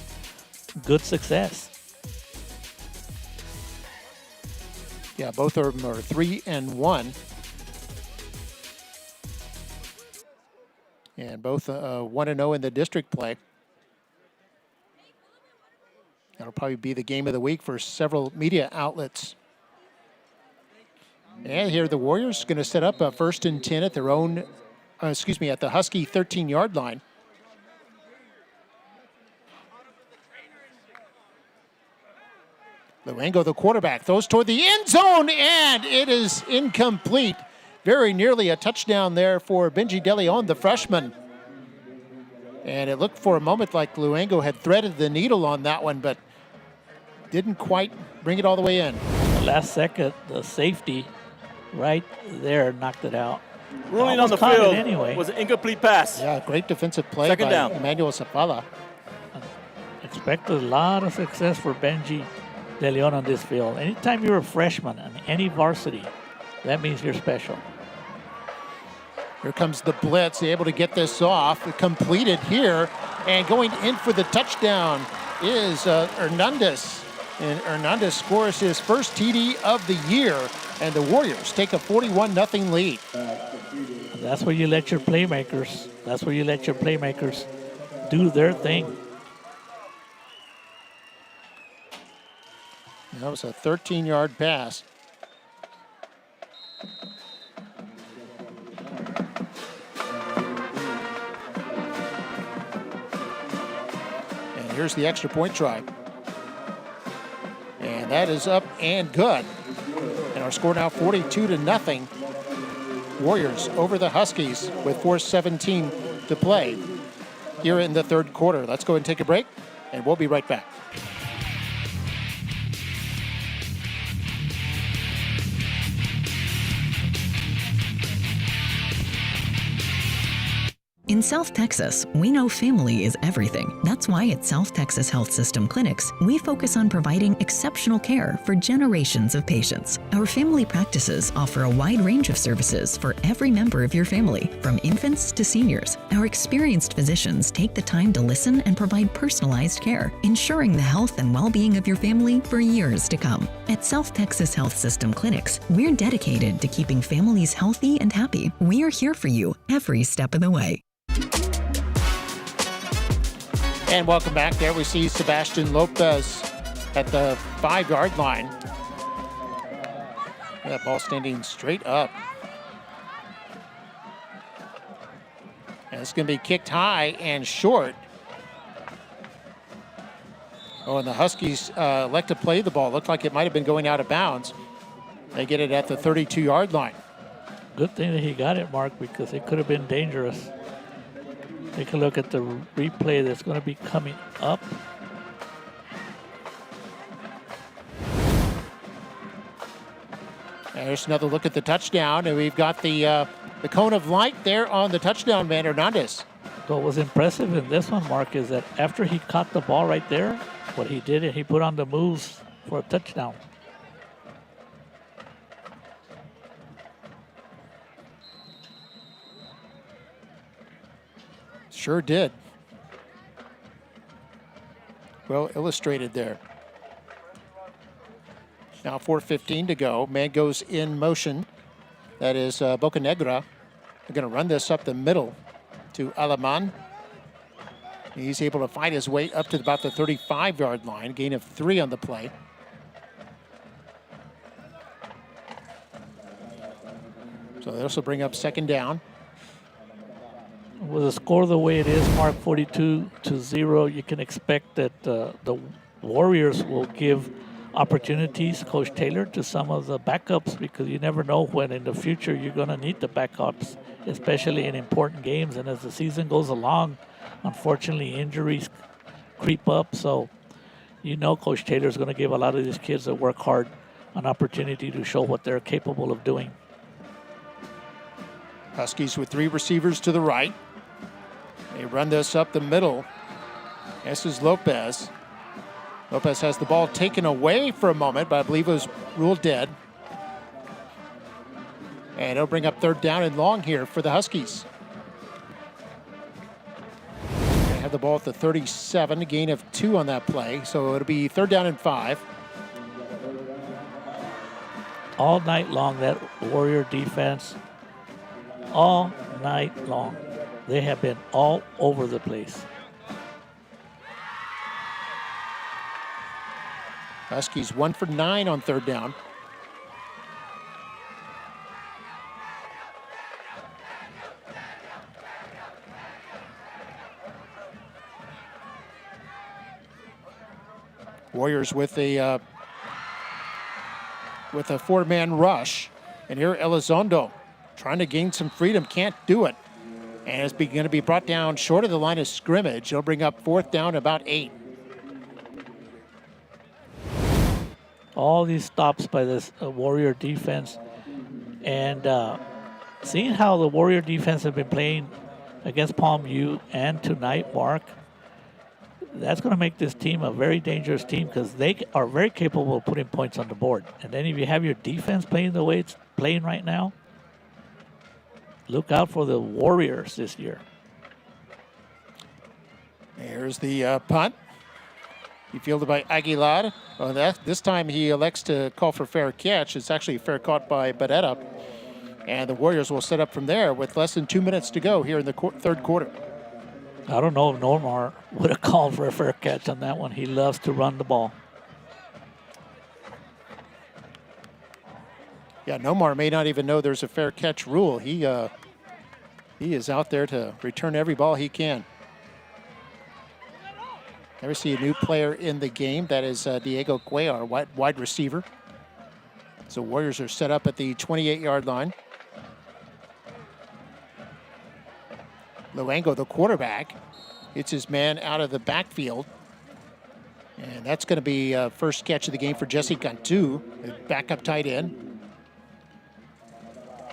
good success. Yeah, both of them are 3-1. And both 1-0 in the district play. That'll probably be the game of the week for several media outlets. And here the Warriors going to set up a 1st and 10 at their own, at the Husky 13-yard line. Luengo, the quarterback, throws toward the end zone, and it is incomplete. Very nearly a touchdown there for Benji De Leon, the freshman. And it looked for a moment like Luengo had threaded the needle on that one, but didn't quite bring it all the way in. Last second, the safety right there knocked it out. Ruling on the field anyway. Was an incomplete pass. Yeah, great defensive play Second by down. Emmanuel Zapala. Expect a lot of success for Benji De Leon on this field. Anytime you're a freshman on any varsity, that means you're special. Here comes the blitz, able to get this off, completed here, and going in for the touchdown is Hernandez. And Hernandez scores his first TD of the year, and the Warriors take a 41-0 lead. That's where you let your playmakers, do their thing. That was a 13-yard pass. And here's the extra point try. And that is up and good. And our score now 42-0. Warriors over the Huskies with 4:17 to play here in the third quarter. Let's go and take a break, and we'll be right back. In South Texas, we know family is everything. That's why at South Texas Health System Clinics, we focus on providing exceptional care for generations of patients. Our family practices offer a wide range of services for every member of your family, from infants to seniors. Our experienced physicians take the time to listen and provide personalized care, ensuring the health and well-being of your family for years to come. At South Texas Health System Clinics, we're dedicated to keeping families healthy and happy. We are here for you every step of the way. And welcome back. There we see Sebastian Lopez at the 5-yard line. That ball standing straight up. And it's going to be kicked high and short. Oh, and the Huskies elect to play the ball. Looked like it might have been going out of bounds. They get it at the 32-yard line. Good thing that he got it, Mark, because it could have been dangerous. Take a look at the replay that's going to be coming up. There's another look at the touchdown, and we've got the cone of light there on the touchdown man, Hernandez. So what was impressive in this one, Mark, is that after he caught the ball right there, what he did is he put on the moves for a touchdown. Sure did. Well illustrated there. Now 4:15 to go. Man goes in motion. That is Bocanegra. They're going to run this up the middle to Alaman. He's able to find his way up to about the 35-yard line. Gain of 3 on the play. So this will bring up second down. With the score the way it is, Mark, 42-0, you can expect that the Warriors will give opportunities, Coach Taylor, to some of the backups, because you never know when in the future you're going to need the backups, especially in important games. And as the season goes along, unfortunately, injuries creep up. So you know Coach Taylor is going to give a lot of these kids that work hard an opportunity to show what they're capable of doing. Huskies with 3 receivers to the right. They run this up the middle. This is Lopez. Lopez has the ball taken away for a moment, but I believe it was ruled dead. And it'll bring up third down and long here for the Huskies. They have the ball at the 37, a gain of 2 on that play. So it'll be third down and 5. All night long, that Warrior defense, all night long, they have been all over the place. Huskies 1 for 9 on third down. Warriors with a 4-man rush. And here Elizondo trying to gain some freedom, can't do it. And it's going to be brought down short of the line of scrimmage. It'll bring up fourth down, about 8. All these stops by this Warrior defense. And seeing how the Warrior defense have been playing against Palm U and tonight, Mark, that's going to make this team a very dangerous team, because they are very capable of putting points on the board. And then if you have your defense playing the way it's playing right now, look out for the Warriors this year. There's the punt. He fielded by Aguilar. Well, this time he elects to call for fair catch. It's actually a fair caught by Barrera. And the Warriors will set up from there with less than 2 minutes to go here in the third quarter. I don't know if Normar would have called for a fair catch on that one. He loves to run the ball. Yeah, Nomar may not even know there's a fair catch rule. He is out there to return every ball he can. Never see a new player in the game. That is Diego Cuellar, wide receiver. So Warriors are set up at the 28-yard line. Luengo, the quarterback, hits his man out of the backfield. And that's going to be first catch of the game for Jesse Cantu, the backup tight end.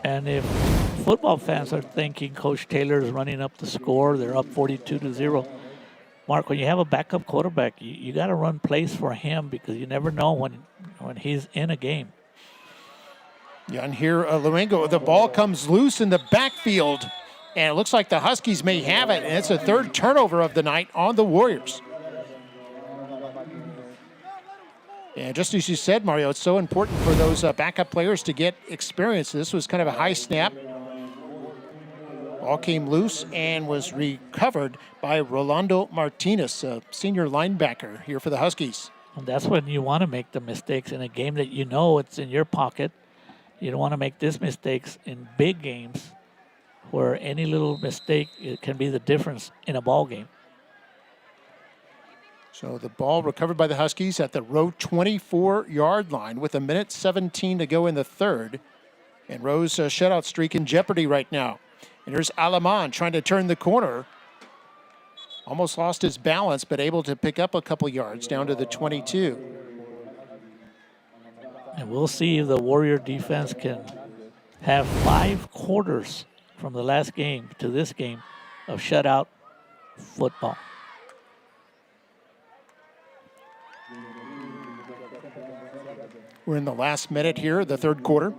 And if football fans are thinking Coach Taylor is running up the score. They're up 42-0. Mark, when you have a backup quarterback, you got to run plays for him because you never know when he's in a game. Yeah, and here, Luengo, the ball comes loose in the backfield, and it looks like the Huskies may have it, and it's a third turnover of the night on the Warriors. And just as you said, Mario, it's so important for those backup players to get experience. This was kind of a high snap. Ball came loose and was recovered by Rolando Martinez, a senior linebacker here for the Huskies. And that's when you want to make the mistakes in a game that you know it's in your pocket. You don't want to make these mistakes in big games where any little mistake it can be the difference in a ball game. So the ball recovered by the Huskies at the Rowe 24-yard line with 1:17 to go in the third. And Rowe's shutout streak in jeopardy right now. And here's Alaman trying to turn the corner. Almost lost his balance, but able to pick up a couple yards down to the 22. And we'll see if the Warrior defense can have 5 quarters from the last game to this game of shutout football. We're in the last minute here, the third quarter.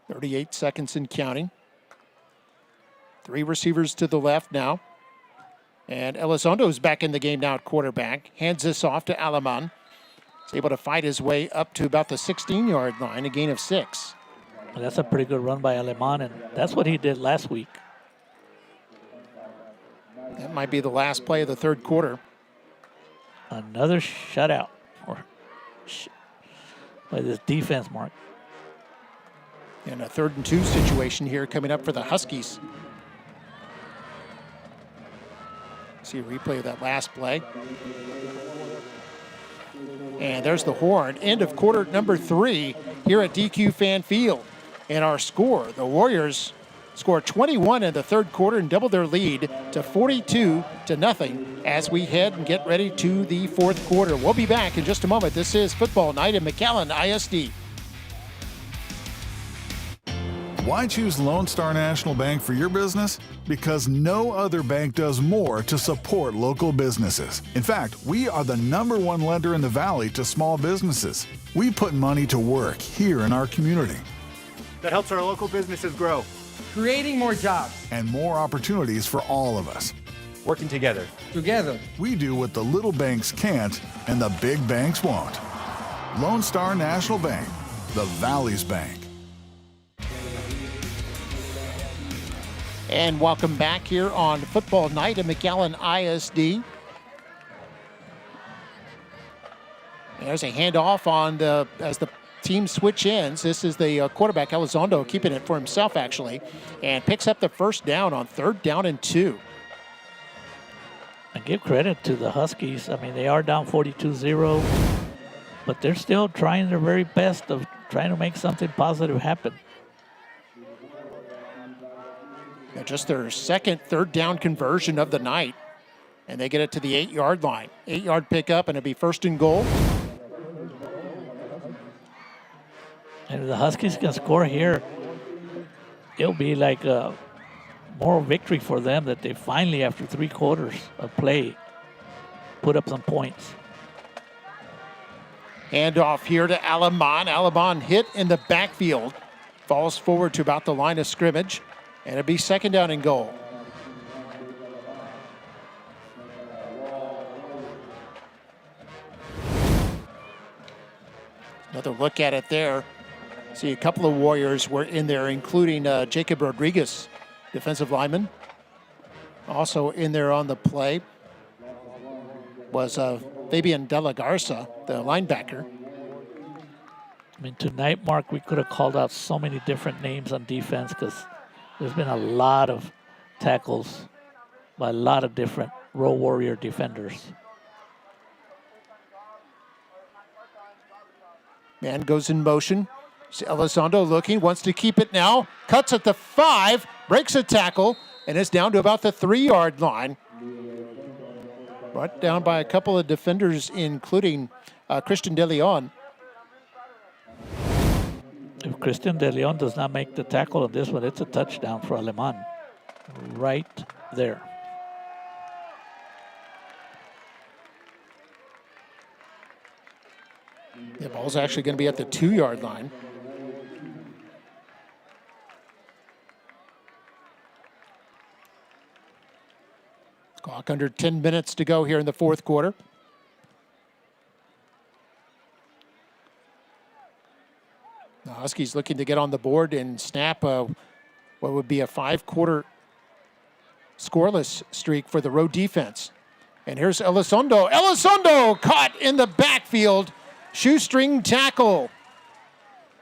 .38 seconds and counting. 3 receivers to the left now. And Elizondo's back in the game now at quarterback. Hands this off to Alaman. He's able to fight his way up to about the 16-yard line, a gain of 6. Well, that's a pretty good run by Alaman, and that's what he did last week. That might be the last play of the third quarter. Another shutout by this defense, Mark. And a 3rd and 2 situation here coming up for the Huskies. See a replay of that last play. And there's the horn. End of quarter number 3 here at DQ Fan Field. And our score, the Warriors score 21 in the third quarter and double their lead to 42-0 as we head and get ready to the fourth quarter. We'll be back in just a moment. This is Football Night at McAllen ISD. Why choose Lone Star National Bank for your business? Because no other bank does more to support local businesses. In fact, we are the #1 lender in the Valley to small businesses. We put money to work here in our community. That helps our local businesses grow. Creating more jobs. And more opportunities for all of us. Working together. Together. We do what the little banks can't and the big banks won't. Lone Star National Bank, the Valley's bank. And welcome back here on Football Night at McAllen ISD. There's a handoff on as the team switch ends. This is the quarterback, Elizondo, keeping it for himself, actually, and picks up the first down on 3rd down and 2. And give credit to the Huskies. I mean, they are down 42-0, but they're still trying their very best of trying to make something positive happen. Just their second 3rd down conversion of the night. And they get it to the 8-yard line. 8-yard pickup, and it'll be 1st and goal. And if the Huskies can score here, it'll be like a moral victory for them that they finally, after 3 quarters of play, put up some points. Hand off here to Alaman. Alaman hit in the backfield. Falls forward to about the line of scrimmage. And it'll be 2nd down and goal. Another look at it there. See, a couple of Warriors were in there, including Jacob Rodriguez, defensive lineman. Also in there on the play was Fabian De La Garza, the linebacker. I mean, tonight, Mark, we could have called out so many different names on defense because there's been a lot of tackles by a lot of different Rowe Warrior defenders. Man goes in motion. Elizondo looking, wants to keep it now. Cuts at the 5, breaks a tackle, and is down to about the 3-yard line. Brought down by a couple of defenders, including Christian De Leon. If Christian De Leon does not make the tackle on this one, it's a touchdown for Aleman. Right there. The ball's actually going to be at the 2-yard line. Clock under 10 minutes to go here in the fourth quarter. The Huskies looking to get on the board and snap what would be a 5-quarter scoreless streak for the road defense. And here's Elizondo. Elizondo caught in the backfield. Shoestring tackle.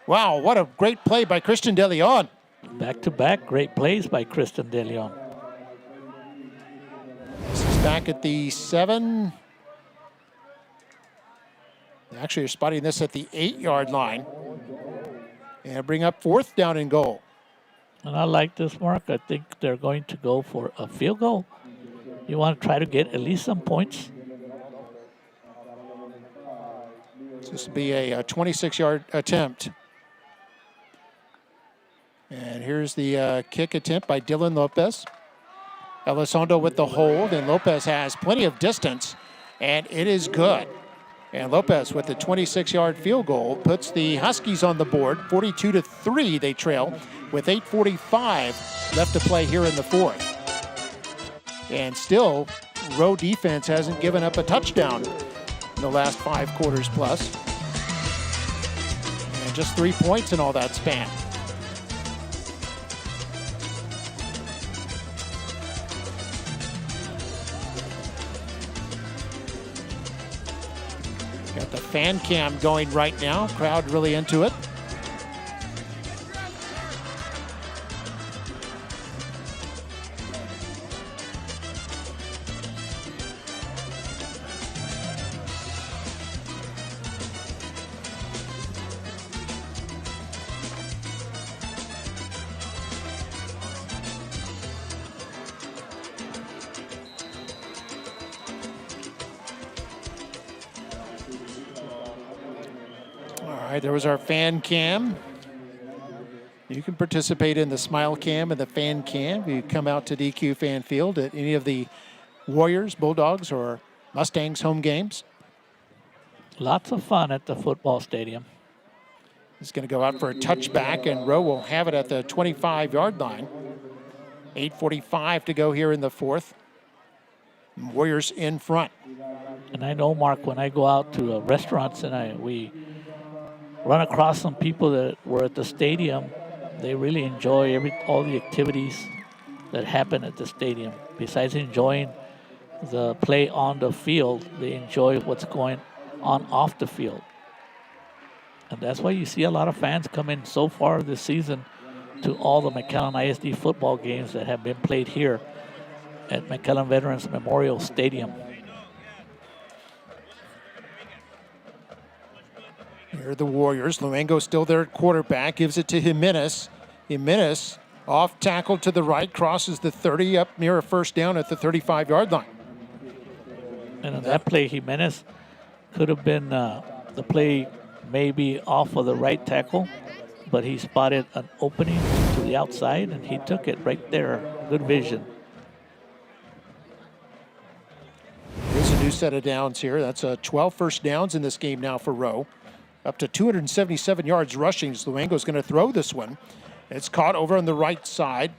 Wow, what a great play by Christian De Leon. Back-to-back great plays by Christian De Leon. This is back at the 7. Actually, you're spotting this at the 8-yard line. And bring up 4th down and goal. And I like this, Mark. I think they're going to go for a field goal. You want to try to get at least some points. This will be a 26-yard attempt. And here's the kick attempt by Dylan Lopez. Elizondo with the hold, and Lopez has plenty of distance, and it is good. And Lopez with the 26-yard field goal puts the Huskies on the board. 42-3 they trail with 8:45 left to play here in the fourth. And still, row defense hasn't given up a touchdown in the last 5 quarters plus. And just 3 points in all that span. Got the fan cam going right now. Crowd really into it. There was our fan cam. You can participate in the smile cam and the fan cam. You come out to DQ Fan Field at any of the Warriors, Bulldogs, or Mustangs home games. Lots of fun at the football stadium. He's going to go out for a touchback, and Rowe will have it at the 25-yard line. 8:45 to go here in the fourth. Warriors in front. And I know, Mark, when I go out to restaurants and we run across some people that were at the stadium, they really enjoy all the activities that happen at the stadium. Besides enjoying the play on the field, they enjoy what's going on off the field. And that's why you see a lot of fans come in so far this season to all the McAllen ISD football games that have been played here at McAllen Veterans Memorial Stadium. Here are the Warriors. Luengo still there at quarterback, gives it to Jimenez. Jimenez off tackle to the right, crosses the 30 up near a first down at the 35-yard line. And in that play, Jimenez could have been the play maybe off of the right tackle, but he spotted an opening to the outside, and he took it right there. Good vision. Here's a new set of downs here. That's 12 first downs in this game now for Rowe. Up to 277 yards rushing. Luengo's going to throw this one. It's caught over on the right side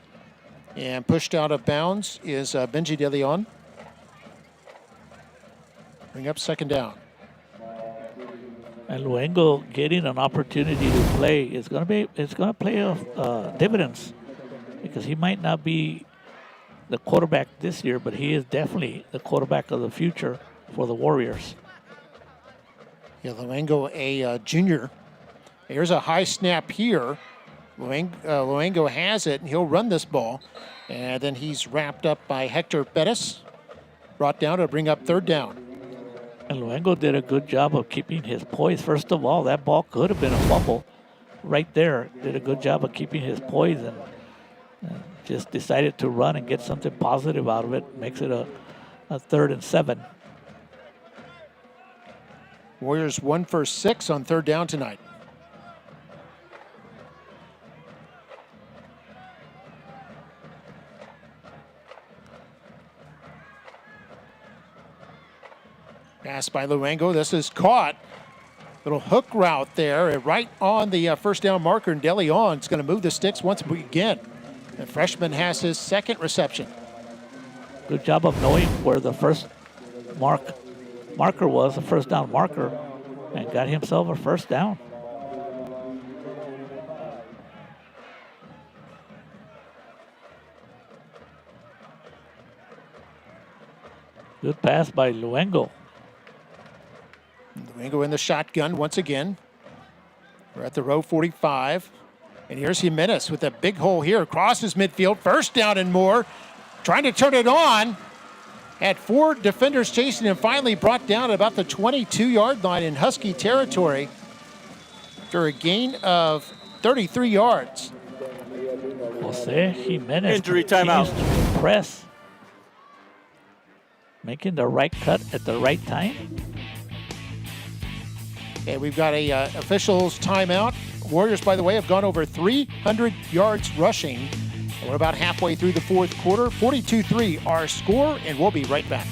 and pushed out of bounds is Benji De Leon. Bring up second down. And Luengo getting an opportunity to play is going to play dividends, because he might not be the quarterback this year, but he is definitely the quarterback of the future for the Warriors. Yeah, Luengo, a junior. Here's a high snap here. Luengo has it, and he'll run this ball. And then he's wrapped up by Hector Pettis. Brought down to bring up third down. And Luengo did a good job of keeping his poise. First of all, that ball could have been a fumble right there. Did a good job of keeping his poise and just decided to run and get something positive out of it. Makes it a 3rd and 7. Warriors 1 for 6 on third down tonight. Pass by Luengo. This is caught. Little hook route there, right on the first down marker, and De Leon is going to move the sticks once again. The freshman has his second reception. Good job of knowing where the first marker was, the first down marker, and got himself a first down. Good pass by Luengo. Luengo in the shotgun once again. We're at the row 45. And here's Jimenez with a big hole here. Crosses midfield. First down and more. Trying to turn it on. Had 4 defenders chasing him. Finally brought down at about the 22-yard line in Husky territory after a gain of 33 yards. Jose Jimenez Injury timeout. continues to press. Making the right cut at the right time. Okay, we've got a officials timeout. Warriors, by the way, have gone over 300 yards rushing. And we're about halfway through the fourth quarter. 42-3 our score, and we'll be right back.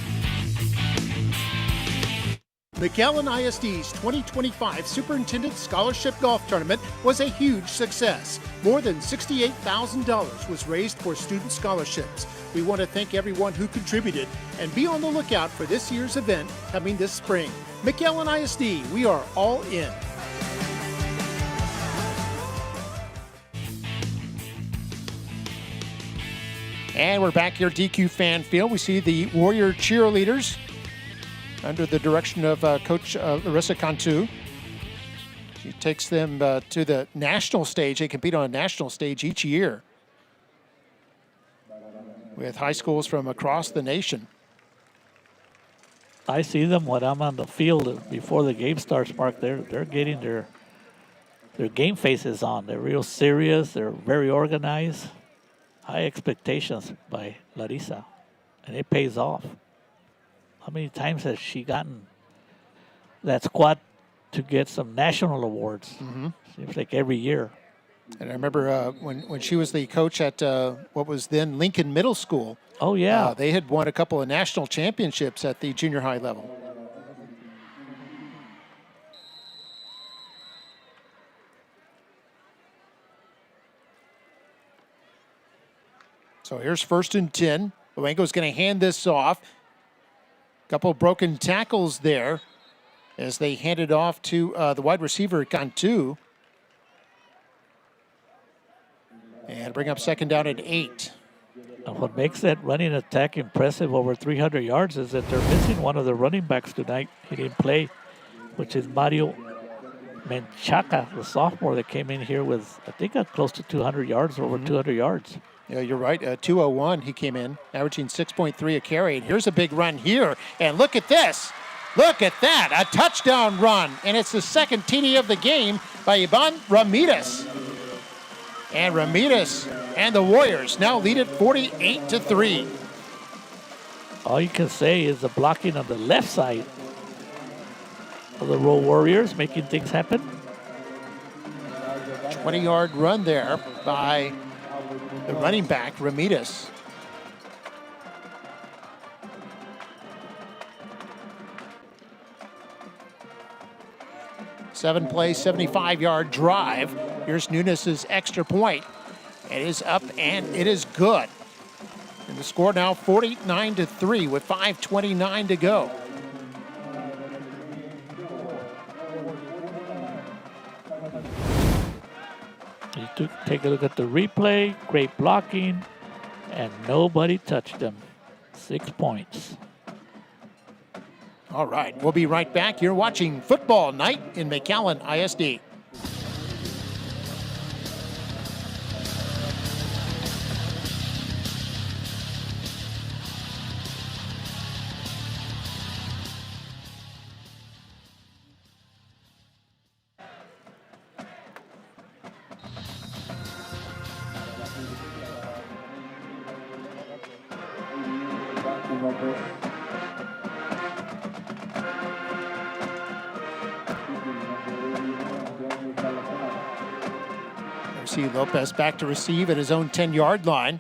McAllen ISD's 2025 Superintendent Scholarship Golf Tournament was a huge success. More than $68,000 was raised for student scholarships. We want to thank everyone who contributed and be on the lookout for this year's event coming this spring. McAllen ISD, we are all in. And we're back here at DQ Fan Field. We see the Warrior cheerleaders under the direction of Coach Larissa Cantu. She takes them to the national stage. They compete on a national stage each year with high schools from across the nation. I see them when I'm on the field before the game starts, Mark. They're getting their game faces on. They're real serious. They're very organized. High expectations by Larissa, and it pays off. How many times has she gotten that squad to get some national awards? Mm-hmm. Seems like every year. And I remember when she was the coach at what was then Lincoln Middle School. Oh, yeah. They had won a couple of national championships at the junior high level. So here's 1st and 10. Luengo's going to hand this off. Couple broken tackles there as they hand it off to the wide receiver, Cantu. And bring up 2nd down at 8. And what makes that running attack impressive over 300 yards is that they're missing one of the running backs tonight. He didn't play, which is Mario Menchaca, the sophomore that came in here with, I think, close to 200 yards, over 200 yards. Yeah, you're right. 201 he came in, averaging 6.3 a carry. And here's a big run here. And look at this. Look at that. A touchdown run. And it's the second TD of the game by Ivan Ramirez. And Ramirez and the Warriors now lead it 48-3. All you can say is the blocking on the left side of the Rowe Warriors making things happen. 20-yard run there by the running back, Ramirez. Seven-play, 75-yard drive. Here's Nunes' extra point. It is up and it is good. And the score now 49-3 with 5:29 to go. Take a look at the replay. Great blocking, and nobody touched them. 6 points. All right, we'll be right back. You're watching Football Night in McAllen ISD. see Lopez back to receive at his own 10-yard line.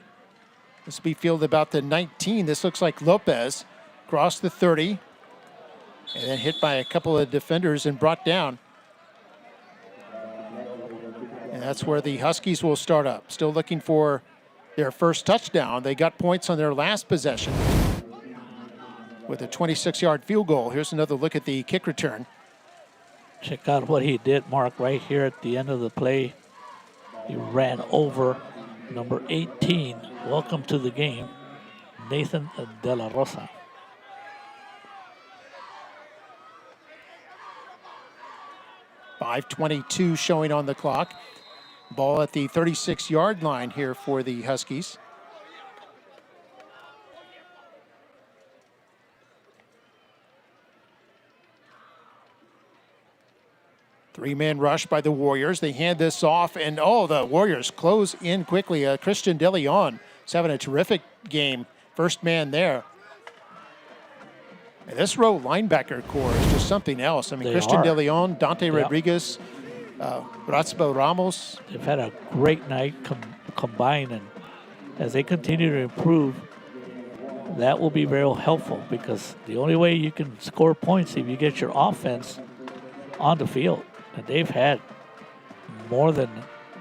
This will be fielded about the 19. This looks like Lopez crossed the 30 and then hit by a couple of defenders and brought down. And that's where the Huskies will start up. Still looking for their first touchdown. They got points on their last possession with a 26-yard field goal. Here's another look at the kick return. Check out what he did, Mark, right here at the end of the play. He ran over number 18. Welcome to the game, Nathan De La Rosa. .5:22 showing on the clock. Ball at the 36-yard line here for the Huskies. Three-man rush by the Warriors. They hand this off, and the Warriors close in quickly. Christian De Leon is having a terrific game. First man there. And this row linebacker core is just something else. I mean, Christian De Leon, Dante Rodriguez, Ratzbel Ramos. They've had a great night combined, and as they continue to improve, that will be very helpful, because the only way you can score points is if you get your offense on the field. And they've had more than,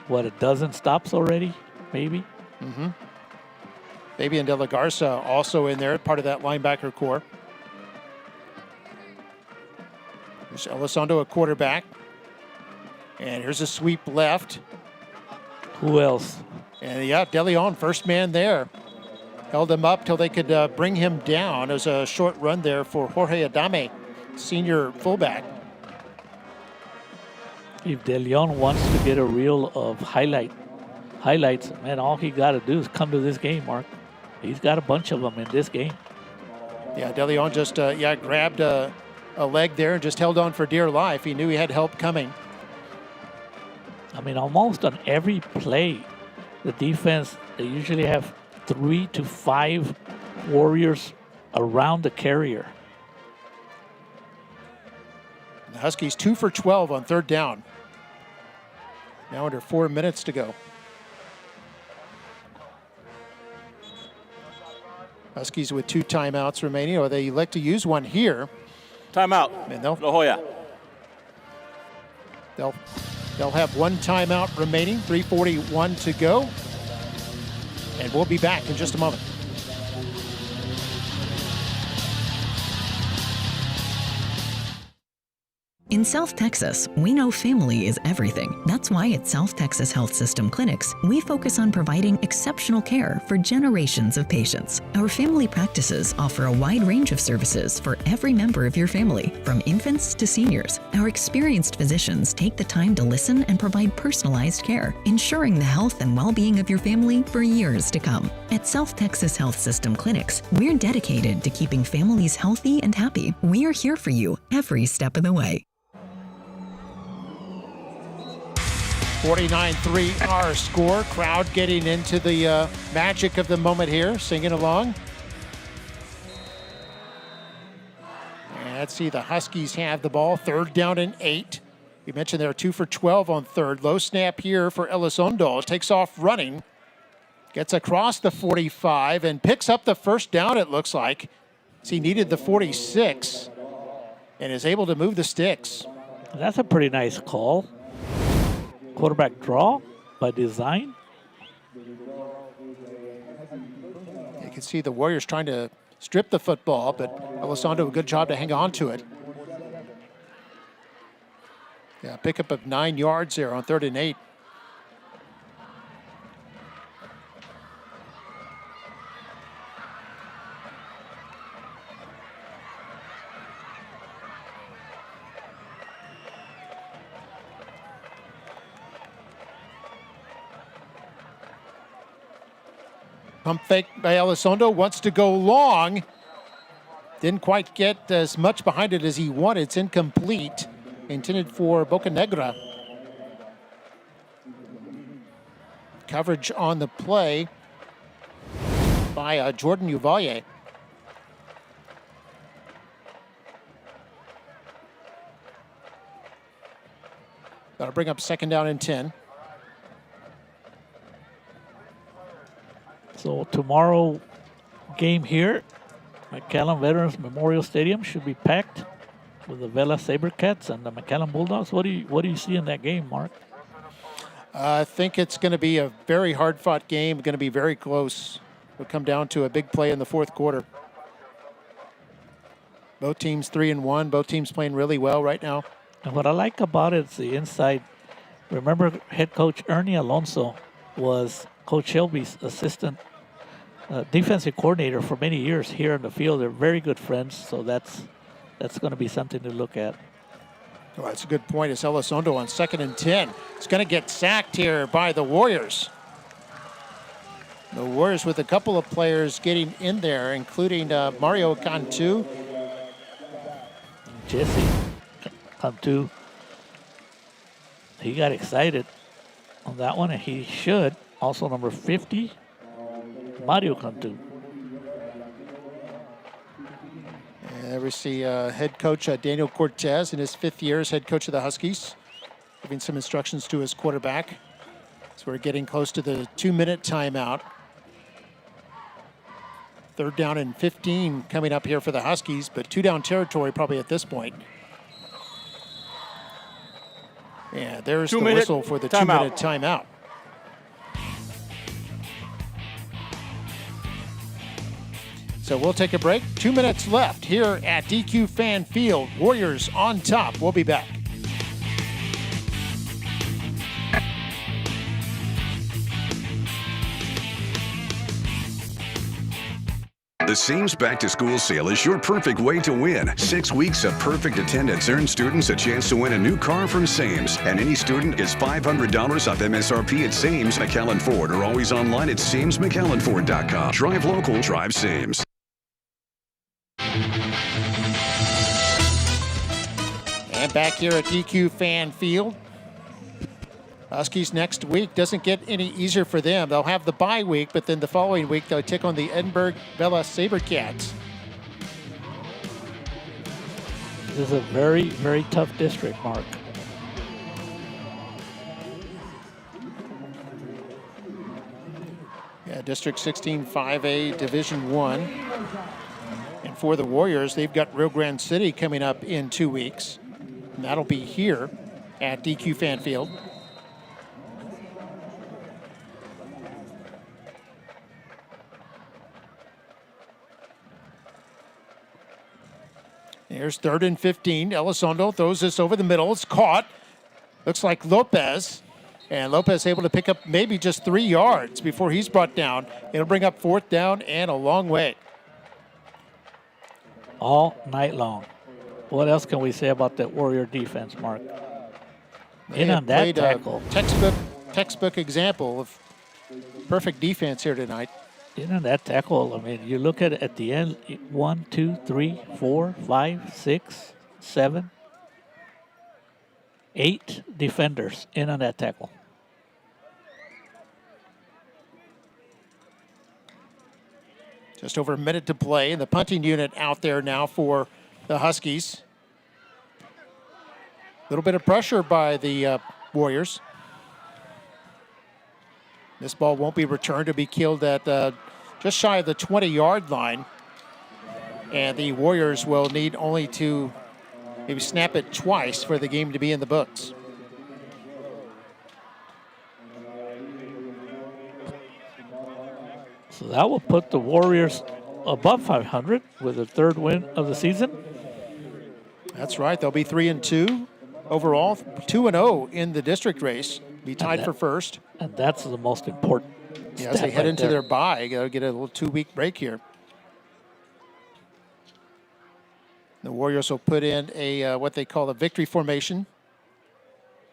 a dozen stops already, maybe? Mm-hmm. Fabian De La Garza also in there, part of that linebacker core. There's Elizondo, a quarterback. And here's a sweep left. Who else? And De Leon, first man there. Held him up till they could bring him down. It was a short run there for Jorge Adame, senior fullback. If De Leon wants to get a reel of highlights, man, all he got to do is come to this game, Mark. He's got a bunch of them in this game. Yeah, De Leon just grabbed a leg there and just held on for dear life. He knew he had help coming. I mean, almost on every play, the defense, they usually have 3 to 5 Warriors around the carrier. The Huskies 2 for 12 on third down. Now under 4 minutes to go. Huskies with 2 timeouts remaining, or they elect to use one here. Timeout. And La Jolla. They'll have 1 timeout remaining, 3:41 to go. And we'll be back in just a moment. In South Texas, we know family is everything. That's why at South Texas Health System Clinics, we focus on providing exceptional care for generations of patients. Our family practices offer a wide range of services for every member of your family, from infants to seniors. Our experienced physicians take the time to listen and provide personalized care, ensuring the health and well-being of your family for years to come. At South Texas Health System Clinics, we're dedicated to keeping families healthy and happy. We are here for you every step of the way. 49-3 our score. Crowd getting into the magic of the moment here, singing along. And let's see, the Huskies have the ball. 3rd down and 8. We mentioned they're 2 for 12 on third. Low snap here for Elizondo. Takes off running. Gets across the 45 and picks up the first down, it looks like. He needed the 46 and is able to move the sticks. That's a pretty nice call. Quarterback draw by design. You can see the Warriors trying to strip the football, but Elizondo, a good job to hang on to it. Yeah, pickup of 9 yards there on 3rd and 8. Pump fake by Elizondo, wants to go long. Didn't quite get as much behind it as he wanted. It's incomplete. Intended for Bocanegra. Coverage on the play by Jordan Uvalde. That'll bring up 2nd down and 10. So tomorrow game here, McAllen Veterans Memorial Stadium should be packed with the Vela Sabercats and the McAllen Bulldogs. What do you see in that game, Mark? I think it's going to be a very hard-fought game, going to be very close. It'll come down to a big play in the fourth quarter. Both teams 3-1. Both teams playing really well right now. And what I like about it is the inside. Remember, head coach Ernie Alonso was Coach Shelby's assistant defensive coordinator for many years here in the field. They're very good friends, so that's going to be something to look at. Well, that's a good point. It's Elizondo on 2nd and 10. It's going to get sacked here by the Warriors. The Warriors with a couple of players getting in there, including Mario Cantu. Jesse Cantu. He got excited on that one, and he should. Also number 50, Mario Cantu. There we see head coach Daniel Cortez in his 5th year as head coach of the Huskies, giving some instructions to his quarterback. So we're getting close to the 2-minute timeout. 3rd down and 15 coming up here for the Huskies, but 2-down territory probably at this point. Yeah, there's the whistle for the 2-minute timeout. So we'll take a break. 2 minutes left here at DQ Fan Field. Warriors on top. We'll be back. The Seams Back to School sale is your perfect way to win. 6 weeks of perfect attendance earn students a chance to win a new car from Seams. And any student gets $500 off MSRP at Seams McAllen Ford or always online at SeamsMcAllenFord.com. Drive local, drive Seams. And back here at DQ Fan Field. Huskies next week doesn't get any easier for them. They'll have the bye week, but then the following week they'll take on the Edinburgh Vela Sabercats. This is a very, very tough district, Mark. Yeah, District 16 5A Division 1. And for the Warriors, they've got Rio Grande City coming up in 2 weeks. And that'll be here at DQ Fan Field. Here's 3rd and 15. Elizondo throws this over the middle. It's caught. Looks like Lopez. And Lopez able to pick up maybe just 3 yards before he's brought down. It'll bring up 4th down and a long way. All night long. What else can we say about that Warrior defense, Mark? In on that tackle. Textbook example of perfect defense here tonight. In on that tackle, I mean, you look at it at the end, 1, 2, 3, 4, 5, 6, 7, 8 defenders in on that tackle. Just over a minute to play, and the punting unit out there now for the Huskies. A little bit of pressure by the Warriors. This ball won't be returned. To be killed at just shy of the 20-yard line. And the Warriors will need only to maybe snap it twice for the game to be in the books. So that will put the Warriors above 500 with the 3rd win of the season. That's right. They'll be 3-2 overall, 2-0 in the district race. Be tied for first. And that's the most important. Yeah, as they head into their bye, they'll get a little 2-week break here. The Warriors will put in a what they call a victory formation.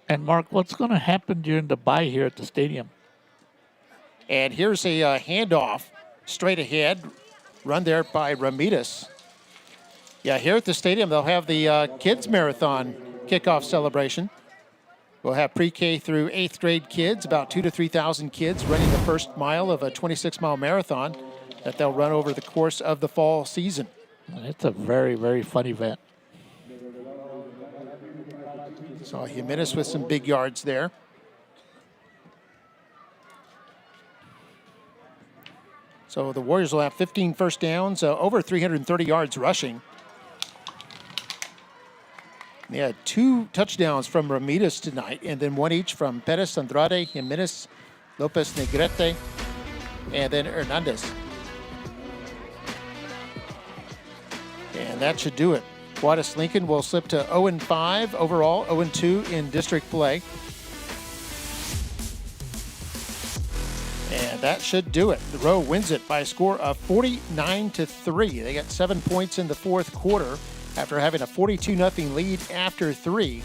And Mark, what's going to happen during the bye here at the stadium? And here's a handoff straight ahead, run there by Ramirez. Yeah, here at the stadium, they'll have the kids marathon kickoff celebration. We'll have pre-K through 8th grade kids, about 2,000 to 3,000 kids running the first mile of a 26-mile marathon that they'll run over the course of the fall season. It's a very, very fun event. Saw Jimenez with some big yards there. So the Warriors will have 15 first downs, over 330 yards rushing. They had 2 touchdowns from Ramirez tonight, and then 1 each from Perez, Andrade, Jimenez, Lopez Negrete, and then Hernandez. And that should do it. Juarez Lincoln will slip to 0-5 overall, 0-2 in district play. And that should do it. The Rowe wins it by a score of 49-3. They got 7 points in the fourth quarter after having a 42-0 lead after 3.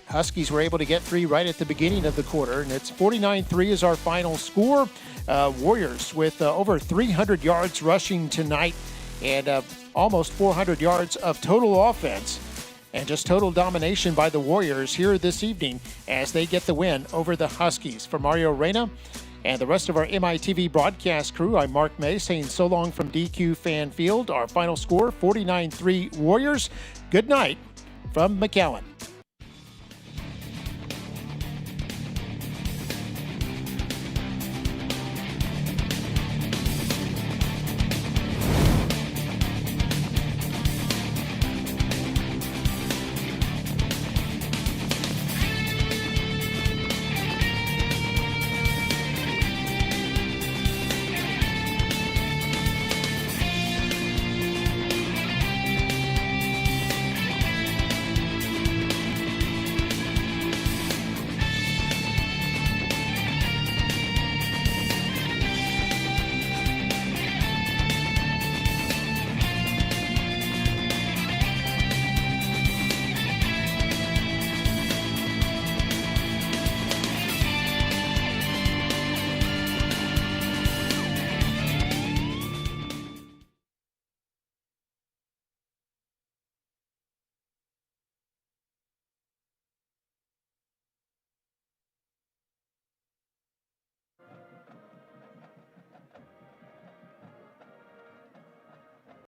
Huskies were able to get 3 right at the beginning of the quarter, and it's 49-3 is our final score. Warriors with over 300 yards rushing tonight and almost 400 yards of total offense. And just total domination by the Warriors here this evening as they get the win over the Huskies. For Mario Reyna and the rest of our MITV broadcast crew, I'm Mark May saying so long from DQ Fan Field. Our final score, 49-3 Warriors. Good night from McAllen.